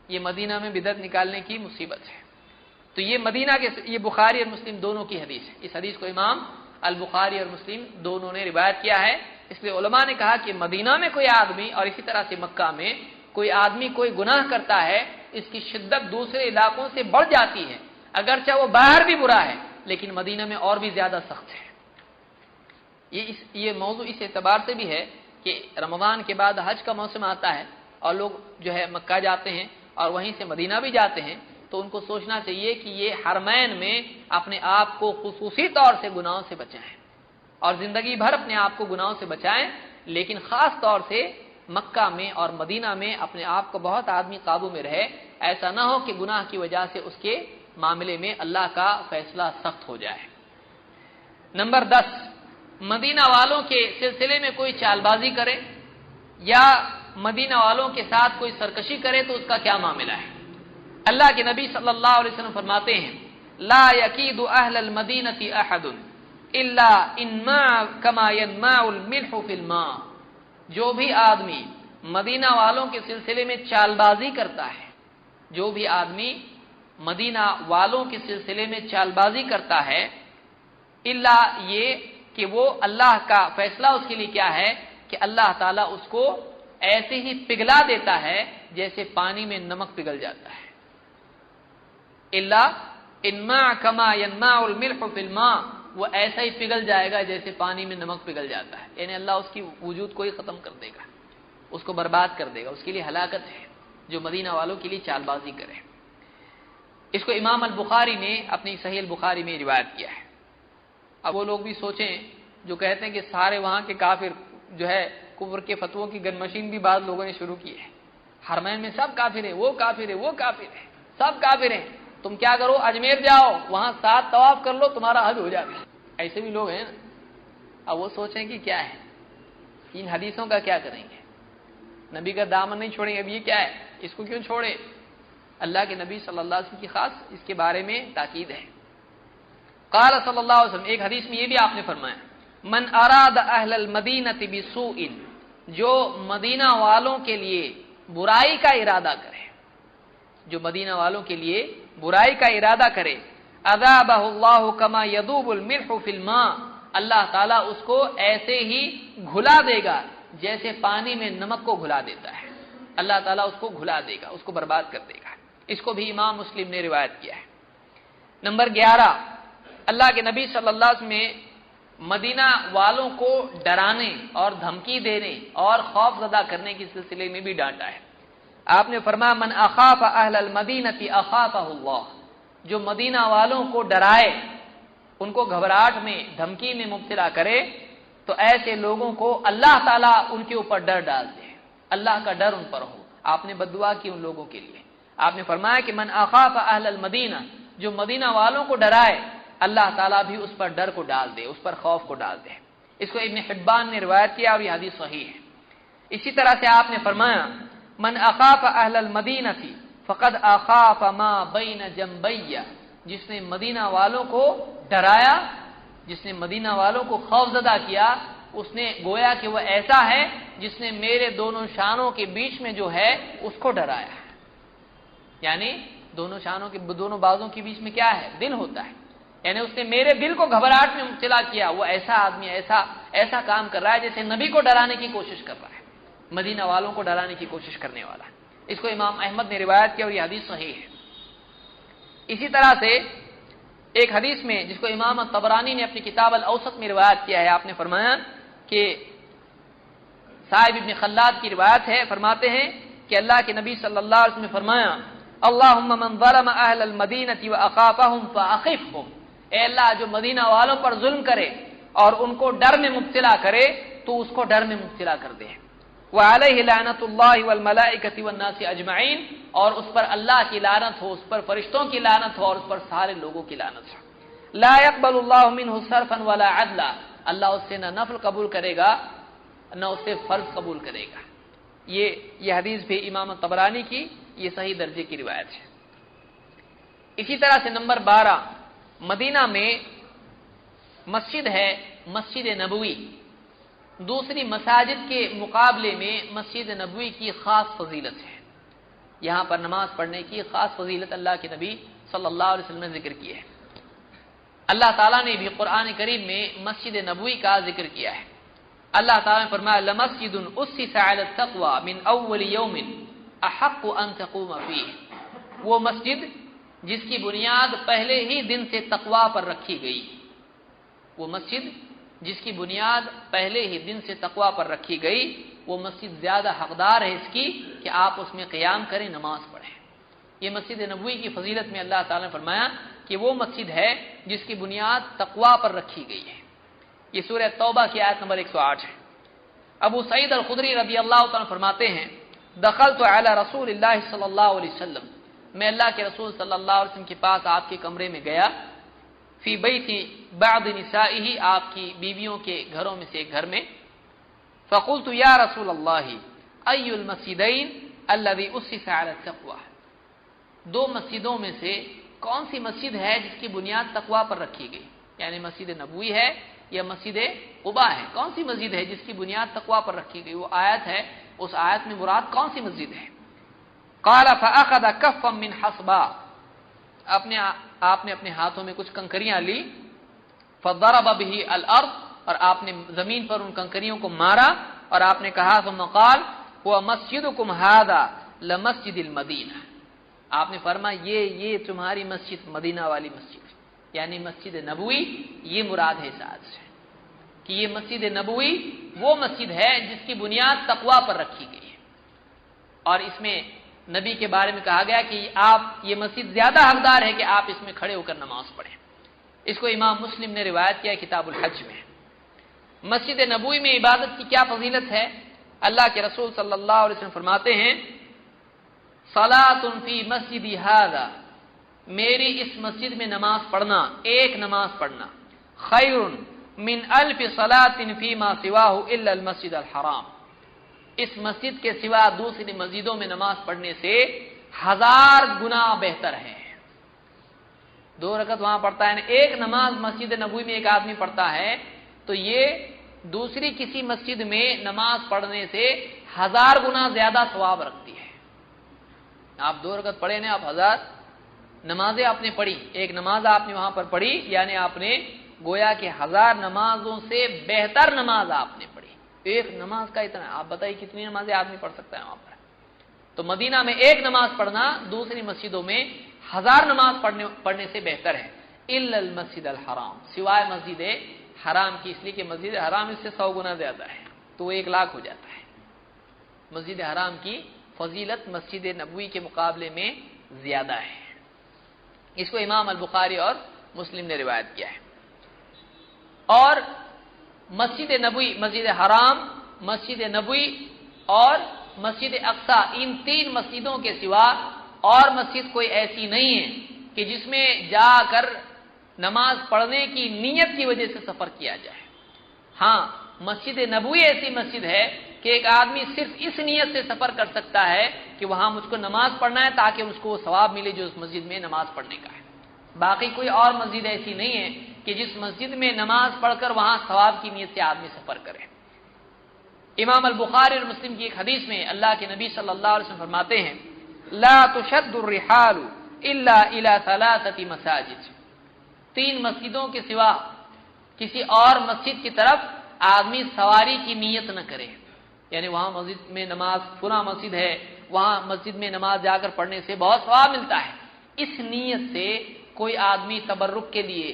یہ مدینہ میں بدعت نکالنے کی مصیبت ہے۔ تو یہ مدینہ کے، یہ بخاری اور مسلم دونوں کی حدیث ہے، اس حدیث کو امام البخاری اور مسلم دونوں نے روایت کیا ہے۔ اس لیے علماء نے کہا کہ مدینہ میں کوئی آدمی اور اسی طرح سے مکہ میں کوئی آدمی کوئی گناہ کرتا ہے، اس کی شدت دوسرے علاقوں سے بڑھ جاتی ہے، اگرچہ وہ باہر بھی برا ہے لیکن مدینہ میں اور بھی زیادہ سخت ہے۔ یہ موضوع اس اعتبار سے بھی ہے کہ رمضان کے بعد حج کا موسم آتا ہے اور لوگ جو ہے مکہ جاتے ہیں اور وہیں سے مدینہ بھی جاتے ہیں، تو ان کو سوچنا چاہیے کہ یہ حرمین میں اپنے آپ کو خصوصی طور سے گناہوں سے بچائیں اور زندگی بھر اپنے آپ کو گناہوں سے بچائیں، لیکن خاص طور سے مکہ میں اور مدینہ میں اپنے آپ کو بہت آدمی قابو میں رہے، ایسا نہ ہو کہ گناہ کی وجہ سے اس کے معاملے میں اللہ کا فیصلہ سخت ہو جائے۔ نمبر 10، مدینہ والوں کے سلسلے میں کوئی چال بازی کرے یا مدینہ والوں کے ساتھ کوئی سرکشی کرے تو اس کا کیا معاملہ ہے۔ اللہ کے نبی صلی اللہ علیہ وسلم فرماتے ہیں لا یکید اہل المدینہ احد الا انماء کما ينماء الملح فی الماء، جو بھی آدمی مدینہ والوں کے سلسلے میں چال بازی کرتا ہے، جو بھی آدمی مدینہ والوں کے سلسلے میں چال بازی کرتا ہے، الا یہ کہ وہ اللہ کا فیصلہ اس کے لیے کیا ہے کہ اللہ تعالیٰ اس کو ایسے ہی پگھلا دیتا ہے جیسے پانی میں نمک پگھل جاتا ہے۔ الا انماء کما ينماء الملح فی الماء، وہ ایسا ہی پگھل جائے گا جیسے پانی میں نمک پگھل جاتا ہے، یعنی اللہ اس کی وجود کو ہی ختم کر دے گا، اس کو برباد کر دے گا، اس کے لیے ہلاکت ہے جو مدینہ والوں کے لیے چال بازی کرے۔ اس کو امام البخاری نے اپنی صحیح البخاری میں روایت کیا ہے۔ اب وہ لوگ بھی سوچیں جو کہتے ہیں کہ سارے وہاں کے کافر جو ہے کفر کے فتووں کی گن مشین بھی بعض لوگوں نے شروع کی ہے، حرمین میں سب کافر ہیں، وہ کافر ہے، وہ کافر ہے، سب کافر ہیں، تم کیا کرو اجمیر جاؤ، وہاں 7 طواف کر لو، تمہارا حج ہو جائے گا۔ ایسے بھی لوگ ہیں نا۔ اب وہ سوچیں کہ کیا ہے، ان حدیثوں کا کیا کریں گے، نبی کا دامن نہیں چھوڑیں گے، اب یہ کیا ہے، اس کو کیوں چھوڑے؟ اللہ کے نبی صلی اللہ علیہ وسلم کی خاص اس کے بارے میں تاکید ہے۔ قال صلی اللہ علیہ وسلم، ایک حدیث میں یہ بھی آپ نے فرمایا، من اراد اہل المدینہ بسوء، جو مدینہ والوں کے لیے برائی کا ارادہ کرے، جو مدینہ والوں کے لیے برائی کا ارادہ کرے، اذابہ اللہ کما یذوب الملح فی الماء، اللہ تعالیٰ اس کو ایسے ہی گھلا دے گا جیسے پانی میں نمک کو گھلا دیتا ہے، اللہ تعالیٰ اس کو گھلا دے گا، اس کو برباد کر دے گا۔ اس کو بھی امام مسلم نے روایت کیا ہے۔ نمبر 11، اللہ کے نبی صلی اللہ علیہ وسلم نے مدینہ والوں کو ڈرانے اور دھمکی دینے اور خوف زدہ کرنے کے سلسلے میں بھی ڈانٹا ہے۔ آپ نے فرمایا، من اخاف اہل المدینہ اخافہ اللہ، جو مدینہ والوں کو ڈرائے، ان کو گھبراہٹ میں دھمکی میں مبتلا کرے، تو ایسے لوگوں کو اللہ تعالیٰ ان کے اوپر ڈر ڈال دے، اللہ کا ڈر ان پر ہو۔ آپ نے بد دعا کی ان لوگوں کے لیے، آپ نے فرمایا کہ من اخاف اہل المدینہ، جو مدینہ والوں کو ڈرائے، اللہ تعالیٰ بھی اس پر ڈر کو ڈال دے، اس پر خوف کو ڈال دے۔ اس کو ابن حبان نے روایت کیا اور یہ حدیث صحیح ہے۔ اسی طرح سے آپ نے فرمایا، من اخاف اہل المدینہ فقد اخاف ما بین جنبی، جس نے مدینہ والوں کو ڈرایا، جس نے مدینہ والوں کو خوف زدہ کیا، اس نے گویا کہ وہ ایسا ہے جس نے میرے دونوں شانوں کے بیچ میں جو ہے اس کو ڈرایا ہے۔ یعنی دونوں شانوں کے دونوں بازوں کے بیچ میں کیا ہے؟ دل ہوتا ہے، یعنی اس نے میرے دل کو گھبراہٹ میں مبتلا کیا۔ وہ ایسا آدمی ایسا کام کر رہا ہے جیسے نبی کو ڈرانے کی کوشش کر رہا ہے، مدینہ والوں کو ڈرانے کی کوشش کرنے والا ہے۔ اس کو امام احمد نے روایت کیا اور یہ حدیث صحیح ہے۔ اسی طرح سے ایک حدیث میں جس کو امام طبرانی نے اپنی کتاب الاوسط میں روایت کیا ہے، آپ نے فرمایا کہ صاحب ابن خلاد کی روایت ہے، فرماتے ہیں کہ اللہ کے نبی صلی اللہ علیہ وسلم نے فرمایا، اللہم من ظلم اہل المدینہ واخافہم فاخفہم، اے اللہ جو مدینہ والوں پر ظلم کرے اور ان کو ڈر میں مبتلا کرے تو اس کو ڈر میں مبتلا کر دے۔ وعلیہ لعنۃ اللہ والملائکۃ والناس اجمعین، اور اس پر اللہ کی لعنت ہو، اس پر فرشتوں کی لعنت ہو اور اس پر سارے لوگوں کی لعنت ہو۔ لا يقبل اللہ منہ صرفا ولا عدلا، اللہ اس سے نہ نفل قبول کرے گا نہ اس سے فرض قبول کرے گا۔ یہ حدیث بھی امام طبرانی کی یہ صحیح درجے کی روایت ہے۔ اسی طرح سے نمبر 12، مدینہ میں مسجد ہے مسجد نبوی، دوسری مساجد کے مقابلے میں مسجد نبوی کی خاص فضیلت ہے، یہاں پر نماز پڑھنے کی خاص فضیلت اللہ کے نبی صلی اللہ علیہ وسلم نے ذکر کی ہے۔ اللہ تعالیٰ نے بھی قرآن کریم میں مسجد نبوی کا ذکر کیا ہے۔ اللہ تعالیٰ نے فرمایا، لمسجد اسس علی التقوی من اول یوم احق ان تقوم فیہ، وہ مسجد جس کی بنیاد پہلے ہی دن سے تقوی پر رکھی گئی، وہ مسجد جس کی بنیاد پہلے ہی دن سے تقوی پر رکھی گئی، وہ مسجد زیادہ حقدار ہے اس کی کہ آپ اس میں قیام کریں، نماز پڑھیں۔ یہ مسجد نبوی کی فضیلت میں اللہ تعالیٰ نے فرمایا کہ وہ مسجد ہے جس کی بنیاد تقوی پر رکھی گئی ہے۔ یہ سورہ توبہ کی آیت نمبر 108 ہے۔ ابو سعید الخدری رضی اللہ تعالیٰ فرماتے ہیں، دخلت علی رسول اللہ صلی اللہ علیہ وسلم، میں اللہ کے رسول صلی اللہ علیہ وسلم کے پاس آپ کے کمرے میں گیا، فی بیت بعض نسائہ، آپ کی بیویوں کے گھروں میں سے ایک گھر میں، فقلت یا رسول اللہ ای المسجدین الذی اسس علی التقوی، دو مسجدوں میں سے کون سی مسجد ہے جس کی بنیاد تقوی پر رکھی گئی، یعنی مسجد نبوی ہے یا مسجد قباء ہے، کون سی مسجد ہے جس کی بنیاد تقوی پر رکھی گئی؟ وہ آیت ہے، اس آیت میں مراد کون سی مسجد ہے؟ قال فاخذ كفا من حصبا، آپ نے اپنے ہاتھوں میں کچھ کنکریاں لی، فضرب به الارض، اور آپ نے زمین پر ان کنکریوں کو مارا، اور آپ نے کہا ثم قال هو مسجدكم هذا لمسجد المدینہ، آپ نے فرمایا یہ تمہاری مسجد مدینہ والی مسجد، یعنی مسجد نبوی، یہ مراد ہے اس آیت سے کہ یہ مسجد نبوی وہ مسجد ہے جس کی بنیاد تقوی پر رکھی گئی ہے، اور اس میں نبی کے بارے میں کہا گیا کہ آپ یہ مسجد زیادہ حقدار ہے کہ آپ اس میں کھڑے ہو کر نماز پڑھیں۔ اس کو امام مسلم نے روایت کیا کتاب الحج میں۔ مسجد نبوی میں عبادت کی کیا فضیلت ہے؟ اللہ کے رسول صلی اللہ علیہ وسلم فرماتے ہیں، صلاۃ فی مسجدی ھذا، میری اس مسجد میں نماز پڑھنا، ایک نماز پڑھنا، خیر من الف صلاۃ فیما سواہ الا المسجد الحرام، اس مسجد کے سوا دوسری مسجدوں میں نماز پڑھنے سے 1000 گنا بہتر ہے۔ 2 رکعت وہاں پڑھتا ہے، ایک نماز مسجد نبوی میں ایک آدمی پڑھتا ہے تو یہ دوسری کسی مسجد میں نماز پڑھنے سے 1000 گنا زیادہ ثواب رکھتی ہے۔ آپ 2 رکعت پڑھے نا، آپ 1000 نمازیں آپ نے پڑھی، ایک نماز آپ نے وہاں پر پڑھی، یعنی آپ نے گویا کہ 1000 نمازوں سے بہتر نماز آپ نے پڑھی۔ ایک نماز کا اتنا، آپ بتائیے کتنی نمازیں آدمی پڑھ سکتا ہے وہاں پر؟ تو مدینہ میں ایک نماز پڑھنا دوسری مسجدوں میں 1000 نماز پڑھنے سے بہتر ہے۔ الا المسجد الحرام، سوائے مسجد حرام کی، اس لیے کہ مسجد حرام اس سے 100 گنا زیادہ ہے، تو وہ 1 لاکھ ہو جاتا ہے۔ مسجد حرام کی فضیلت مسجد نبوی کے مقابلے میں زیادہ ہے۔ اس کو امام البخاری اور مسلم نے روایت کیا ہے۔ اور مسجد نبوی، مسجد حرام، مسجد نبوی اور مسجد اقصی، ان 3 مسجدوں کے سوا اور مسجد کوئی ایسی نہیں ہے کہ جس میں جا کر نماز پڑھنے کی نیت کی وجہ سے سفر کیا جائے۔ ہاں، مسجد نبوی ایسی مسجد ہے کہ ایک آدمی صرف اس نیت سے سفر کر سکتا ہے کہ وہاں مجھ کو نماز پڑھنا ہے تاکہ اس کو وہ ثواب ملے جو اس مسجد میں نماز پڑھنے کا ہے۔ باقی کوئی اور مسجد ایسی نہیں ہے کہ جس مسجد میں نماز پڑھ کر وہاں ثواب کی نیت سے آدمی سفر کرے۔ امام البخاری اور مسلم کی ایک حدیث میں اللہ کے نبی صلی اللہ علیہ وسلم فرماتے ہیں لا تشد الرحال الا الى 3 مساجد، 3 مسجدوں کے سوا کسی اور مسجد کی طرف آدمی سواری کی نیت نہ کرے، یعنی وہاں مسجد میں نماز، فلاں مسجد ہے وہاں مسجد میں نماز جا کر پڑھنے سے بہت ثواب ملتا ہے، اس نیت سے کوئی آدمی تبرک کے لیے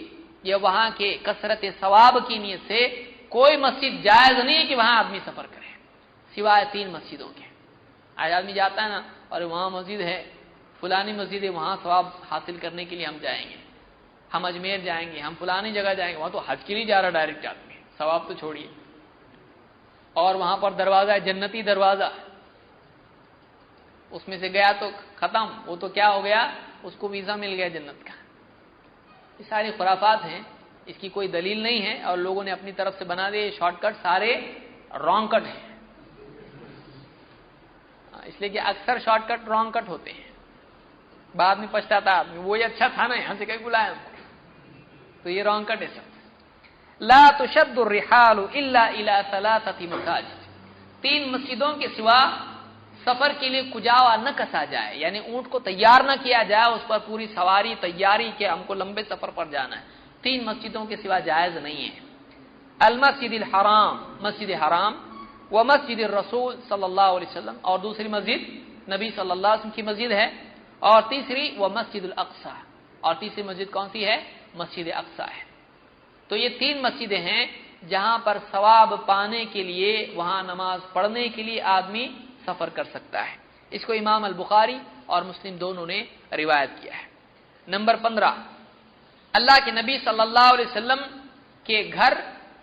یا وہاں کے کثرت ثواب کی نیت سے کوئی مسجد جائز نہیں ہے کہ وہاں آدمی سفر کرے سوائے 3 مسجدوں کے۔ آج آدمی جاتا ہے نا، اور وہاں مسجد ہے، فلانی مسجد ہے، وہاں ثواب حاصل کرنے کے لیے ہم جائیں گے، ہم اجمیر جائیں گے، ہم فلانی جگہ جائیں گے، وہاں تو حج کے لیے جا رہا ڈائریکٹ آدمی، ثواب تو چھوڑیے۔ اور وہاں پر دروازہ ہے، جنتی دروازہ، اس میں سے گیا تو ختم، وہ تو کیا ہو گیا، اس کو ویزا مل گیا جنت کا۔ یہ ساری خرافات ہیں، اس کی کوئی دلیل نہیں ہے، اور لوگوں نے اپنی طرف سے بنا دیے شارٹ کٹ، سارے رانگ کٹ ہیں، اس لیے کہ اکثر شارٹ کٹ رانگ کٹ ہوتے ہیں، بعد میں پچھتاتا آدمی، وہی اچھا تھا نا، یہاں سے کہیں بلایا ہم کو، تو یہ رانگ کٹ ہے سب۔ لا تشد الرحال الا الى 3 مساجد، 3 مسجدوں کے سوا سفر کے لیے کجاوا نہ کسا جائے، یعنی اونٹ کو تیار نہ کیا جائے، اس پر پوری سواری تیاری کہ ہم کو لمبے سفر پر جانا ہے، 3 مسجدوں کے سوا جائز نہیں ہے۔ المسجد الحرام، مسجد حرام، ومسجد الرسول صلی اللہ علیہ وسلم، اور دوسری مسجد نبی صلی اللہ علیہ وسلم کی مسجد ہے، اور تیسری ومسجد الاقصی، اور تیسری مسجد کون سی ہے؟ مسجد اقصی ہے۔ تو یہ 3 مسجدیں ہیں جہاں پر ثواب پانے کے لیے، وہاں نماز پڑھنے کے لیے آدمی سفر کر سکتا ہے۔ اس کو امام البخاری اور مسلم دونوں نے روایت کیا ہے۔ نمبر 15، اللہ کے نبی صلی اللہ علیہ وسلم کے گھر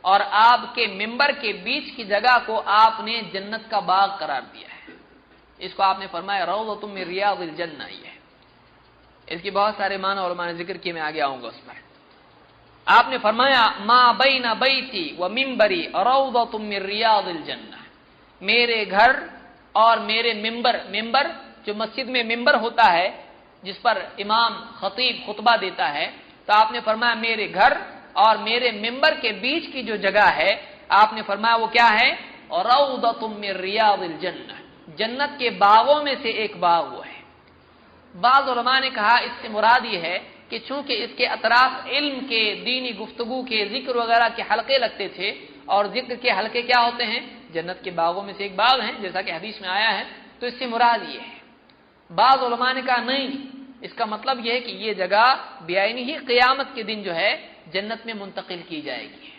اور آپ کے ممبر کے بیچ کی جگہ کو آپ نے جنت کا باغ قرار دیا ہے۔ اس کو آپ نے فرمایا روضۃ من ریاض الجنہ، یہ ہے۔ اس کی بہت سارے معنی علماء نے ذکر کیے، میں آگے آؤں گا اس پر۔ آپ نے فرمایا ما بین بیتی و منبری روضۃ من ریاض الجنہ، میرے گھر اور میرے ممبر جو مسجد میں ممبر ہوتا ہے جس پر امام خطیب خطبہ دیتا ہے، تو آپ نے فرمایا میرے گھر اور میرے ممبر کے بیچ کی جو جگہ ہے، آپ نے فرمایا وہ کیا ہے؟ روضۃ من ریاض الجنہ، جنت کے باغوں میں سے ایک باغ وہ ہے۔ بعض علماء نے کہا اس سے مراد یہ ہے کہ چونکہ اس کے اطراف علم کے، دینی گفتگو کے، ذکر وغیرہ کے حلقے لگتے تھے، اور ذکر کے حلقے کیا ہوتے ہیں؟ جنت کے باغوں میں سے ایک باغ ہیں، جیسا کہ حدیث میں آیا ہے، تو اس سے مراد یہ ہے۔ بعض علماء نے کہا نہیں، اس کا مطلب یہ ہے کہ یہ جگہ بعینی ہی قیامت کے دن جو ہے جنت میں منتقل کی جائے گی،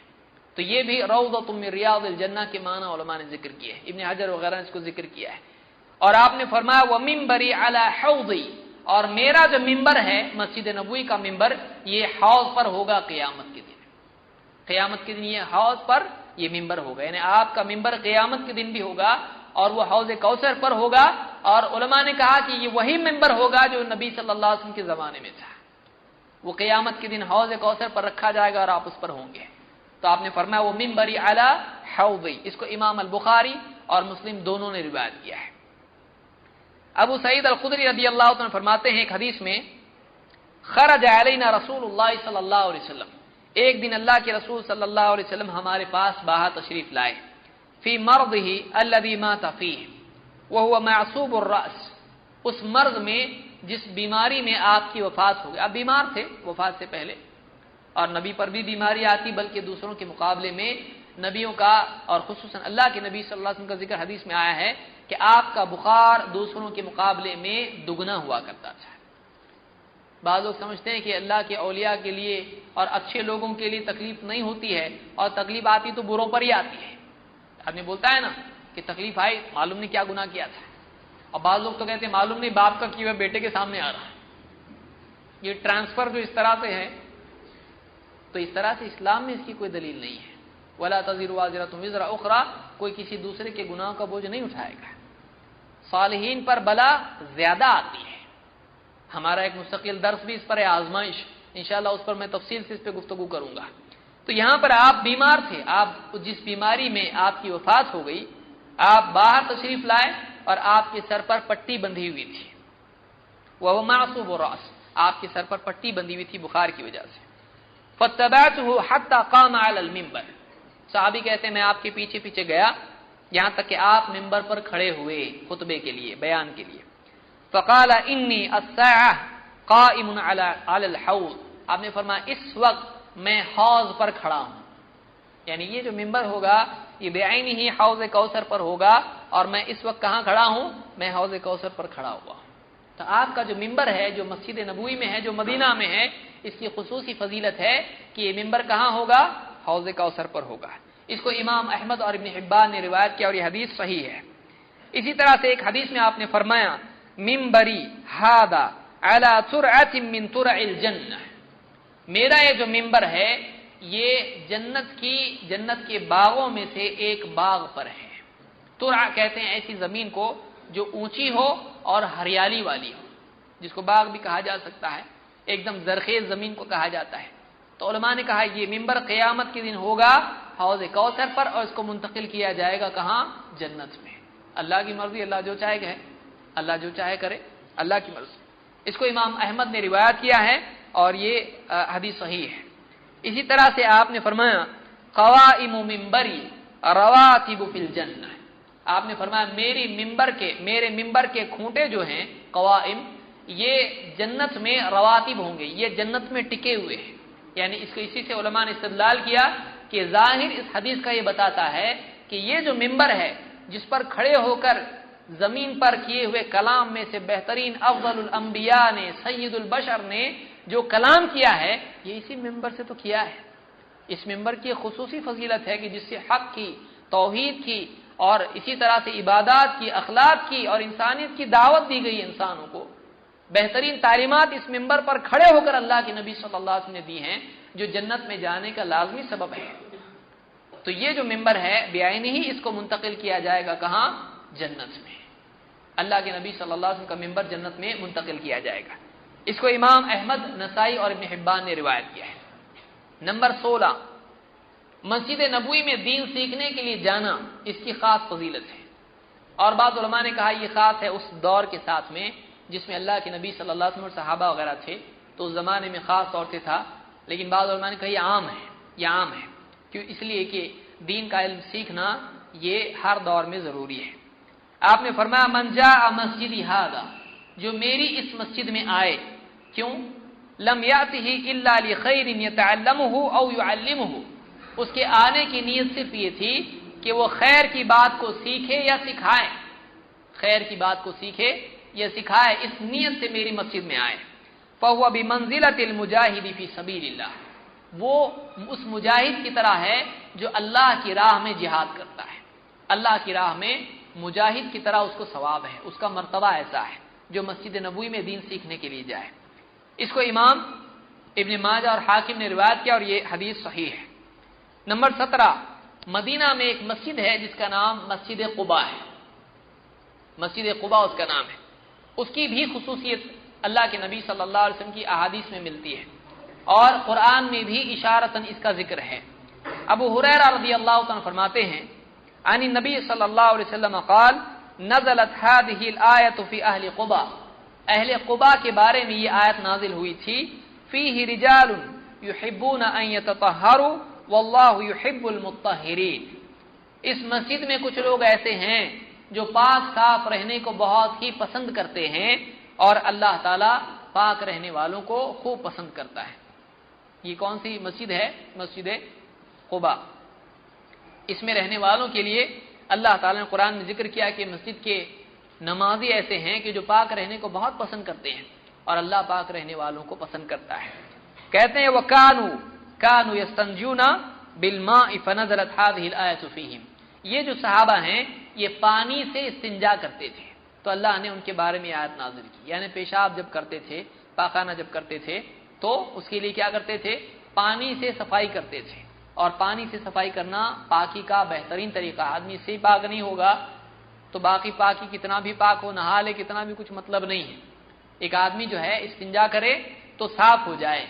تو یہ بھی روضۃ من ریاض الجنہ کے معنی علماء نے ذکر کیے ہیں، ابن حجر وغیرہ نے اس کو ذکر کیا ہے۔ اور آپ نے فرمایا ومنبری علی حوضی، اور میرا جو ممبر ہے مسجد نبوی کا ممبر، یہ حوض پر ہوگا قیامت کے دن، قیامت کے دن یہ حوض پر یہ ممبر ہوگا، یعنی آپ کا ممبر قیامت کے دن بھی ہوگا، اور وہ حوض کوثر پر ہوگا، اور علماء نے کہا کہ یہ وہی ممبر ہوگا جو نبی صلی اللہ علیہ وسلم کے زمانے میں تھا۔ وہ قیامت کے دن حوض کوثر پر رکھا جائے گا اور آپ اس پر ہوں گے۔ تو آپ نے فرمایا وہ ممبری علی حوضی، اس کو امام البخاری اور مسلم دونوں نے روایت کیا ہے۔ ابو سعید الخدری رضی اللہ عنہ فرماتے ہیں ایک حدیث میں، خرج علینا رسول اللہ صلی اللہ علیہ وسلم، ایک دن اللہ کے رسول صلی اللہ علیہ وسلم ہمارے پاس باہر تشریف لائے، فی مرضه الذی مات فیہ وهو معصوب الراس، اس مرض میں جس بیماری میں آپ کی وفات ہو گئی، آپ بیمار تھے وفات سے پہلے، اور نبی پر بھی بیماری آتی، بلکہ دوسروں کے مقابلے میں نبیوں کا اور خصوصاً اللہ کے نبی صلی اللہ علیہ وسلم کا ذکر حدیث میں آیا ہے کہ آپ کا بخار دوسروں کے مقابلے میں دگنا ہوا کرتا تھا۔ بعض لوگ سمجھتے ہیں کہ اللہ کے اولیاء کے لیے اور اچھے لوگوں کے لیے تکلیف نہیں ہوتی ہے، اور تکلیف آتی تو بروں پر ہی آتی ہے۔ آدمی بولتا ہے نا کہ تکلیف آئی، معلوم نہیں کیا گناہ کیا تھا، اور بعض لوگ تو کہتے ہیں معلوم نہیں باپ کا کیے ہوئے بیٹے کے سامنے آ رہا ہے۔ یہ ٹرانسفر جو اس طرح سے ہے، تو اس طرح سے اسلام میں اس کی کوئی دلیل نہیں ہے۔ وَلَا تَزِرُ وَازِرَةٌ وِزْرَ أُخْرَىٰ، کوئی کسی دوسرے کے گناہ کا بوجھ نہیں اٹھائے گا۔ صالحین پر بلا زیادہ آتی ہے، ہمارا ایک مستقل درس بھی اس پر ہے، آزمائش، انشاءاللہ اس پر میں تفصیل سے اس پہ گفتگو کروں گا۔ تو یہاں پر آپ بیمار تھے، آپ جس بیماری میں آپ کی وفات ہو گئی، آپ باہر تشریف لائے اور آپ کے سر پر پٹی بندھی ہوئی تھی، وہ معصوب الراس، آپ کے سر پر پٹی بندھی ہوئی تھی بخار کی وجہ سے۔ فَاتَّبَعْتُهُ حَتَّى قَامَ عَلَى الْمِنبَرِ، صحابی کہتے ہیں میں آپ کے پیچھے پیچھے گیا یہاں تک کہ آپ ممبر پر کھڑے ہوئے خطبے کے لیے، بیان کے لیے۔ فَقَالَ إِنِّي السَّاعَةُ قَائِمٌ عَلَى الْحَوْضِ، آپ نے فرمایا اس وقت میں حوض پر کھڑا ہوں، یعنی یہ جو ممبر ہوگا یہ بعینہ ہی حوض کوثر پر ہوگا، اور میں اس وقت کہاں کھڑا ہوں؟ میں حوض کوثر پر کھڑا ہوا ہوں۔ تو آپ کا جو ممبر ہے جو مسجد نبوی میں ہے، جو مدینہ میں ہے، اس کی خصوصی فضیلت ہے کہ یہ ممبر کہاں ہوگا؟ حوض کوثر پر ہوگا۔ اس کو امام احمد اور ابن حبان نے روایت کیا، اور یہ حدیث صحیح ہے۔ اسی طرح سے ایک حدیث میں آپ نے فرمایا ممبری ھذا علی ترعۃ من ترع الجنہ، میرا یہ جو ممبر ہے یہ جنت کے باغوں میں سے ایک باغ پر ہے۔ ترع کہتے ہیں ایسی زمین کو جو اونچی ہو اور ہریالی والی ہو، جس کو باغ بھی کہا جا سکتا ہے، ایک دم زرخیز زمین کو کہا جاتا ہے۔ تو علماء نے کہا یہ ممبر قیامت کے دن ہوگا حوض کوثر پر، اور اس کو منتقل کیا جائے گا کہاں؟ جنت میں۔ اللہ کی مرضی، اللہ جو چاہے گا، اللہ جو چاہے کرے، اللہ کی مرضی۔ اس کو امام احمد نے روایت کیا ہے اور یہ حدیث صحیح ہے۔ اسی طرح سے آپ نے فرمایا قوائم ممبری رواتب فی الجنہ، آپ نے فرمایا میرے ممبر کے کھونٹے جو ہیں قوائم، یہ جنت میں رواتب ہوں گے، یہ جنت میں ٹکے ہوئے ہیں۔ یعنی اس کو اسی سے علماء نے استدلال کیا کہ ظاہر اس حدیث کا یہ بتاتا ہے کہ یہ جو ممبر ہے جس پر کھڑے ہو کر زمین پر کیے ہوئے کلام میں سے بہترین افضل الانبیاء نے، سید البشر نے جو کلام کیا ہے، یہ اسی ممبر سے تو کیا ہے۔ اس ممبر کی خصوصی فضیلت ہے کہ جس سے حق کی، توحید کی، اور اسی طرح سے عبادات کی، اخلاق کی اور انسانیت کی دعوت دی گئی انسانوں کو۔ بہترین تعلیمات اس ممبر پر کھڑے ہو کر اللہ کے نبی صلی اللہ علیہ وسلم نے دی ہیں، جو جنت میں جانے کا لازمی سبب ہے۔ تو یہ جو ممبر ہے بعینہ ہی اس کو منتقل کیا جائے گا کہاں؟ جنت میں۔ اللہ کے نبی صلی اللہ علیہ وسلم کا ممبر جنت میں منتقل کیا جائے گا۔ اس کو امام احمد، نسائی اور ابن حبان نے روایت کیا ہے۔ نمبر 16، مسجد نبوی میں دین سیکھنے کے لیے جانا، اس کی خاص فضیلت ہے، اور بعض علماء نے کہا یہ خاص ہے اس دور کے ساتھ میں جس میں اللہ کے نبی صلی اللہ علیہ وسلم اور صحابہ وغیرہ تھے، تو اس زمانے میں خاص طور سے تھا، لیکن بعض علماء نے کہا یہ عام ہے، کیوں؟ اس لیے کہ دین کا علم سیکھنا یہ ہر دور میں ضروری ہے۔ آپ نے فرمایا من جاء مسجدی ھذا، جو میری اس مسجد میں آئے، کیوں؟ لم یاتہ الا لخیر یتعلمہ او یعلمہ، اس کے آنے کی نیت صرف یہ تھی کہ وہ خیر کی بات کو سیکھے یا سکھائے، خیر کی بات کو سیکھے یا سکھائے، اس نیت سے میری مسجد میں آئے۔ فہو بمنزلۃ المجاہد فی سبیل اللہ، وہ اس مجاہد کی طرح ہے جو اللہ کی راہ میں جہاد کرتا ہے، اللہ کی راہ میں مجاہد کی طرح اس کو ثواب ہے، اس کا مرتبہ ایسا ہے جو مسجد نبوی میں دین سیکھنے کے لیے جائے۔ اس کو امام ابن ماجہ اور حاکم نے روایت کیا اور یہ حدیث صحیح ہے۔ نمبر 17، مدینہ میں ایک مسجد ہے جس کا نام مسجد قباء ہے۔ مسجد قباء اس کا نام ہے. اس کی بھی خصوصیت اللہ کے نبی صلی اللہ علیہ وسلم کی احادیث میں ملتی ہے اور قرآن میں بھی اشارتاً اس کا ذکر ہے. ابو ہریرہ رضی اللہ عنہ فرماتے ہیں عن النبی صلی اللہ علیہ وسلم قال نزلت هذه الآیۃ فی اہل قباء، اہل قباء کے بارے میں یہ آیت نازل ہوئی تھی. فیہ رجال یحبون ان یتطہروا واللہ یحب المطہرین. اس مسجد میں کچھ لوگ ایسے ہیں جو پاک صاف رہنے کو بہت ہی پسند کرتے ہیں اور اللہ تعالی پاک رہنے والوں کو خوب پسند کرتا ہے. یہ کون سی مسجد ہے؟ مسجد قباء. اس میں رہنے والوں کے لیے اللہ تعالی نے قرآن میں ذکر کیا کہ مسجد کے نمازی ایسے ہیں کہ جو پاک رہنے کو بہت پسند کرتے ہیں اور اللہ پاک رہنے والوں کو پسند کرتا ہے. کہتے ہیں وَكَانُوا يَسْتَنْجُونَ بِالْمَاءِ فَنَزَلَتْ هَذِهِ الْآيَةُ فِيهِمْ. یہ جو صحابہ ہیں یہ پانی سے استنجا کرتے تھے تو اللہ نے ان کے بارے میں آیت نازل کی. یعنی پیشاب جب کرتے تھے، پاخانہ جب کرتے تھے تو اس کے لیے کیا کرتے تھے؟ پانی سے صفائی کرتے تھے. اور پانی سے صفائی کرنا پاکی کا بہترین طریقہ. آدمی سے ہی پاک نہیں ہوگا تو باقی پاکی کتنا بھی پاک ہو، نہا لے کتنا بھی، کچھ مطلب نہیں ہے. ایک آدمی جو ہے استنجا کرے تو صاف ہو جائے.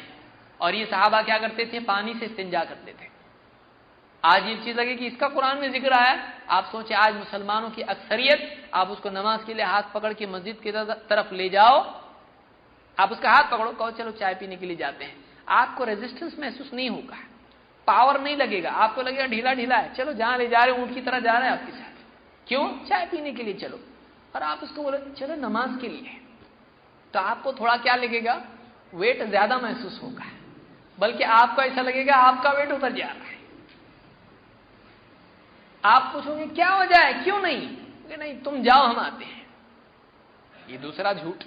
اور یہ صحابہ کیا کرتے تھے؟ پانی سے استنجا کرتے تھے. آج یہ چیز لگے کہ اس کا قرآن میں ذکر آیا. آپ سوچیں آج مسلمانوں کی اکثریت، آپ اس کو نماز کے لیے ہاتھ پکڑ کے مسجد کی طرف لے جاؤ، آپ اس کا ہاتھ پکڑو، کہو چلو چائے پینے کے لیے جاتے ہیں، آپ کو ریزسٹنس محسوس نہیں ہوگا، پاور نہیں لگے گا، آپ کو لگے گا ڈھیلا ڈھیلا ہے، چلو جہاں لے جا رہے اونٹ کی طرح جا رہے ہیں آپ کے ساتھ. کیوں؟ چائے پینے کے لیے چلو. اور آپ اس کو بولے چلو نماز کے لیے، تو آپ کو تھوڑا کیا لگے گا؟ ویٹ زیادہ محسوس ہوگا، بلکہ آپ کو ایسا لگے گا آپ کا ویٹ اتر جا رہا ہے. آپ پوچھو گے کیا وجہ ہے، کیوں نہیں؟ کہ نہیں تم جاؤ ہم آتے ہیں. یہ دوسرا جھوٹ،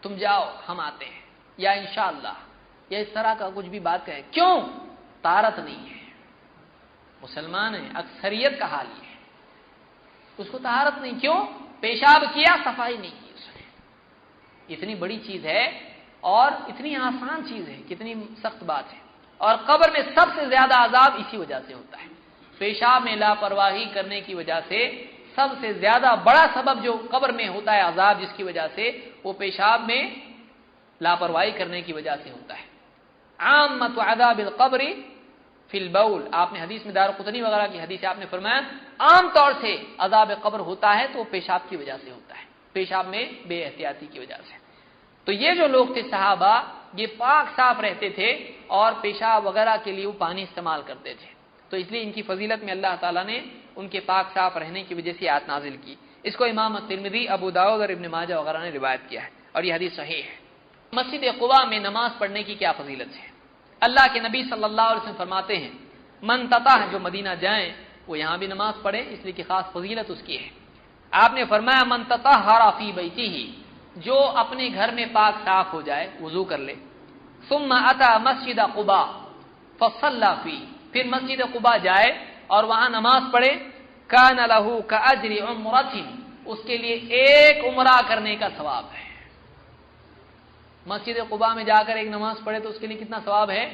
تم جاؤ ہم آتے ہیں، یا انشاءاللہ، یا اس طرح کا کچھ بھی بات کہے. کیوں؟ طہارت نہیں ہے. مسلمان ہے، اکثریت کا حال یہ ہے، اس کو طہارت نہیں. کیوں؟ پیشاب کیا، صفائی نہیں کی اس نے. اتنی بڑی چیز ہے اور اتنی آسان چیز ہے، کتنی سخت بات ہے. اور قبر میں سب سے زیادہ عذاب اسی وجہ سے ہوتا ہے. پیشاب میں لاپرواہی کرنے کی وجہ سے سب سے زیادہ بڑا سبب جو قبر میں ہوتا ہے عذاب جس کی وجہ سے، وہ پیشاب میں لاپرواہی کرنے کی وجہ سے ہوتا ہے. عامۃ عذاب القبر فی البول. آپ نے حدیث میں دارقطنی وغیرہ کی حدیث آپ نے فرمایا عام طور سے عذاب قبر ہوتا ہے تو وہ پیشاب کی وجہ سے ہوتا ہے، پیشاب میں بے احتیاطی کی وجہ سے. تو یہ جو لوگ تھے صحابہ، یہ پاک صاف رہتے تھے اور پیشاب وغیرہ کے لیے وہ پانی استعمال کرتے تھے. تو اس لیے ان کی فضیلت میں اللہ تعالیٰ نے ان کے پاک صاف رہنے کی وجہ سے آیت نازل کی. اس کو امام ترمذی، ابو داؤد اور ابن ماجہ وغیرہ نے روایت کیا ہے اور یہ حدیث صحیح ہے. مسجد قباء میں نماز پڑھنے کی کیا فضیلت ہے؟ اللہ کے نبی صلی اللہ علیہ وسلم فرماتے ہیں من تطہ، جو مدینہ جائیں وہ یہاں بھی نماز پڑھیں، اس لیے کہ خاص فضیلت اس کی ہے. آپ نے فرمایا من تطہر فی بیتہ، جو اپنے گھر میں پاک صاف ہو جائے، وضو کر لے، ثم اتى مسجد قباء فصلى فيه، پھر مسجد قباء جائے اور وہاں نماز پڑھے، کان له کاجر عمرۃ، اس کے لیے ایک عمرہ کرنے کا ثواب ہے. مسجد قباء میں جا کر ایک نماز پڑھے تو اس کے لیے کتنا ثواب ہے؟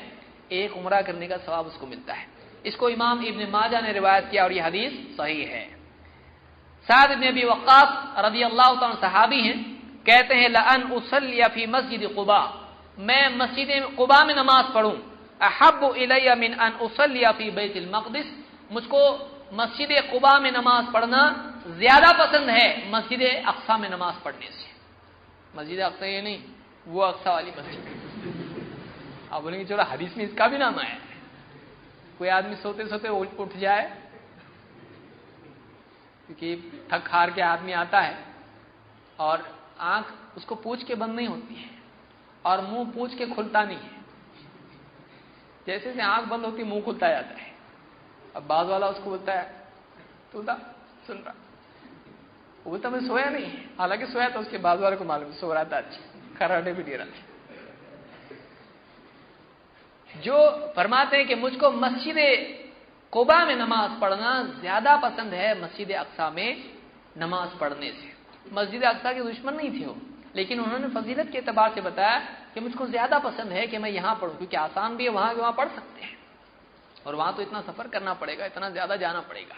ایک عمرہ کرنے کا ثواب اس کو ملتا ہے. اس کو امام ابن ماجہ نے روایت کیا اور یہ حدیث صحیح ہے. سعد بن ابی وقاص رضی اللہ تعالی صحابی ہیں، کہتے ہیں لأن اصلی فی مسجد قباء، میں مسجد قباء میں نماز پڑھوں، احب الی من ان اصلی فی بیت المقدس، مجھ کو مسجد قباء میں نماز پڑھنا زیادہ پسند ہے مسجد اقصی میں نماز پڑھنے سے. مسجد اقصی یہ نہیں، وہ اقصی والی مسجد. آپ بولیں گے چلو حدیث میں اس کا بھی نام آیا ہے. کوئی آدمی سوتے سوتے اٹھ جائے، کیونکہ تھک ہار کے آدمی آتا ہے اور آنکھ اس کو پوچھ کے بند نہیں ہوتی ہے اور منہ پوچھ کے کھلتا نہیں ہے. جیسے سے آنکھ بند ہوتی منہ کھلتا جاتا ہے. اب بعض والا اس کو بولتا ہے تو سن رہا، وہ بولتا میں سویا نہیں، حالانکہ سویا تو اس کے بعض والے کو معلوم سو رہا تھا، اچھا کراٹے بھی دے رہا تھا. جو فرماتے ہیں کہ مجھ کو مسجد قباء میں نماز پڑھنا زیادہ پسند ہے مسجد اقصی میں نماز پڑھنے سے. مسجد اقصی کے دشمن نہیں تھے وہ، لیکن انہوں نے فضیلت کے اعتبار سے بتایا کہ مجھ کو زیادہ پسند ہے کہ میں یہاں پڑھوں، کیونکہ آسان بھی ہے، وہاں پڑھ سکتے ہیں اور وہاں تو اتنا سفر کرنا پڑے گا، اتنا زیادہ جانا پڑے گا.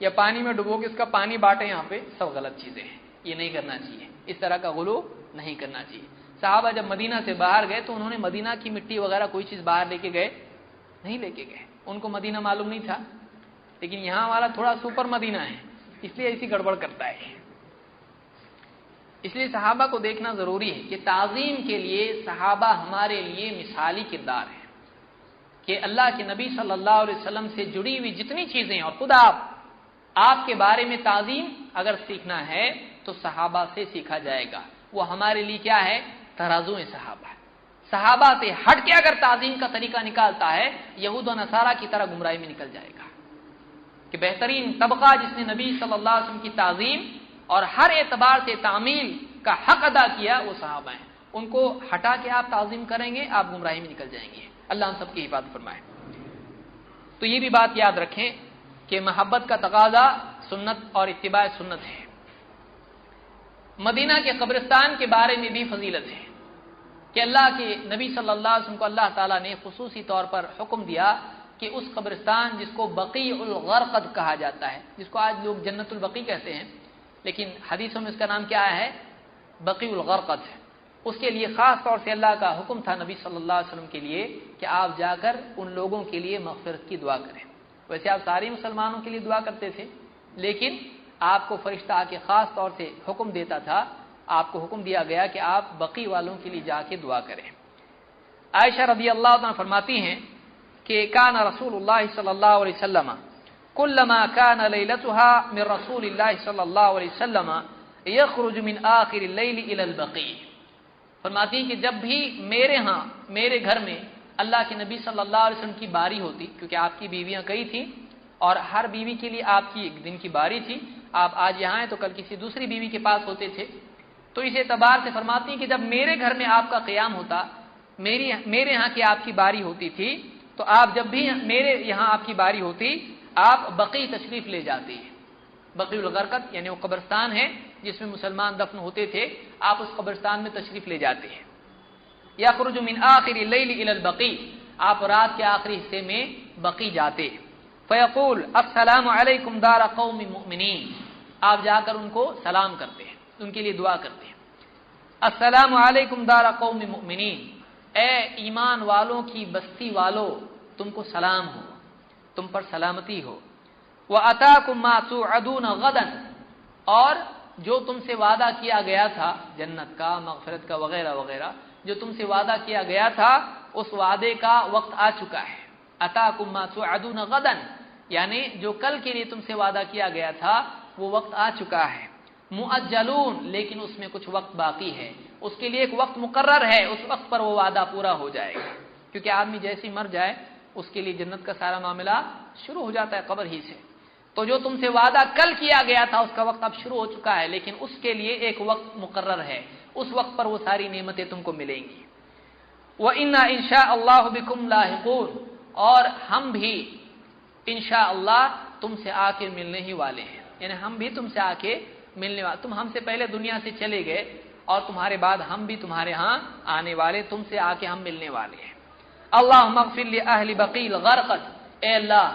یا پانی میں ڈبو کے اس کا پانی باٹے، یہاں پہ سب غلط چیزیں ہیں، یہ نہیں کرنا چاہیے، اس طرح کا غلو نہیں کرنا چاہیے۔ صحابہ جب مدینہ سے باہر گئے تو انہوں نے مدینہ کی مٹی وغیرہ کوئی چیز باہر لے کے گئے نہیں، لے کے گئے، ان کو مدینہ معلوم نہیں تھا، لیکن یہاں والا تھوڑا سپر مدینہ ہے، اس لیے ایسی گڑبڑ کرتا ہے۔ اس لیے صحابہ کو دیکھنا ضروری ہے کہ تعظیم کے لیے صحابہ ہمارے لیے مثالی کردار ہے، کہ اللہ کے نبی صلی اللہ علیہ وسلم سے جڑی ہوئی جتنی چیزیں ہیں، اور خود آپ کے بارے میں تعظیم اگر سیکھنا ہے تو صحابہ سے سیکھا جائے گا۔ وہ ہمارے لیے کیا ہے؟ ترازو صحابہ ہے۔ صحابہ سے ہٹ کے اگر تعظیم کا طریقہ نکالتا ہے، یہود و نصارہ کی طرح گمراہی میں نکل جائے گا، کہ بہترین طبقہ جس نے نبی صلی اللہ علیہ وسلم کی تعظیم اور ہر اعتبار سے تعمیل کا حق ادا کیا وہ صحابہ ہیں، ان کو ہٹا کے آپ تعظیم کریں گے، آپ گمراہی میں نکل جائیں گے۔ اللہ ہم سب کی حفاظت فرمائے۔ تو یہ بھی بات یاد رکھیں کہ محبت کا تقاضا سنت اور اتباع سنت ہے۔ مدینہ کے قبرستان کے بارے میں بھی فضیلت ہے کہ اللہ کے نبی صلی اللہ علیہ وسلم کو اللہ تعالیٰ نے خصوصی طور پر حکم دیا کہ اس قبرستان جس کو بقیع الغرقد کہا جاتا ہے، جس کو آج لوگ جنت البقیع کہتے ہیں، لیکن حدیثوں میں اس کا نام کیا ہے؟ بقیع الغرقد ہے۔ اس کے لیے خاص طور سے اللہ کا حکم تھا نبی صلی اللہ علیہ وسلم کے لیے کہ آپ جا کر ان لوگوں کے لیے مغفرت کی دعا کریں۔ ویسے آپ سارے مسلمانوں کے لیے دعا کرتے تھے، لیکن آپ کو فرشتہ آ کے خاص طور سے حکم دیتا تھا، آپ کو حکم دیا گیا کہ آپ بقیع والوں کے لیے جا کے دعا کریں۔ عائشہ رضی اللہ عنہا فرماتی ہیں کہ کان رسول اللہ صلی اللہ علیہ وسلم کلما کان لیلتها من رسول اللہ صلی اللہ علیہ وسلم یخرج من آخر اللیل الی البقیع۔ فرماتی ہیں کہ جب بھی میرے گھر میں اللہ کے نبی صلی اللہ علیہ وسلم کی باری ہوتی، کیونکہ آپ کی بیویاں کئی تھیں اور ہر بیوی کے لیے آپ کی ایک دن کی باری تھی، آپ آج یہاں ہیں تو کل کسی دوسری بیوی کے پاس ہوتے تھے، تو اس اعتبار سے فرماتی ہیں کہ جب میرے گھر میں آپ کا قیام ہوتا، میرے یہاں کی آپ کی باری ہوتی تھی، تو آپ جب بھی میرے یہاں آپ کی باری ہوتی، آپ بقیع تشریف لے جاتے ہیں۔ بقیع الغرقد یعنی وہ قبرستان ہے جس میں مسلمان دفن ہوتے تھے، آپ اس قبرستان میں تشریف لے جاتے ہیں۔ یخرج من آخر اللیل الی البقیع، آپ رات کے آخری حصے میں بقیع جاتے، فیقول السلام علیکم دار قوم مؤمنین، آپ جا کر ان کو سلام کرتے ہیں، ان کے لیے دعا کرتے ہیں، السلام علیکم دار قوم مؤمنین، اے ایمان والوں کی بستی والو، تم کو سلام ہو، تم پر سلامتی ہو، وَأَتَاكُمْ مَا تُوعَدُونَ غَدًا، اور جو تم سے وعدہ کیا گیا تھا جنت کا، مغفرت کا وغیرہ وغیرہ، جو تم سے وعدہ کیا گیا تھا اس وعدے کا وقت آ چکا ہے۔ أَتَاكُمْ مَا تُوعَدُونَ غَدًا یعنی جو کل کے لیے تم سے وعدہ کیا گیا تھا وہ وقت آ چکا ہے۔ مُؤَجَّلُونَ لیکن اس میں کچھ وقت باقی ہے، اس کے لیے ایک وقت مقرر ہے، اس وقت پر وہ وعدہ پورا ہو جائے گا، کیونکہ آدمی جیسے مر جائے اس کے لیے جنت کا سارا معاملہ شروع ہو جاتا ہے قبر ہی سے۔ تو جو تم سے وعدہ کل کیا گیا تھا اس کا وقت اب شروع ہو چکا ہے، لیکن اس کے لیے ایک وقت مقرر ہے، اس وقت پر وہ ساری نعمتیں تم کو ملیں گی۔ وَإِنَّا إِن شَاءَ اللَّهُ بِكُمْ لَاحِقُونَ اور ہم بھی انشاءاللہ تم سے آ کے ملنے ہی والے ہیں، یعنی ہم بھی تم سے آ کے ملنے والے، تم ہم سے پہلے دنیا سے چلے گئے اور تمہارے بعد ہم بھی تمہارے ہاں آنے والے، تم سے آ کے ہم ملنے والے ہیں۔ اللہم اغفر لأہل بقیع الغرقد، اے اللہ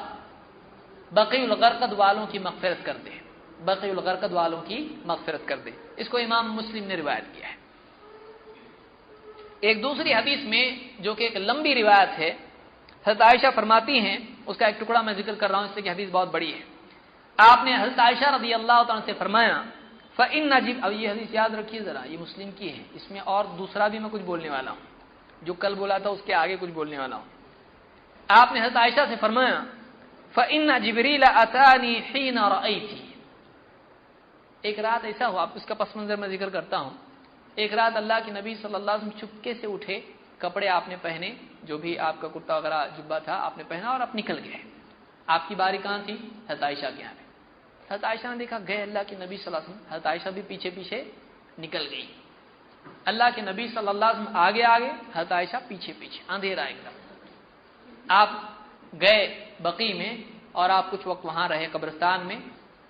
بقیع الغرقد والوں کی مغفرت کر دے، بقیع الغرقد والوں کی مغفرت کر دے۔ اس کو امام مسلم نے روایت کیا ہے۔ ایک دوسری حدیث میں جو کہ ایک لمبی روایت ہے، حضرت عائشہ فرماتی ہیں، اس کا ایک ٹکڑا میں ذکر کر رہا ہوں اس لیے کہ حدیث بہت بڑی ہے۔ آپ نے حضرت عائشہ رضی اللہ تعالیٰ سے فرمایا فَإِنَّ جِبْ، اب یہ حدیث یاد رکھیے ذرا، یہ مسلم کی ہے، اس میں اور دوسرا بھی میں کچھ بولنے والا ہوں، جو کل بولا تھا اس کے آگے کچھ بولنے والا ہوں۔ آپ نے حضرت عائشہ سے فرمایا فَإِنَّ جِبْرِيلَ أَتَانِي حِينَ رَأَيْتِ، ایک رات ایسا ہوا، آپ اس کا پس منظر میں ذکر کرتا ہوں۔ ایک رات اللہ کے نبی صلی اللہ علیہ وسلم چپکے سے اٹھے، کپڑے آپ نے پہنے، جو بھی آپ کا کرتا وغیرہ جبہ تھا آپ نے پہنا اور آپ نکل گئے۔ آپ کی باری کہاں تھی؟ حضرت عائشہ کے یہاں۔ حضرت عائشہ نے دیکھا گئے اللہ کے نبی صلی اللہ علیہ وسلم، حضرت عائشہ بھی پیچھے پیچھے نکل گئی۔ اللہ کے نبی صلی اللہ علیہ وسلم آگے آگے، حضرت عائشہ پیچھے پیچھے، اندھیرا ایک دم۔ آپ گئے بقیع میں اور آپ کچھ وقت وہاں رہے قبرستان میں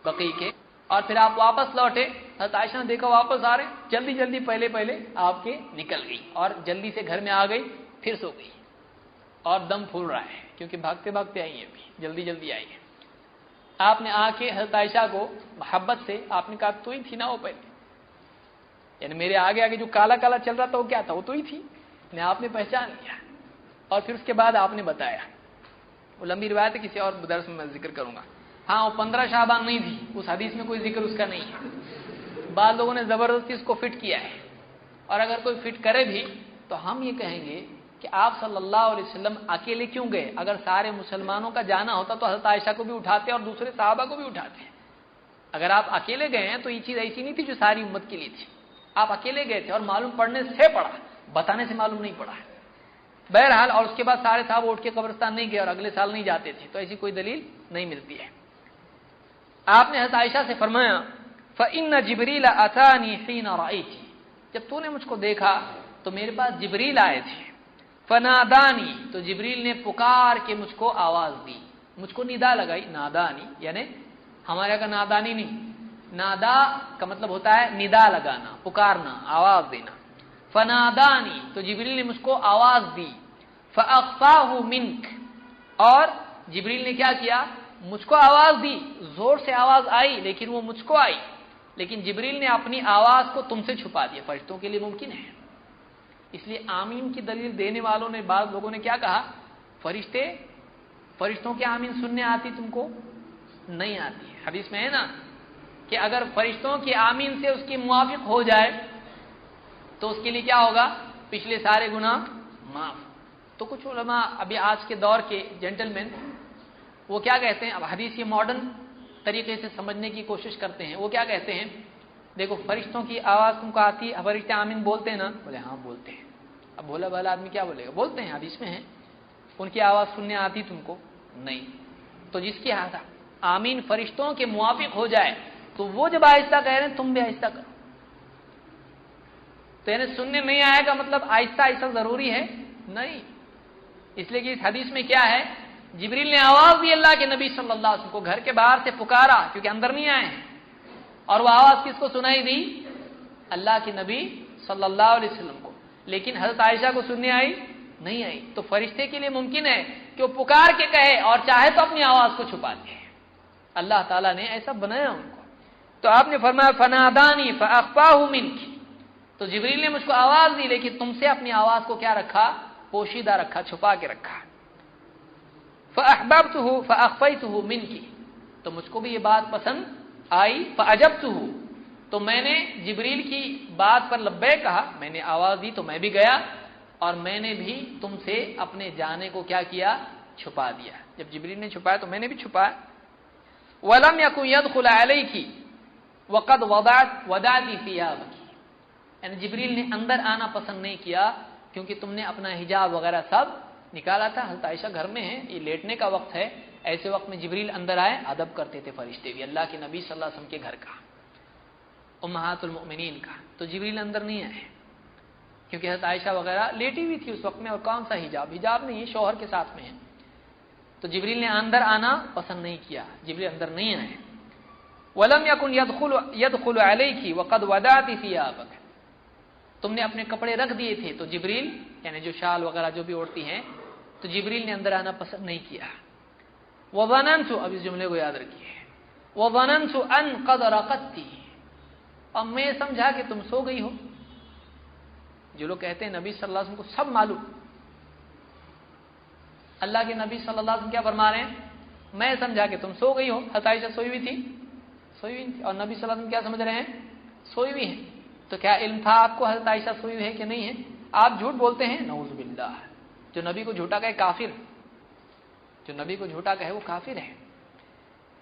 بقیع کے، اور پھر آپ واپس لوٹے۔ حضرت عائشہ نے دیکھا واپس آ رہے، جلدی جلدی پہلے آپ کے نکل گئی اور جلدی سے گھر میں آ گئی، پھر سو گئی اور دم پھول رہا ہے کیونکہ بھاگتے بھاگتے آئی ہیں، ابھی جلدی جلدی آئی ہے۔ آپ نے آ کے حضرت عائشہ کو محبت سے آپ نے کہا تو ہی تھی نا وہ پہلے، یعنی میرے آگے آگے جو کالا کالا چل رہا تھا وہ کیا تھا، وہ تو ہی تھی، آپ نے پہچان لیا۔ اور پھر اس کے بعد آپ نے بتایا، وہ لمبی روایت ہے، کسی اور درس میں ذکر کروں گا۔ ہاں وہ 15 شعبان نہیں تھی، اس حدیث میں کوئی ذکر اس کا نہیں ہے، بعض لوگوں نے زبردستی اس کو فٹ کیا ہے، اور اگر کوئی فٹ کرے بھی تو ہم یہ کہیں گے کہ آپ صلی اللہ علیہ وسلم اکیلے کیوں گئے؟ اگر سارے مسلمانوں کا جانا ہوتا تو حضرت عائشہ کو بھی اٹھاتے اور دوسرے صحابہ کو بھی اٹھاتے۔ اگر آپ اکیلے گئے ہیں تو یہ چیز ایسی نہیں تھی جو ساری امت کے لیے تھی، آپ اکیلے گئے تھے اور معلوم پڑنے سے پڑا، بتانے سے معلوم نہیں پڑا۔ بہرحال، اور اس کے بعد سارے صحابہ اٹھ کے قبرستان نہیں گئے اور اگلے سال نہیں جاتے تھے، تو ایسی کوئی دلیل نہیں ملتی ہے۔ آپ نے حضرت عائشہ سے فرمایا فَإِنَّ جِبْرِيلَ أَتَانِي حِينَ رَأَيْتِ، جب تو نے مجھ کو دیکھا تو میرے پاس جبریل آئے تھے، فنادانی، تو جبریل نے پکار کے مجھ کو آواز دی، مجھ کو ندا لگائی، نادانی یعنی ہمارے کا نادانی نہیں، نادا کا مطلب ہوتا ہے ندا لگانا، پکارنا، آواز دینا۔ فنادانی، تو جبریل نے مجھ کو آواز دی، فاخفاہ منک، اور جبریل نے کیا کیا، مجھ کو آواز دی، زور سے آواز آئی لیکن وہ مجھ کو آئی، لیکن جبریل نے اپنی آواز کو تم سے چھپا دیا۔ فرشتوں کے لیے ممکن ہے، اس لیے آمین کی دلیل دینے والوں نے، بعض لوگوں نے کیا کہا، فرشتوں کی آمین سننے آتی تم کو؟ نہیں آتی۔ حدیث میں ہے نا کہ اگر فرشتوں کی آمین سے اس کی موافق ہو جائے تو اس کے لیے کیا ہوگا، پچھلے سارے گناہ معاف۔ تو کچھ علماء ابھی آج کے دور کے جینٹل مین وہ کیا کہتے ہیں، اب حدیث یہ ماڈرن طریقے سے سمجھنے کی کوشش کرتے ہیں، وہ کیا کہتے ہیں، دیکھو فرشتوں کی آواز تم کو آتی ہے، فرشتے آمین بولتے ہیں نا، بولے ہاں بولتے ہیں۔ اب بولا بھلا آدمی کیا بولے گا، بولتے ہیں، حدیث میں ہے، ان کی آواز سننے آتی تم کو؟ نہیں۔ تو جس کی آمین فرشتوں کے موافق ہو جائے تو وہ جب آہستہ کہہ رہے ہیں تم بھی آہستہ کرو، تو یعنی سننے نہیں آئے گا مطلب آہستہ آہستہ ضروری ہے نہیں، اس لیے کہ اس حدیث میں کیا ہے، جبریل نے آواز دی اللہ کے نبی صلی اللہ علیہ وسلم کو، گھر کے باہر سے پکارا کیونکہ اندر نہیں آئے ہیں، اور وہ آواز کس کو سنائی دی، اللہ کے نبی صلی اللہ علیہ وسلم کو، لیکن حضرت عائشہ کو سننے آئی نہیں آئی۔ تو فرشتے کے لیے ممکن ہے کہ وہ پکار کے کہے اور چاہے تو اپنی آواز کو چھپا دے، اللہ تعالیٰ نے ایسا بنایا ان کو۔ تو آپ نے فرمایا فنادانی فاخفاہ منک، تو جبریل نے مجھ کو آواز دی لیکن تم سے اپنی آواز کو کیا رکھا، پوشیدہ رکھا، چھپا کے رکھا۔ فاحببتہ فاخفیتہ منک، تو مجھ کو بھی یہ بات پسند آئی، فاجبتہ، تو میں نے جبریل کی بات پر لبیک کہا، میں نے آواز دی تو میں بھی گیا، اور میں نے بھی تم سے اپنے جانے کو کیا کیا، چھپا دیا۔ جب جبریل نے چھپایا تو میں نے بھی چھپایا۔ وَلَمْ يَكُنْ يَدْخُلَ عَلَيْكِ وَقَدْ وَضَعْتِ ثِيَابَكِ، یعنی جبریل نے اندر آنا پسند نہیں کیا کیونکہ تم نے اپنا حجاب وغیرہ سب نکالا تھا۔ حضرت عائشہ گھر میں ہے، یہ لیٹنے کا وقت ہے، ایسے وقت میں جبریل اندر آئے، ادب کرتے تھے فرشتے بھی، اللہ کے نبی صلی اللہ علیہ وسلم کے گھر کا، امہات المؤمنین کا، تو جبریل اندر نہیں آئے کیونکہ حضرت عائشہ وغیرہ لیٹی ہوئی تھی اس وقت میں، اور کون سا حجاب نہیں ہے، شوہر کے ساتھ میں ہے، تو جبریل نے اندر آنا پسند نہیں کیا، جبریل اندر نہیں آئے۔ وَلَمْ يَكُنْ يَدْخُلُ عَلَيْكِ وَقَدْ وَضَعْتِ ثِيَابَكَ، تم نے اپنے کپڑے رکھ دیے تھے، تو جبریل یعنی جو شال وغیرہ جو بھی اوڑھتی ہیں، تو جبریل نے اندر آنا پسند نہیں کیا۔ وَظَنَنْتُ، اب اس جملے کو یاد رکھیے، وَظَنَنْتُ أَنْ قَدْ رَقَدْتِ، اور میں سمجھا کہ تم سو گئی ہو۔ جو لوگ کہتے ہیں نبی صلی اللہ علیہ وسلم کو سب معلوم، اللہ کے نبی صلی اللہ علیہ وسلم کیا فرما رہے ہیں، میں سمجھا کہ تم سو گئی ہو۔ حضرت عائشہ سوئی ہوئی تھی، سوئی ہوئی تھی، اور نبی صلی اللہ علیہ وسلم کیا سمجھ رہے ہیں، سوئی ہوئی ہیں۔ تو کیا علم تھا آپ کو حضرت عائشہ سوئی ہوئی ہے کہ نہیں ہے؟ آپ جھوٹ بولتے ہیں، نعوذ باللہ، جو نبی کو جھوٹا کہے کافر، جو نبی کو جھوٹا کہے وہ کافر ہے۔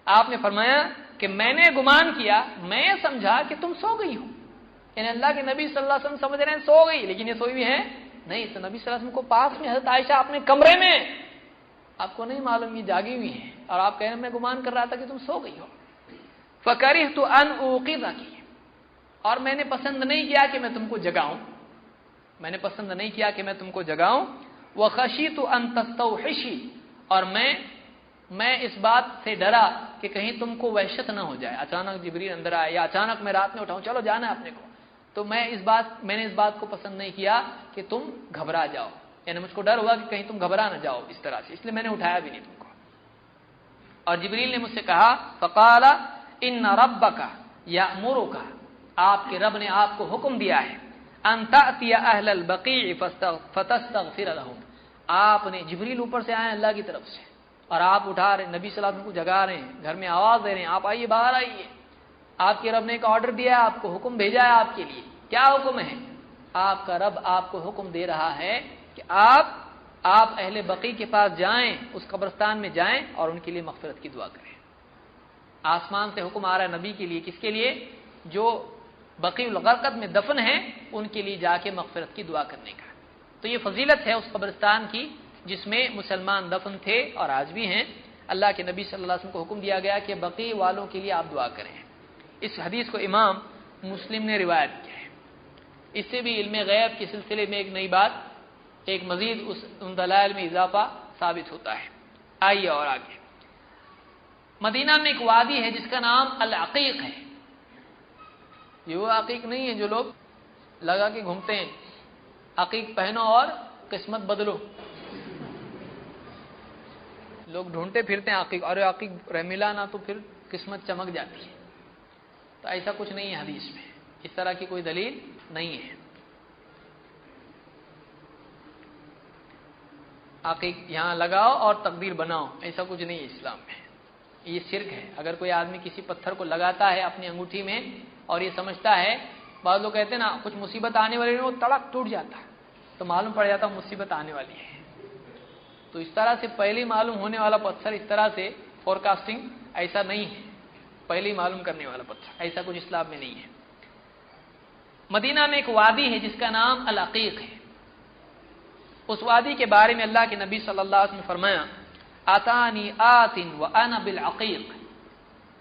آپ نے فرمایا کہ میں نے گمان کیا، میں سمجھا کہ تم سو گئی ہو، یعنی اللہ کے نبی صلی اللہ علیہ وسلم سمجھ رہے ہیں سو گئی، لیکن یہ سوئی ہوئی ہے نہیں۔ تو نبی صلی اللہ علیہ وسلم کو پاس میں حضرت عائشہ اپنے کمرے میں، آپ کو نہیں معلوم یہ جاگی ہوئی ہیں، اور آپ کہہ رہے ہیں میں گمان کر رہا تھا کہ تم سو گئی ہو۔ فَكَرِهْتُ أَنْ أُوقِظَكِ، اور میں نے پسند نہیں کیا کہ میں تم کو جگاؤں، میں نے پسند نہیں کیا کہ میں تم کو جگاؤں۔ وَخَشِيتُ أَنْ تَسْتَوْحِشِي، اور میں اس بات سے ڈرا کہ کہیں تم کو وحشت نہ ہو جائے، اچانک جبریل اندر آئے یا اچانک میں رات میں اٹھاؤں، چلو جانا ہے اپنے کو، تو میں نے اس بات کو پسند نہیں کیا کہ تم گھبرا جاؤ، یعنی مجھ کو ڈر ہوا کہ کہیں تم گھبرا نہ جاؤ اس طرح سے، اس لیے میں نے اٹھایا بھی نہیں تم کو۔ اور جبریل نے مجھ سے کہا فقال ان ربک یأمرک، آپ کے رب نے آپ کو حکم دیا ہے ان تأتی اہل البقیع فتستغفر لهم، آپ نے جبریل اوپر سے آئے اللہ کی طرف سے اور آپ اٹھا رہے ہیں، نبی صلی اللہ علیہ وسلم کو جگا رہے ہیں، گھر میں آواز دے رہے ہیں آپ آئیے باہر آئیے، آپ کے رب نے ایک آرڈر دیا ہے، آپ کو حکم بھیجا ہے آپ کے لیے، کیا حکم ہے؟ آپ کا رب آپ کو حکم دے رہا ہے کہ آپ اہل بقیع کے پاس جائیں، اس قبرستان میں جائیں اور ان کے لیے مغفرت کی دعا کریں۔ آسمان سے حکم آ رہا ہے نبی کے لیے، کس کے لیے؟ جو بقیع الغرقد میں دفن ہیں ان کے لیے جا کے مغفرت کی دعا کرنے کا۔ تو یہ فضیلت ہے اس قبرستان کی جس میں مسلمان دفن تھے اور آج بھی ہیں۔ اللہ کے نبی صلی اللہ علیہ وسلم کو حکم دیا گیا کہ بقیع والوں کے لیے آپ دعا کریں۔ اس حدیث کو امام مسلم نے روایت کیا ہے۔ اس سے بھی علم غیب کے سلسلے میں ایک نئی بات، ایک مزید ان دلائل میں اضافہ ثابت ہوتا ہے۔ آئیے اور آگے، مدینہ میں ایک وادی ہے جس کا نام العقیق ہے۔ یہ وہ عقیق نہیں ہے جو لوگ لگا کے گھومتے ہیں، عقیق پہنو اور قسمت بدلو، لوگ ڈھونڈتے پھرتے ہیں عقیق، اور عقیق ملا نہ تو پھر قسمت چمک جاتی ہے، تو ایسا کچھ نہیں ہے حدیث میں، اس طرح کی کوئی دلیل نہیں ہے۔ عقیق یہاں لگاؤ اور تقدیر بناؤ، ایسا کچھ نہیں ہے اسلام میں، یہ شرک ہے۔ اگر کوئی آدمی کسی پتھر کو لگاتا ہے اپنی انگوٹھی میں اور یہ سمجھتا ہے، بعض لوگ کہتے ہیں نا کچھ مصیبت آنے والی ہے، وہ تڑک ٹوٹ جاتا ہے تو معلوم پڑ جاتا مصیبت آنے والی ہے، تو اس طرح سے پہلے معلوم ہونے والا پتھر اس طرح سے فورکاسٹنگ ایسا نہیں ہے، پہلے ہی معلوم کرنے والا پتھر ایسا کچھ اسلام میں نہیں ہے۔ مدینہ میں ایک وادی ہے جس کا نام العقیق ہے۔ اس وادی کے بارے میں اللہ کے نبی صلی اللہ علیہ وسلم نے فرمایا آتانی آت وانا بالعقیق،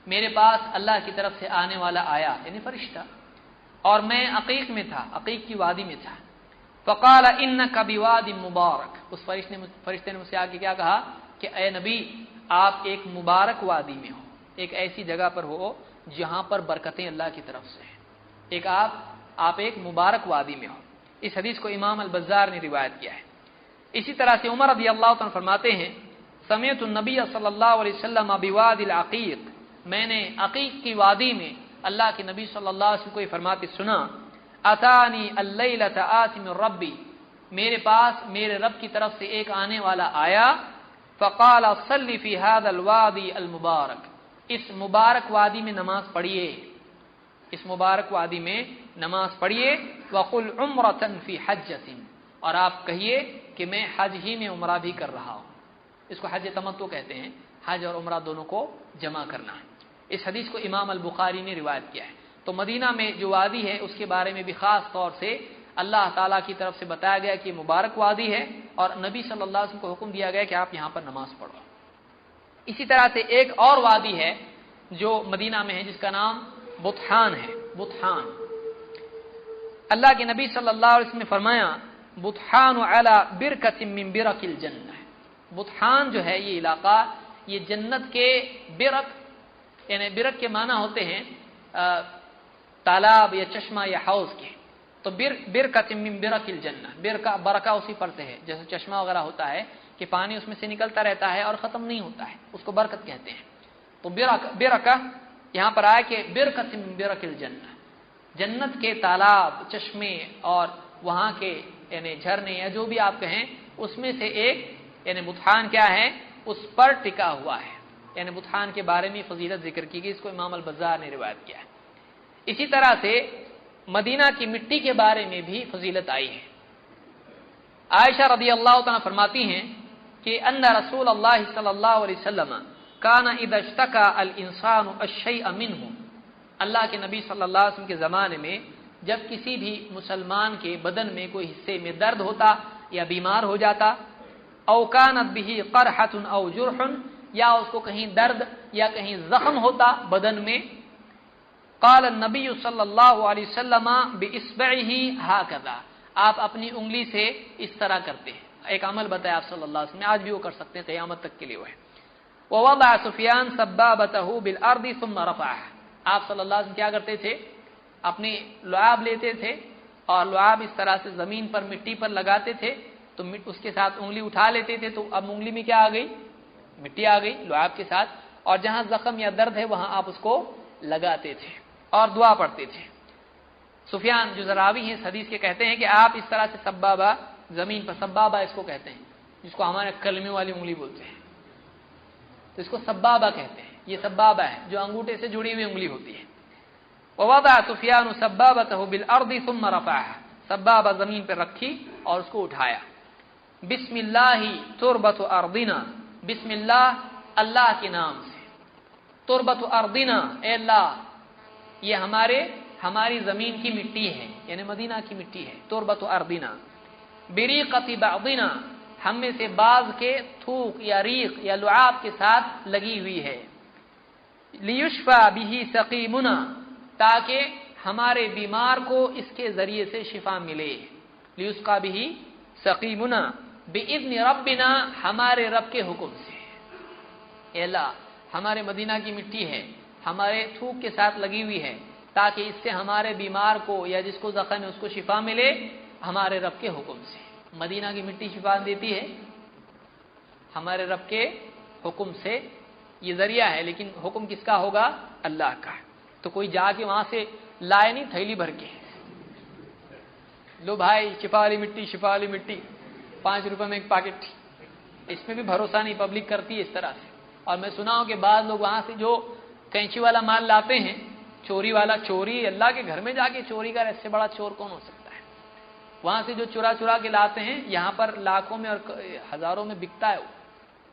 میرے پاس اللہ کی طرف سے آنے والا آیا یعنی فرشتہ، اور میں عقیق میں تھا، عقیق کی وادی میں تھا۔ فقال انک بواد مبارک، اس فرشتے نے مجھ سے آ کے کیا کہا کہ اے نبی آپ ایک مبارک وادی میں ہو، ایک ایسی جگہ پر ہو جہاں پر برکتیں اللہ کی طرف سے ہیں، ایک آپ ایک مبارک وادی میں ہو۔ اس حدیث کو امام البزار نے روایت کیا ہے۔ اسی طرح سے عمر رضی اللہ عنہ فرماتے ہیں سمعت النبی صلی اللہ علیہ وسلم بواد العقیق، میں نے عقیق کی وادی میں اللہ کے نبی صلی اللہ علیہ وسلم کو یہ فرماتے سنا اتانی اللیلۃ آت من ربی، میرے پاس میرے رب کی طرف سے ایک آنے والا آیا، فقال صلی فی هذا الوادی المبارک، اس مبارک وادی میں نماز پڑھیے، اس مبارک وادی میں نماز پڑھیے، وقل عمرۃ فی حجۃ، اور آپ کہیے کہ میں حج ہی میں عمرہ بھی کر رہا ہوں، اس کو حج تمتع کہتے ہیں، حج اور عمرہ دونوں کو جمع کرنا ہے۔ اس حدیث کو امام البخاری نے روایت کیا ہے۔ تو مدینہ میں جو وادی ہے اس کے بارے میں بھی خاص طور سے اللہ تعالیٰ کی طرف سے بتایا گیا کہ یہ مبارک وادی ہے، اور نبی صلی اللہ علیہ وسلم کو حکم دیا گیا کہ آپ یہاں پر نماز پڑھو۔ اسی طرح سے ایک اور وادی ہے جو مدینہ میں ہے جس کا نام بطحان ہے۔ بطحان، اللہ کے نبی صلی اللہ علیہ وسلم نے فرمایا بطحان علی برکۃ من برک الجنہ، بطحان جو ہے یہ علاقہ یہ جنت کے برک، یعنی برک کے معنی ہوتے ہیں تالاب یا چشمہ یا حوض کے، تو برکۃ من برک الجنہ، برکہ اسی پڑھتے ہیں جیسے چشمہ وغیرہ ہوتا ہے کہ پانی اس میں سے نکلتا رہتا ہے اور ختم نہیں ہوتا ہے، اس کو برکت کہتے ہیں۔ تو برکہ یہاں پر آیا کہ برکۃ من برک الجنہ، جنت کے تالاب، چشمے اور وہاں کے یعنی جھرنے یا جو بھی آپ کہیں اس میں سے ایک یعنی بطحان کیا ہے اس پر ٹکا ہوا ہے، یعنی بطحان کے بارے میں فضیلت ذکر کی گئی، اس کو امام البزار نے روایت کیا ہے۔ اسی طرح سے مدینہ کی مٹی کے بارے میں بھی فضیلت آئی ہے۔ عائشہ رضی اللہ تعالیٰ فرماتی ہیں کہ ان رسول اللہ صلی اللہ علیہ وسلم کان اذا اشتکا الانسان الشیء منہ، اللہ کے نبی صلی اللہ علیہ وسلم کے زمانے میں جب کسی بھی مسلمان کے بدن میں کوئی حصے میں درد ہوتا یا بیمار ہو جاتا، او کانت به قرحۃ او جرح، یا اس کو کہیں درد یا کہیں زخم ہوتا بدن میں، قال النبی صلی اللہ علیہ وسلم باصبعه هكذا، آپ اپنی انگلی سے اس طرح کرتے ہیں، ایک عمل بتایا آپ صلی اللہ علیہ وسلم، آج بھی وہ کر سکتے ہیں، قیامت تک کے لیے وہ ہے۔ ووضع سفیان سبابته بالارض ثم رفعها، آپ صلی اللہ علیہ وسلم کیا کرتے تھے اپنی لعاب لیتے تھے اور لعاب اس طرح سے زمین پر مٹی پر لگاتے تھے، تو اس کے ساتھ انگلی اٹھا لیتے تھے، تو اب انگلی میں کیا آ گئی مٹی آ گئی لعاب کے ساتھ، اور جہاں زخم یا درد ہے وہاں آپ اس کو لگاتے تھے اور دعا پڑھتے تھے۔ سفیان جو راوی ہیں اس حدیث کے کہتے ہیں کہ آپ اس طرح سے سبابہ زمین پر، سبابہ اس کو کہتے ہیں جس کو ہمارے کلمے والی انگلی بولتے ہیں، تو اس کو سبابہ کہتے ہیں، یہ سبابہ ہے جو انگوٹھے سے جڑی ہوئی انگلی ہوتی ہے۔ ووضع سفیان سبابته بالارض ثم رفعها، سبابہ زمین پر رکھی اور اس کو اٹھایا۔ بسم اللہ تربت ارضنا، بسم اللہ اللہ کے نام سے، تربت ارضنا اے اللہ یہ ہماری زمین کی مٹی ہے، یعنی مدینہ کی مٹی ہے، تربت ارضنا، بریقۃ بعضنا ہم میں سے بعض کے تھوک یا ریق یا لعاب کے ساتھ لگی ہوئی ہے، لیشفى به سقیمنا تاکہ ہمارے بیمار کو اس کے ذریعے سے شفا ملے، لیسقى به سقیمنا باذن ربنا ہمارے رب کے حکم سے، اے اللہ ہمارے مدینہ کی مٹی ہے، ہمارے تھوک کے ساتھ لگی ہوئی ہے تاکہ اس سے ہمارے بیمار کو یا جس کو زخم ہے اس کو شفا ملے ہمارے رب کے حکم سے۔ مدینہ کی مٹی شفا دیتی ہے ہمارے رب کے حکم سے، یہ ذریعہ ہے لیکن حکم کس کا ہوگا؟ اللہ کا۔ تو کوئی جا کے وہاں سے لائے نہیں تھیلی بھر کے، لو بھائی شفا والی مٹی، شفا والی مٹی، 5 روپے میں ایک پیکٹ، اس میں بھی بھروسہ نہیں، پبلک کرتی ہے اس طرح سے۔ اور میں سنا ہوں کہ بعض لوگ وہاں سے جو کینچی والا مال لاتے ہیں، چوری والا، چوری اللہ کے گھر میں جا کے چوری کا اس سے بڑا چور کون ہو سکتا ہے؟ وہاں سے جو چرا کے لاتے ہیں یہاں پر لاکھوں میں اور ہزاروں میں بکتا ہے وہ،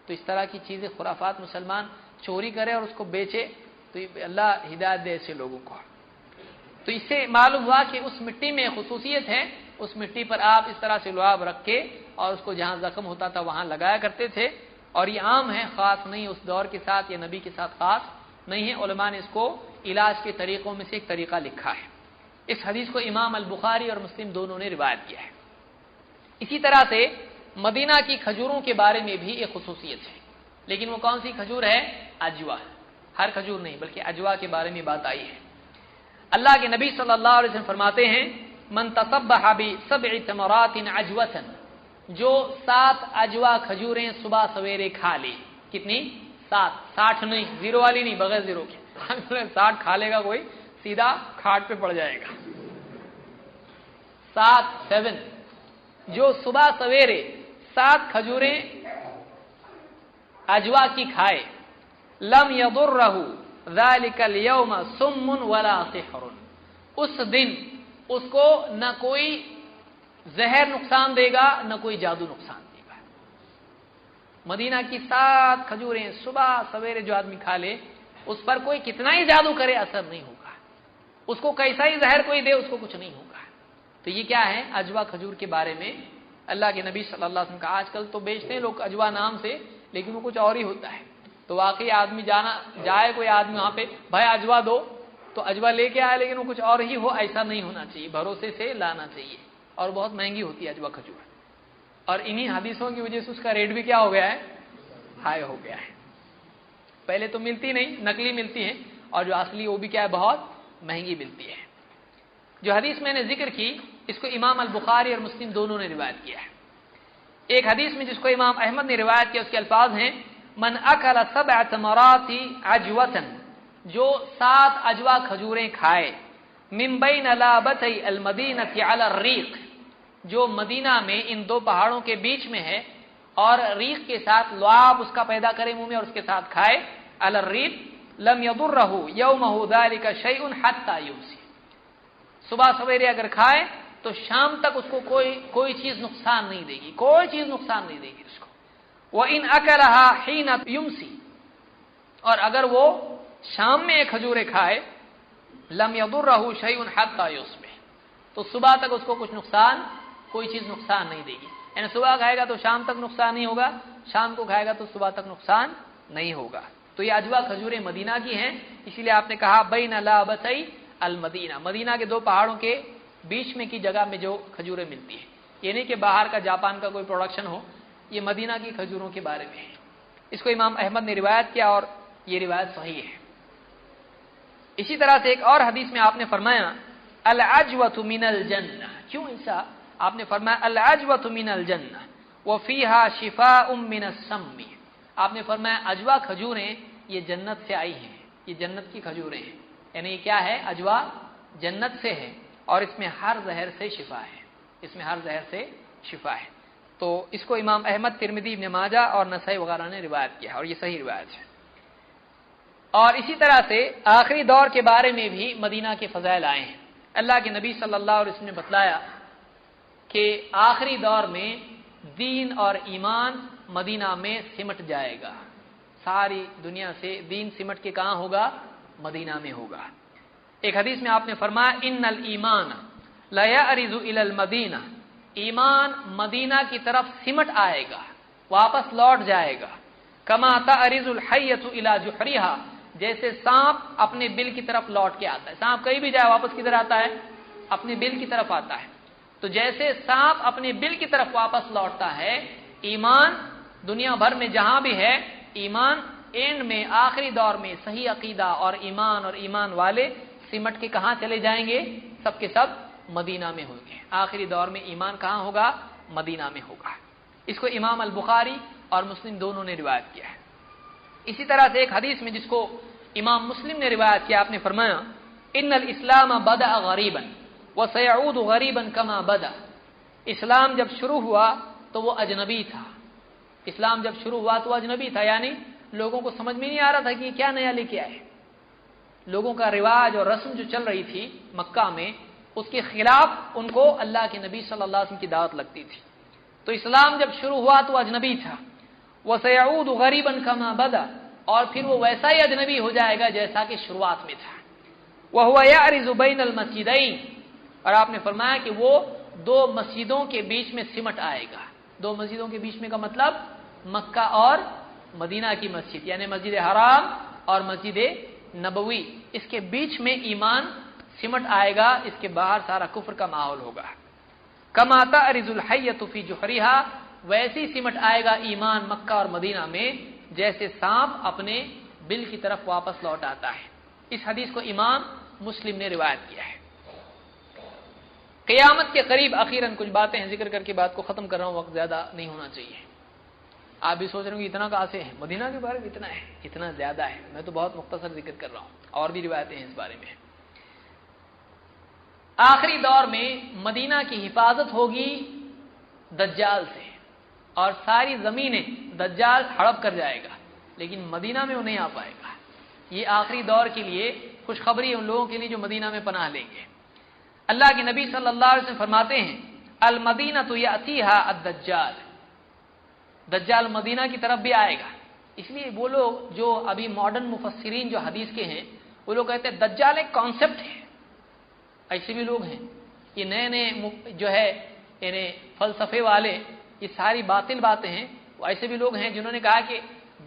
تو اس طرح کی چیزیں خرافات مسلمان چوری کرے اور اس کو بیچے، تو اللہ ہدایت دے ایسے لوگوں کو۔ تو اس سے معلوم ہوا کہ اس مٹی میں خصوصیت ہے، اس مٹی پر آپ اس طرح سے لعاب رکھ کے اور اس کو جہاں زخم ہوتا تھا وہاں لگایا کرتے تھے، اور یہ عام ہے، خاص نہیں اس دور کے ساتھ یا نبی کے ساتھ خاص نہیں ہے، علماء نے اس کو علاج کے طریقوں میں سے ایک طریقہ لکھا ہے۔ اس حدیث کو امام البخاری اور مسلم دونوں نے روایت کیا ہے۔ اسی طرح سے مدینہ کی کھجوروں کے بارے میں بھی ایک خصوصیت ہے، لیکن وہ کون سی کھجور ہے؟ اجوا، ہر کھجور نہیں بلکہ اجوا کے بارے میں بات آئی ہے۔ اللہ کے نبی صلی اللہ علیہ وسلم فرماتے ہیں من تصبح بسبع تمرات عجوة، جو 7 اجوا کھجوریں صبح سویرے کھا لی، کتنی؟ 7، 60 نہیں، زیرو والی نہیں، بغیر زیرو کے، 60 کھا لے گا کوئی سیدھا کھاٹ پہ پڑ جائے گا۔ 7 جو صبح سویرے 7 کھجوریں اجوا کی کھائے، لم یضرہ ذلک اليوم سم ولا سحر، اس دن اس کو نہ کوئی زہر نقصان دے گا نہ کوئی جادو نقصان دے گا۔ مدینہ کی 7 کھجوریں صبح سویرے جو آدمی کھا لے اس پر کوئی کتنا ہی جادو کرے اثر نہیں ہوگا، اس کو کیسا ہی زہر کوئی دے اس کو کچھ نہیں ہوگا۔ تو یہ کیا ہے؟ اجوا کھجور کے بارے میں اللہ کے نبی صلی اللہ علیہ وسلم کا۔ آج کل تو بیچتے ہیں لوگ اجوا نام سے لیکن وہ کچھ اور ہی ہوتا ہے، تو واقعی آدمی جائے کوئی آدمی وہاں پہ بھائی اجوا دو تو اجوا لے کے آئے لیکن وہ کچھ اور ہی ہو، ایسا نہیں ہونا چاہیے، بھروسے سے لانا چاہیے، اور بہت مہنگی ہوتی ہے اجوا کھجور، اور انہی حدیثوں کی وجہ سے اس کا ریٹ بھی کیا ہو گیا ہے؟ ہائی ہو گیا ہے۔ پہلے تو ملتی نہیں، نقلی ملتی ہے، اور جو اصلی وہ بھی کیا ہے؟ بہت مہنگی ملتی ہے۔ جو حدیث میں نے ذکر کی اس کو امام البخاری اور مسلم دونوں نے روایت کیا ہے۔ ایک حدیث میں جس کو امام احمد نے روایت کیا اس کے الفاظ ہیں من اکل 7 تمرات عجوة، جو 7 اجوا کھجوریں کھائے، من بین لابتی المدینۃ علی الریق، جو مدینہ میں ان 2 پہاڑوں کے بیچ میں ہے، اور ریق کے ساتھ لعاب اس کا پیدا کرے منہ میں اور اس کے ساتھ کھائے، علی الریق، لم یضرہ یومہ ذلک شیء حتی یمسی، صبح سویرے اگر کھائے تو شام تک اس کو کوئی چیز نقصان نہیں دے گی، کوئی چیز نقصان نہیں دے گی اس کو۔ وَإِنْ أَكَلَهَا حِينَ يُمْسِي، اور اگر وہ شام میں کھجوریں کھائے، لم يضرہ شیء حتی یصبح، تو صبح تک اس کو کچھ نقصان، کوئی چیز نقصان نہیں دے گی، یعنی صبح کھائے گا تو شام تک نقصان نہیں ہوگا، شام کو کھائے گا تو صبح تک نقصان نہیں ہوگا۔ تو یہ اجوا کھجوریں مدینہ کی ہیں، اسی لیے آپ نے کہا بین لابتی المدینہ، مدینہ کے 2 پہاڑوں کے بیچ میں کی جگہ میں جو کھجوریں ملتی ہیں، یہ نہیں کہ باہر کا جاپان کا کوئی پروڈکشن ہو، یہ مدینہ کی کھجوروں کے بارے میں ہے۔ اس کو امام احمد نے روایت کیا اور یہ روایت صحیح ہے۔ اسی طرح سے ایک اور حدیث میں آپ نے فرمایا العجوۃ من الجنہ، کیوں ایسا؟ آپ نے فرمایا العجوۃ من الجنہ وفیہا شفاء من السم، آپ نے فرمایا اجوا کھجوریں یہ جنت سے آئی ہیں، یہ جنت کی کھجوریں ہیں، یعنی یہ کیا ہے؟ اجوا جنت سے ہے اور اس میں ہر زہر سے شفا ہے، اس میں ہر زہر سے شفا ہے۔ تو اس کو امام احمد، ترمذی، ابن ماجہ اور نسائی وغیرہ نے روایت کیا ہے اور یہ صحیح روایت ہے۔ اور اسی طرح سے آخری دور کے بارے میں بھی مدینہ کے فضائل آئے ہیں۔ اللہ کے نبی صلی اللہ علیہ وسلم نے بتلایا کہ آخری دور میں دین اور ایمان مدینہ میں سمٹ جائے گا، ساری دنیا سے دین سمٹ کے کہاں ہوگا؟ مدینہ میں ہوگا۔ ایک حدیث میں آپ نے فرمایا ان الایمان لا یعرض الی المدینہ، ایمان مدینہ کی طرف سمٹ آئے گا، واپس لوٹ جائے گا، کما تعرض الحیۃ الی جحرها، جیسے سانپ اپنے بل کی طرف لوٹ کے آتا ہے۔ سانپ کہیں بھی جائے واپس کدھر آتا ہے؟ اپنے بل کی طرف آتا ہے۔ تو جیسے سانپ اپنے بل کی طرف واپس لوٹتا ہے، ایمان دنیا بھر میں جہاں بھی ہے، ایمان اینڈ میں آخری دور میں صحیح عقیدہ اور ایمان والے سمٹ کے کہاں چلے جائیں گے؟ سب کے سب مدینہ میں ہوں گے۔ آخری دور میں ایمان کہاں ہوگا؟ مدینہ میں ہوگا۔ اس کو امام البخاری اور مسلم دونوں نے روایت کیا ہے۔ اسی طرح سے ایک حدیث میں جس کو امام مسلم نے روایت کیا، آپ نے فرمایا ان الاسلام بدأ غریبا وسيعود غریبا كما بدأ، اسلام جب شروع ہوا تو وہ اجنبی تھا، اسلام جب شروع ہوا تو اجنبی تھا، یعنی لوگوں کو سمجھ میں نہیں آ رہا تھا کہ یہ کیا نیا لے کے آئے۔ لوگوں کا رواج اور رسم جو چل رہی تھی مکہ میں، اس کے خلاف ان کو اللہ کے نبی صلی اللہ علیہ وسلم کی دعوت لگتی تھی۔ تو اسلام جب شروع ہوا تو اجنبی تھا، وَسَيَعُودُ غَرِيبًا كَمَا بَدَأَ، اور پھر وہ ویسا ہی اجنبی ہو جائے گا جیسا کہ شروعات میں تھا۔ وَهُوَ يَعْرِضُ بَيْنَ الْمَسْجِدَيْنِ، اور آپ نے فرمایا کہ وہ دو مسجدوں کے بیچ میں سمٹ آئے گا۔ دو مسجدوں کے بیچ میں کا مطلب مکہ اور مدینہ کی مسجد، یعنی مسجد حرام اور مسجد نبوی، اس کے بیچ میں ایمان سمٹ آئے گا، اس کے باہر سارا کفر کا ماحول ہوگا۔ کما تعرض الحیۃ فی جحرها، ویسی سمٹ آئے گا ایمان مکہ اور مدینہ میں جیسے سانپ اپنے بل کی طرف واپس لوٹ آتا ہے۔ اس حدیث کو امام مسلم نے روایت کیا ہے۔ قیامت کے قریب اخیراً کچھ باتیں ہیں، ذکر کر کے بات کو ختم کر رہا ہوں، وقت زیادہ نہیں ہونا چاہیے۔ آپ بھی سوچ رہے ہوں کہ اتنا کہاں سے ہے؟ مدینہ کے بارے میں اتنا ہے، اتنا زیادہ ہے، میں تو بہت مختصر ذکر کر رہا ہوں، اور بھی روایتیں ہیں اس بارے میں۔ آخری دور میں مدینہ کی حفاظت ہوگی دجال سے، اور ساری زمینیں دجال ہڑپ کر جائے گا، لیکن مدینہ میں وہ نہیں آ پائے گا۔ یہ آخری دور کے لیے خوشخبری ان لوگوں کے لیے جو مدینہ میں پناہ لیں گے۔ اللہ کے نبی صلی اللہ علیہ وسلم فرماتے ہیں المدینہ یأتیہا الدجال، دجال مدینہ کی طرف بھی آئے گا۔ اس لیے وہ لوگ جو ابھی ماڈرن مفسرین جو حدیث کے ہیں، وہ لوگ کہتے ہیں دجال ایک کانسیپٹ ہے۔ ایسے بھی لوگ ہیں، یہ نئے جو ہے یعنی فلسفے والے، یہ ساری باطل باتیں ہیں۔ وہ ایسے بھی لوگ ہیں جنہوں نے کہا کہ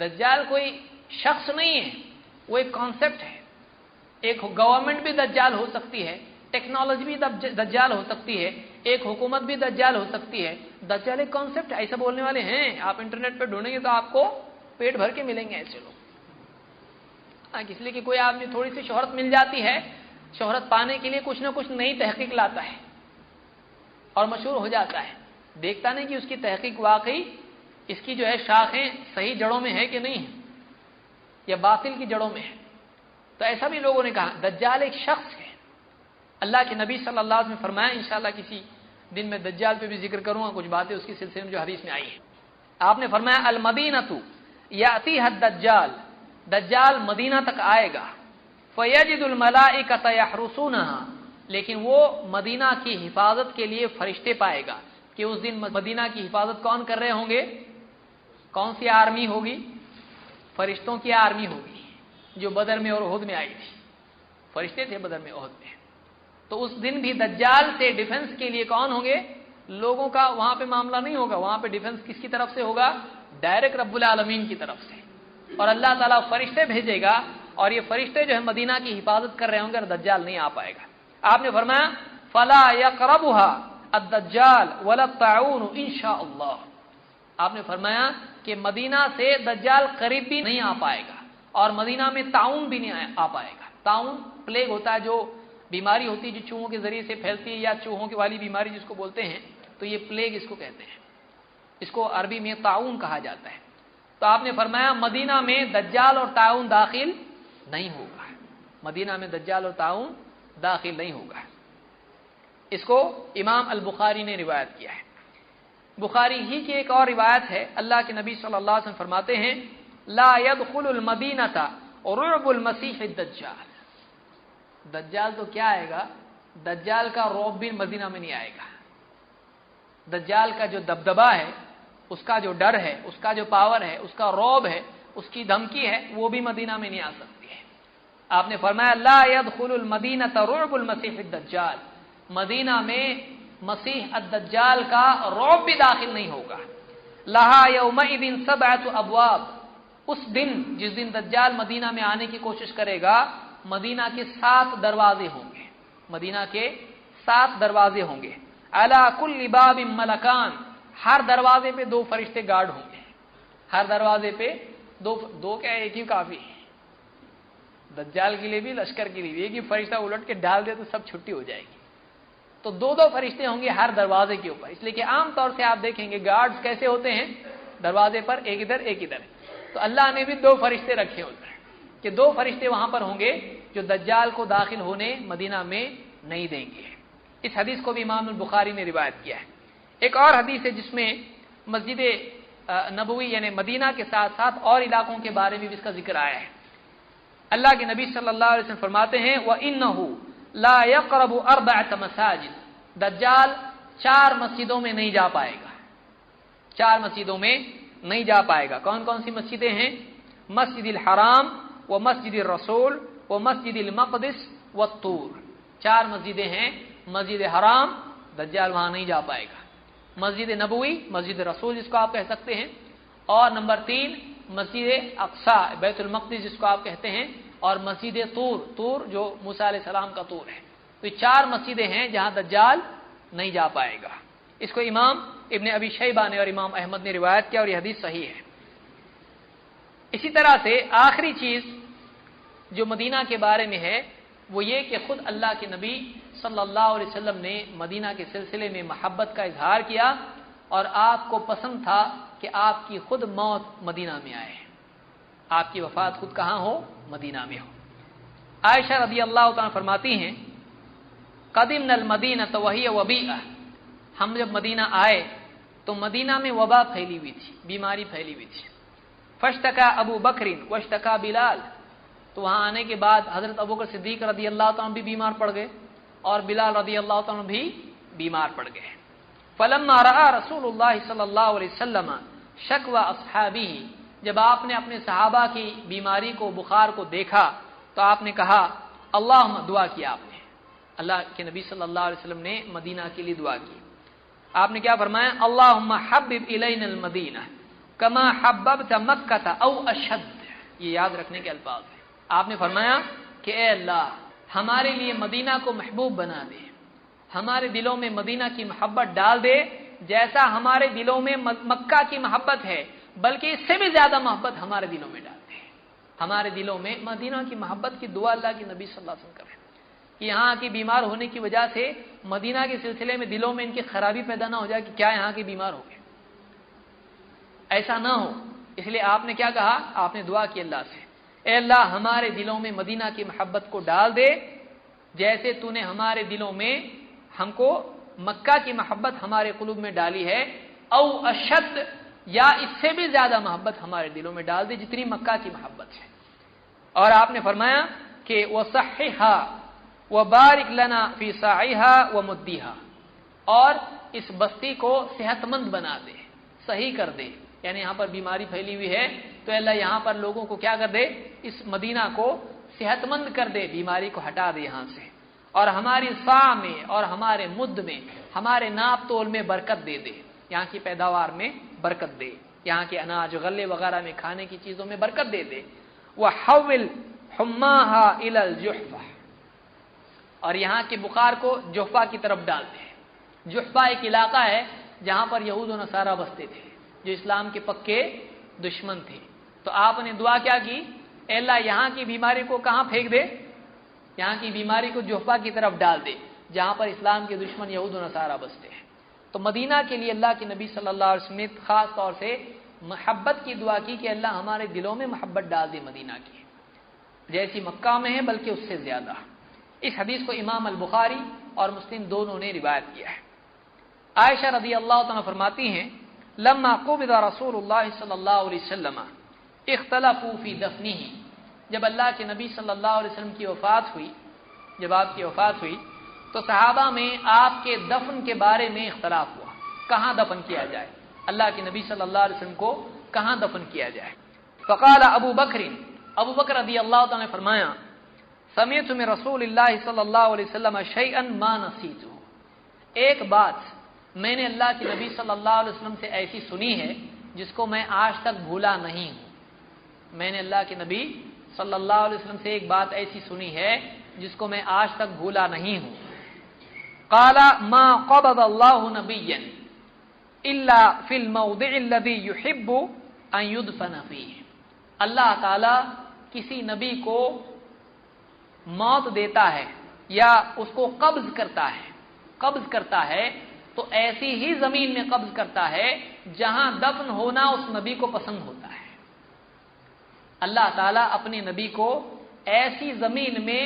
دجال کوئی شخص نہیں ہے، وہ ایک کانسیپٹ ہے۔ ایک گورنمنٹ بھی دجال ہو سکتی ہے، ٹیکنالوجی بھی دجال ہو سکتی ہے، ایک حکومت بھی دجال ہو سکتی ہے۔ دجال ایک کانسیپٹ ہے، ایسا بولنے والے ہیں، آپ انٹرنیٹ پہ ڈھونڈیں گے تو آپ کو پیٹ بھر کے ملیں گے ایسے لوگ۔ اس لیے کہ کوئی آدمی تھوڑی سی شہرت مل جاتی ہے، شہرت پانے کے لیے کچھ نہ کچھ نئی تحقیق لاتا ہے اور مشہور ہو جاتا ہے، دیکھتا نہیں کہ اس کی تحقیق واقعی اس کی جو ہے شاخیں صحیح جڑوں میں ہے کہ نہیں ہے، یا باطل کی جڑوں میں ہے۔ تو ایسا بھی لوگوں نے کہا دجال ایک شخص ہے۔ اللہ کے نبی صلی اللہ علیہ وسلم نے فرمایا، انشاءاللہ کسی دن میں دجال پہ بھی ذکر کروں گا کچھ باتیں اس کی سلسلے میں جو حدیث میں آئی ہیں۔ آپ نے فرمایا المدینۃ یأتیھا الدجال، دجال مدینہ تک آئے گا، فیجد الملائکۃ یحرسونھا، لیکن وہ مدینہ کی حفاظت کے لیے فرشتے پائے گا کہ اس دن مدینہ کی حفاظت کون کر رہے ہوں گے؟ کون سی آرمی ہوگی؟ فرشتوں کی آرمی ہوگی، جو بدر میں اور احد میں آئی تھی، فرشتے تھے بدر میں احد میں۔ تو اس دن بھی دجال سے ڈیفنس کے لیے کون ہوں گے؟ لوگوں کا وہاں پہ معاملہ نہیں ہوگا، وہاں پہ ڈیفنس کس کی طرف سے ہوگا؟ ڈائریکٹ رب العالمین کی طرف سے، اور اللہ تعالیٰ فرشتے بھیجے گا، اور یہ فرشتے جو ہے مدینہ کی حفاظت کر رہے ہوں گے، اور دجال نہیں آ پائے گا۔ آپ نے فرمایا فلا یقربھا الدجال ولا الطاعون انشاءاللہ، آپ نے فرمایا کہ مدینہ سے دجال قریب بھی نہیں آ پائے گا، اور مدینہ میں طاعون بھی نہیں آ پائے گا۔ طاعون پلیگ ہوتا ہے، جو بیماری ہوتی ہے جو چوہوں کے ذریعے سے پھیلتی ہے، یا چوہوں کی والی بیماری جس کو بولتے ہیں، تو یہ پلیگ اس کو کہتے ہیں، اس کو عربی میں طاعون کہا جاتا ہے۔ تو آپ نے فرمایا مدینہ میں دجال اور طاعون داخل نہیں ہوگا، مدینہ میں دجال اور طاعون داخل نہیں ہوگا۔ اس کو امام البخاری نے روایت کیا ہے۔ بخاری ہی کی ایک اور روایت ہے، اللہ کے نبی صلی اللہ علیہ وسلم فرماتے ہیں لا يدخل المدینۃ رعب المسیح الدجال، دجال تو کیا آئے گا، دجال کا رعب بھی مدینہ میں نہیں آئے گا، دجال کا جو دبدبا ہے، اس کا جو ڈر ہے، اس کا جو پاور ہے، اس کا رعب ہے، اس کی دھمکی ہے، وہ بھی مدینہ میں نہیں آ سکتی ہے۔ آپ نے فرمایا لا يدخل المدینۃ رعب المسیح الدجال، مدینہ میں مسیح الدجال کا رعب بھی داخل نہیں ہوگا۔ لہا یومئذ سبعۃ ابواب، اس دن جس دن دجال مدینہ میں آنے کی کوشش کرے گا، مدینہ کے 7 دروازے ہوں گے، مدینہ کے 7 دروازے ہوں گے۔ علی کل باب ملکان، ہر دروازے پہ 2 فرشتے گارڈ ہوں گے، ہر دروازے پہ دو کیا ایک ہی کافی ہے، دجال کے لیے بھی لشکر کے لیے بھی، ایک ہی فرشتہ الٹ کے ڈال دے تو سب چھٹی ہو جائے گی، تو 2 فرشتے ہوں گے ہر دروازے کے اوپر، اس لیے کہ عام طور سے آپ دیکھیں گے گارڈز کیسے ہوتے ہیں، دروازے پر ایک ادھر ایک ادھر، تو اللہ نے بھی 2 فرشتے رکھے ہوتے ہیں کہ 2 فرشتے وہاں پر ہوں گے جو دجال کو داخل ہونے مدینہ میں نہیں دیں گے۔ اس حدیث کو بھی امام البخاری نے روایت کیا ہے۔ ایک اور حدیث ہے جس میں مسجد نبوی یعنی مدینہ کے ساتھ ساتھ اور علاقوں کے بارے میں بھی اس کا ذکر آیا ہے۔ اللہ کے نبی صلی اللہ علیہ وسلم فرماتے ہیں وَإِنَّهُ لَا يَقْرَبُ 4 مساجد، دجال 4 مسجدوں میں نہیں جا پائے گا، 4 مسجدوں میں نہیں جا پائے گا۔ کون کون سی مسجدیں ہیں؟ مسجد الحرام و مسجد الرسول و مسجد المقدس و طور، 4 مسجدیں ہیں، مسجد حرام دجال وہاں نہیں جا پائے گا، مسجد نبوی مسجد رسول جس کو آپ کہہ سکتے ہیں، اور نمبر 3 مسجد اقصی بیت المقدس جس کو آپ کہتے ہیں، اور مسجد طور جو موسیٰ علیہ السلام کا طور ہے۔ تو یہ 4 مسجدیں ہیں جہاں دجال نہیں جا پائے گا۔ اس کو امام ابن ابی شیبہ نے اور امام احمد نے روایت کیا اور یہ حدیث صحیح ہے۔ اسی طرح سے آخری چیز جو مدینہ کے بارے میں ہے وہ یہ کہ خود اللہ کے نبی صلی اللہ علیہ وسلم نے مدینہ کے سلسلے میں محبت کا اظہار کیا اور آپ کو پسند تھا کہ آپ کی خود موت مدینہ میں آئے، آپ کی وفات خود کہاں ہو؟ مدینہ میں ہو۔ عائشہ رضی اللہ تعالیٰ فرماتی ہیں قدمنا المدینہ وہی وبیئہ، ہم جب مدینہ آئے تو مدینہ میں وبا پھیلی ہوئی تھی، بیماری پھیلی ہوئی تھی۔ فاشتکا ابو بکر واشتکا بلال، تو وہاں آنے کے بعد حضرت ابوبکر صدیق رضی اللہ تعالیٰ بھی بیمار پڑ گئے اور بلال رضی اللہ تعالیٰ بھی بیمار پڑ گئے۔ فلما رأى رسول اللہ صلی اللہ علیہ وسلم شکوى اصحابہ، جب آپ نے اپنے صحابہ کی بیماری کو بخار کو دیکھا تو آپ نے کہا اللہم، دعا کیا آپ نے، اللہ کے نبی صلی اللہ علیہ وسلم نے مدینہ کے لیے دعا کی۔ آپ نے کیا فرمایا؟ اللہم حبب الینا المدینہ کما حببت مکہ او اشد، یہ یاد رکھنے کے الفاظ ہیں۔ آپ نے فرمایا کہ اے اللہ ہمارے لیے مدینہ کو محبوب بنا دے، ہمارے دلوں میں مدینہ کی محبت ڈال دے، جیسا ہمارے دلوں میں مکہ کی محبت ہے بلکہ اس سے بھی زیادہ محبت ہمارے دلوں میں ڈال دے۔ ہمارے دلوں میں مدینہ کی محبت کی دعا اللہ کے نبی صلی اللہ علیہ وسلم کریں کہ یہاں کی بیمار ہونے کی وجہ سے مدینہ کے سلسلے میں دلوں میں ان کی خرابی پیدا نہ ہو جائے کہ کیا یہاں کے بیمار ہو گئے، ایسا نہ ہو۔ اس لیے آپ نے کیا کہا؟ آپ نے دعا کی اللہ سے، اے اللہ ہمارے دلوں میں مدینہ کی محبت کو ڈال دے جیسے تو نے ہمارے دلوں میں ہم کو مکہ کی محبت ہمارے قلوب میں ڈالی ہے، او اشد، یا اس سے بھی زیادہ محبت ہمارے دلوں میں ڈال دے جتنی مکہ کی محبت ہے۔ اور آپ نے فرمایا کہ وصححھا وبارک لنا فی ساعھا ومدھھا، اور اس بستی کو صحت مند بنا دے، صحیح کر دے، یعنی یہاں پر بیماری پھیلی ہوئی ہے تو اللہ یہاں پر لوگوں کو کیا کر دے؟ اس مدینہ کو صحت مند کر دے، بیماری کو ہٹا دے یہاں سے، اور ہماری سا میں اور ہمارے مد میں، ہمارے ناپ تول میں برکت دے دے، یہاں کی پیداوار میں برکت دے، یہاں کے اناج غلے وغیرہ میں کھانے کی چیزوں میں برکت دے دے۔ وحول حماها الى الجحفہ، اور یہاں کے بخار کو جحفہ کی طرف ڈال دے۔ جحفہ ایک علاقہ ہے جہاں پر یہود و نصارہ بستے تھے جو اسلام کے پکے دشمن تھے، تو آپ نے دعا کیا کی؟ اے اللہ یہاں کی بیماری کو کہاں پھینک دے؟ یہاں کی بیماری کو جحفہ کی طرف ڈال دے جہاں پر اسلام کے دشمن یہود و نصارہ بستے ہیں۔ تو مدینہ کے لیے اللہ کے نبی صلی اللہ علیہ وسلم نے خاص طور سے محبت کی دعا کی کہ اللہ ہمارے دلوں میں محبت ڈال دے مدینہ کی، جیسی مکہ میں ہے بلکہ اس سے زیادہ۔ اس حدیث کو امام البخاری اور مسلم دونوں نے روایت کیا ہے۔ عائشہ رضی اللہ عنہا فرماتی ہیں لما قبض رسول اللہ صلی اللہ علیہ وسلم اختلفوا فی دفنہ، جب اللہ کے نبی صلی اللہ علیہ وسلم کی وفات ہوئی، جب آپ کی وفات ہوئی تو صحابہ میں آپ کے دفن کے بارے میں اختلاف ہوا، کہاں دفن کیا جائے، اللہ کے نبی صلی اللہ علیہ وسلم کو کہاں دفن کیا جائے۔ فقال ابو بکر رضی اللہ تعالی نے فرمایا سمعت من رسول اللہ صلی اللہ علیہ وسلم شیئا ما نسیتہ، ایک بات میں نے اللہ کے نبی صلی اللہ علیہ وسلم سے ایسی سنی ہے جس کو میں آج تک بھولا نہیں ہوں، میں نے اللہ کے نبی صلی اللہ علیہ وسلم سے ایک بات ایسی سنی ہے جس کو میں آج تک بھولا نہیں ہوں۔ قال ما قبض اللہ نبیا الا فی الموضع الذی یحب ان یدفن فیہ، اللہ تعالی کسی نبی کو موت دیتا ہے یا اس کو قبض کرتا ہے تو ایسی ہی زمین میں قبض کرتا ہے جہاں دفن ہونا اس نبی کو پسند ہوتا ہے۔ اللہ تعالیٰ اپنے نبی کو ایسی زمین میں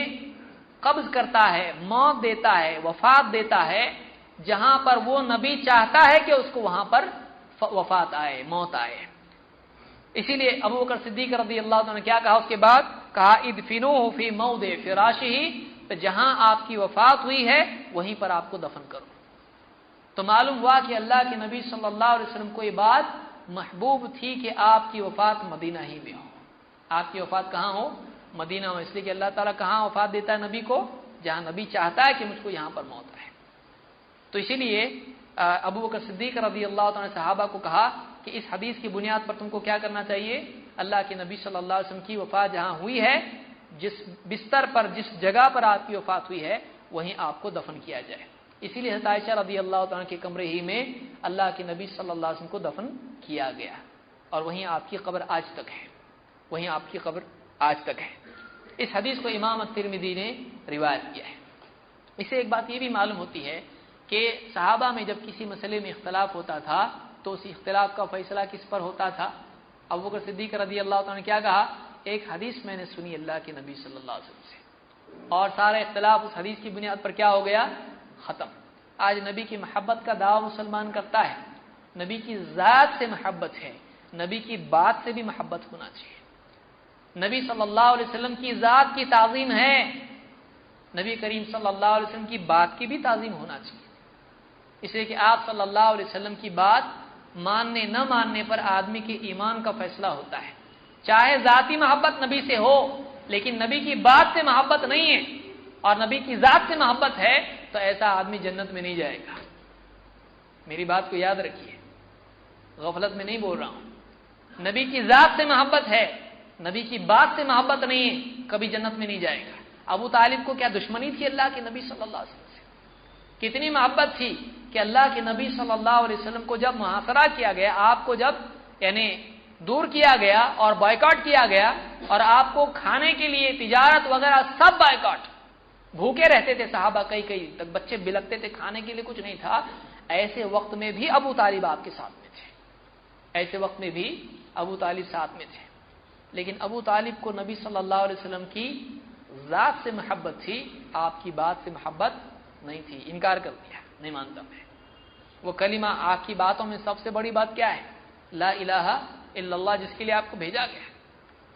قبض کرتا ہے، موت دیتا ہے، وفات دیتا ہے جہاں پر وہ نبی چاہتا ہے کہ اس کو وہاں پر وفات آئے، موت آئے۔ اسی لیے ابو بکر صدیق رضی اللہ عنہ نے کیا کہا اس کے بعد، کہا ادفنوہ فی موضع فراشہ، تو جہاں آپ کی وفات ہوئی ہے وہیں پر آپ کو دفن کرو۔ تو معلوم ہوا کہ اللہ کے نبی صلی اللہ علیہ وسلم کو یہ بات محبوب تھی کہ آپ کی وفات مدینہ ہی میں ہو۔ آپ کی وفات کہاں ہو؟ مدینہ میں، اس لیے کہ اللہ تعالیٰ کہاں وفات دیتا ہے نبی کو؟ جہاں نبی چاہتا ہے کہ مجھ کو یہاں پر موت آئے۔ تو اسی لیے ابو بکر صدیق رضی اللہ عنہ نے صحابہ کو کہا کہ اس حدیث کی بنیاد پر تم کو کیا کرنا چاہیے، اللہ کے نبی صلی اللہ علیہ وسلم کی وفات جہاں ہوئی ہے، جس بستر پر، جس جگہ پر آپ کی وفات ہوئی ہے وہیں آپ کو دفن کیا جائے۔ اسی لیے حضرت عائشہ رضی اللہ عنہ کے کمرے ہی میں اللہ کے نبی صلی اللہ علیہ وسلم کو دفن کیا گیا، اور وہیں آپ کی قبر آج تک ہے، وہیں آپ کی قبر آج تک ہے۔ اس حدیث کو امام الترمذی نے روایت کیا ہے۔ اس سے ایک بات یہ بھی معلوم ہوتی ہے کہ صحابہ میں جب کسی مسئلے میں اختلاف ہوتا تھا تو اس اختلاف کا فیصلہ کس پر ہوتا تھا؟ ابو بکر صدیق رضی اللہ عنہ نے کیا کہا، ایک حدیث میں نے سنی اللہ کے نبی صلی اللہ علیہ وسلم سے، اور سارا اختلاف اس حدیث کی بنیاد پر کیا ہو گیا، ختم۔ آج نبی کی محبت کا دعویٰ مسلمان کرتا ہے، نبی کی ذات سے محبت ہے، نبی کی بات سے بھی محبت ہونا چاہیے، نبی صلی اللہ علیہ وسلم کی ذات کی تعظیم ہے، نبی کریم صلی اللہ علیہ وسلم کی بات کی بھی تعظیم ہونا چاہیے، اس لیے کہ آپ صلی اللہ علیہ وسلم کی بات ماننے نہ ماننے پر آدمی کے ایمان کا فیصلہ ہوتا ہے۔ چاہے ذاتی محبت نبی سے ہو لیکن نبی کی بات سے محبت نہیں ہے اور نبی کی ذات سے محبت ہے تو ایسا آدمی جنت میں نہیں جائے گا۔ میری بات کو یاد رکھیے، غفلت میں نہیں بول رہا ہوں۔ نبی کی ذات سے محبت ہے، نبی کی بات سے محبت نہیں ہے، کبھی جنت میں نہیں جائے گا۔ ابو طالب کو کیا دشمنی تھی اللہ کے نبی صلی اللہ علیہ وسلم سے؟ کتنی محبت تھی کہ اللہ کے نبی صلی اللہ علیہ وسلم کو جب محاصرہ کیا گیا، آپ کو جب یعنی دور کیا گیا اور بائیکاٹ کیا گیا اور آپ کو کھانے کے لیے تجارت وغیرہ سب بائیکاٹ، بھوکے رہتے تھے صحابہ، کئی تک بچے بلکتے تھے، کھانے کے لیے کچھ نہیں تھا، ایسے وقت میں بھی ابو طالب آپ کے ساتھ میں تھے، ایسے وقت میں بھی ابو طالب ساتھ میں تھے۔ لیکن ابو طالب کو نبی صلی اللہ علیہ وسلم کی ذات سے محبت تھی، آپ کی بات سے محبت نہیں تھی، انکار کر دیا، نہیں مانتا میں۔ وہ کلمہ آپ کی باتوں میں سب سے بڑی بات کیا ہے؟ لا الہ الا اللہ، جس کے لیے آپ کو بھیجا گیا،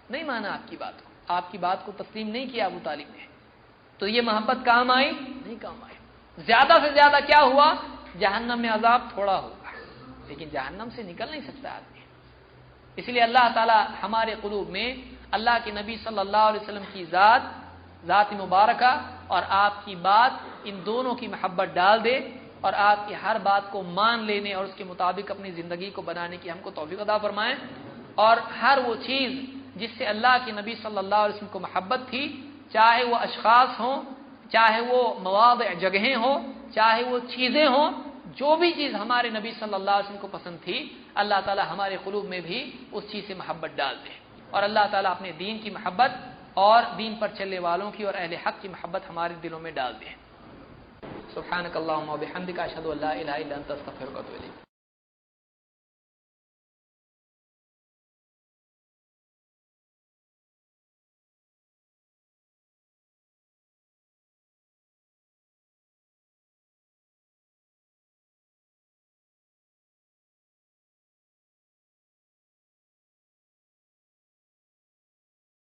نہیں مانا آپ کی بات کو، آپ کی بات کو تسلیم نہیں کیا ابو طالب نے۔ تو یہ محبت کام آئی؟ نہیں کام آئی۔ زیادہ سے زیادہ کیا ہوا؟ جہنم میں عذاب تھوڑا ہوگا، لیکن جہنم سے نکل نہیں سکتا آدمی۔ اس لیے اللہ تعالی ہمارے قلوب میں اللہ کے نبی صلی اللہ علیہ وسلم کی ذات مبارکہ اور آپ کی بات، ان دونوں کی محبت ڈال دے، اور آپ کی ہر بات کو مان لینے اور اس کے مطابق اپنی زندگی کو بنانے کی ہم کو توفیق عطا فرمائیں، اور ہر وہ چیز جس سے اللہ کے نبی صلی اللہ علیہ وسلم کو محبت تھی، چاہے وہ اشخاص ہوں، چاہے وہ مواضع جگہیں ہوں، چاہے وہ چیزیں ہوں، جو بھی چیز ہمارے نبی صلی اللہ علیہ وسلم کو پسند تھی، اللہ تعالی ہمارے قلوب میں بھی اس چیز سے محبت ڈال دے، اور اللہ تعالی اپنے دین کی محبت اور دین پر چلنے والوں کی اور اہل حق کی محبت ہمارے دلوں میں ڈال دے۔ سبحانک اللہم و بحمدک، اشہد ان لا الہ الا انت، استغفرک و اتوب الیک۔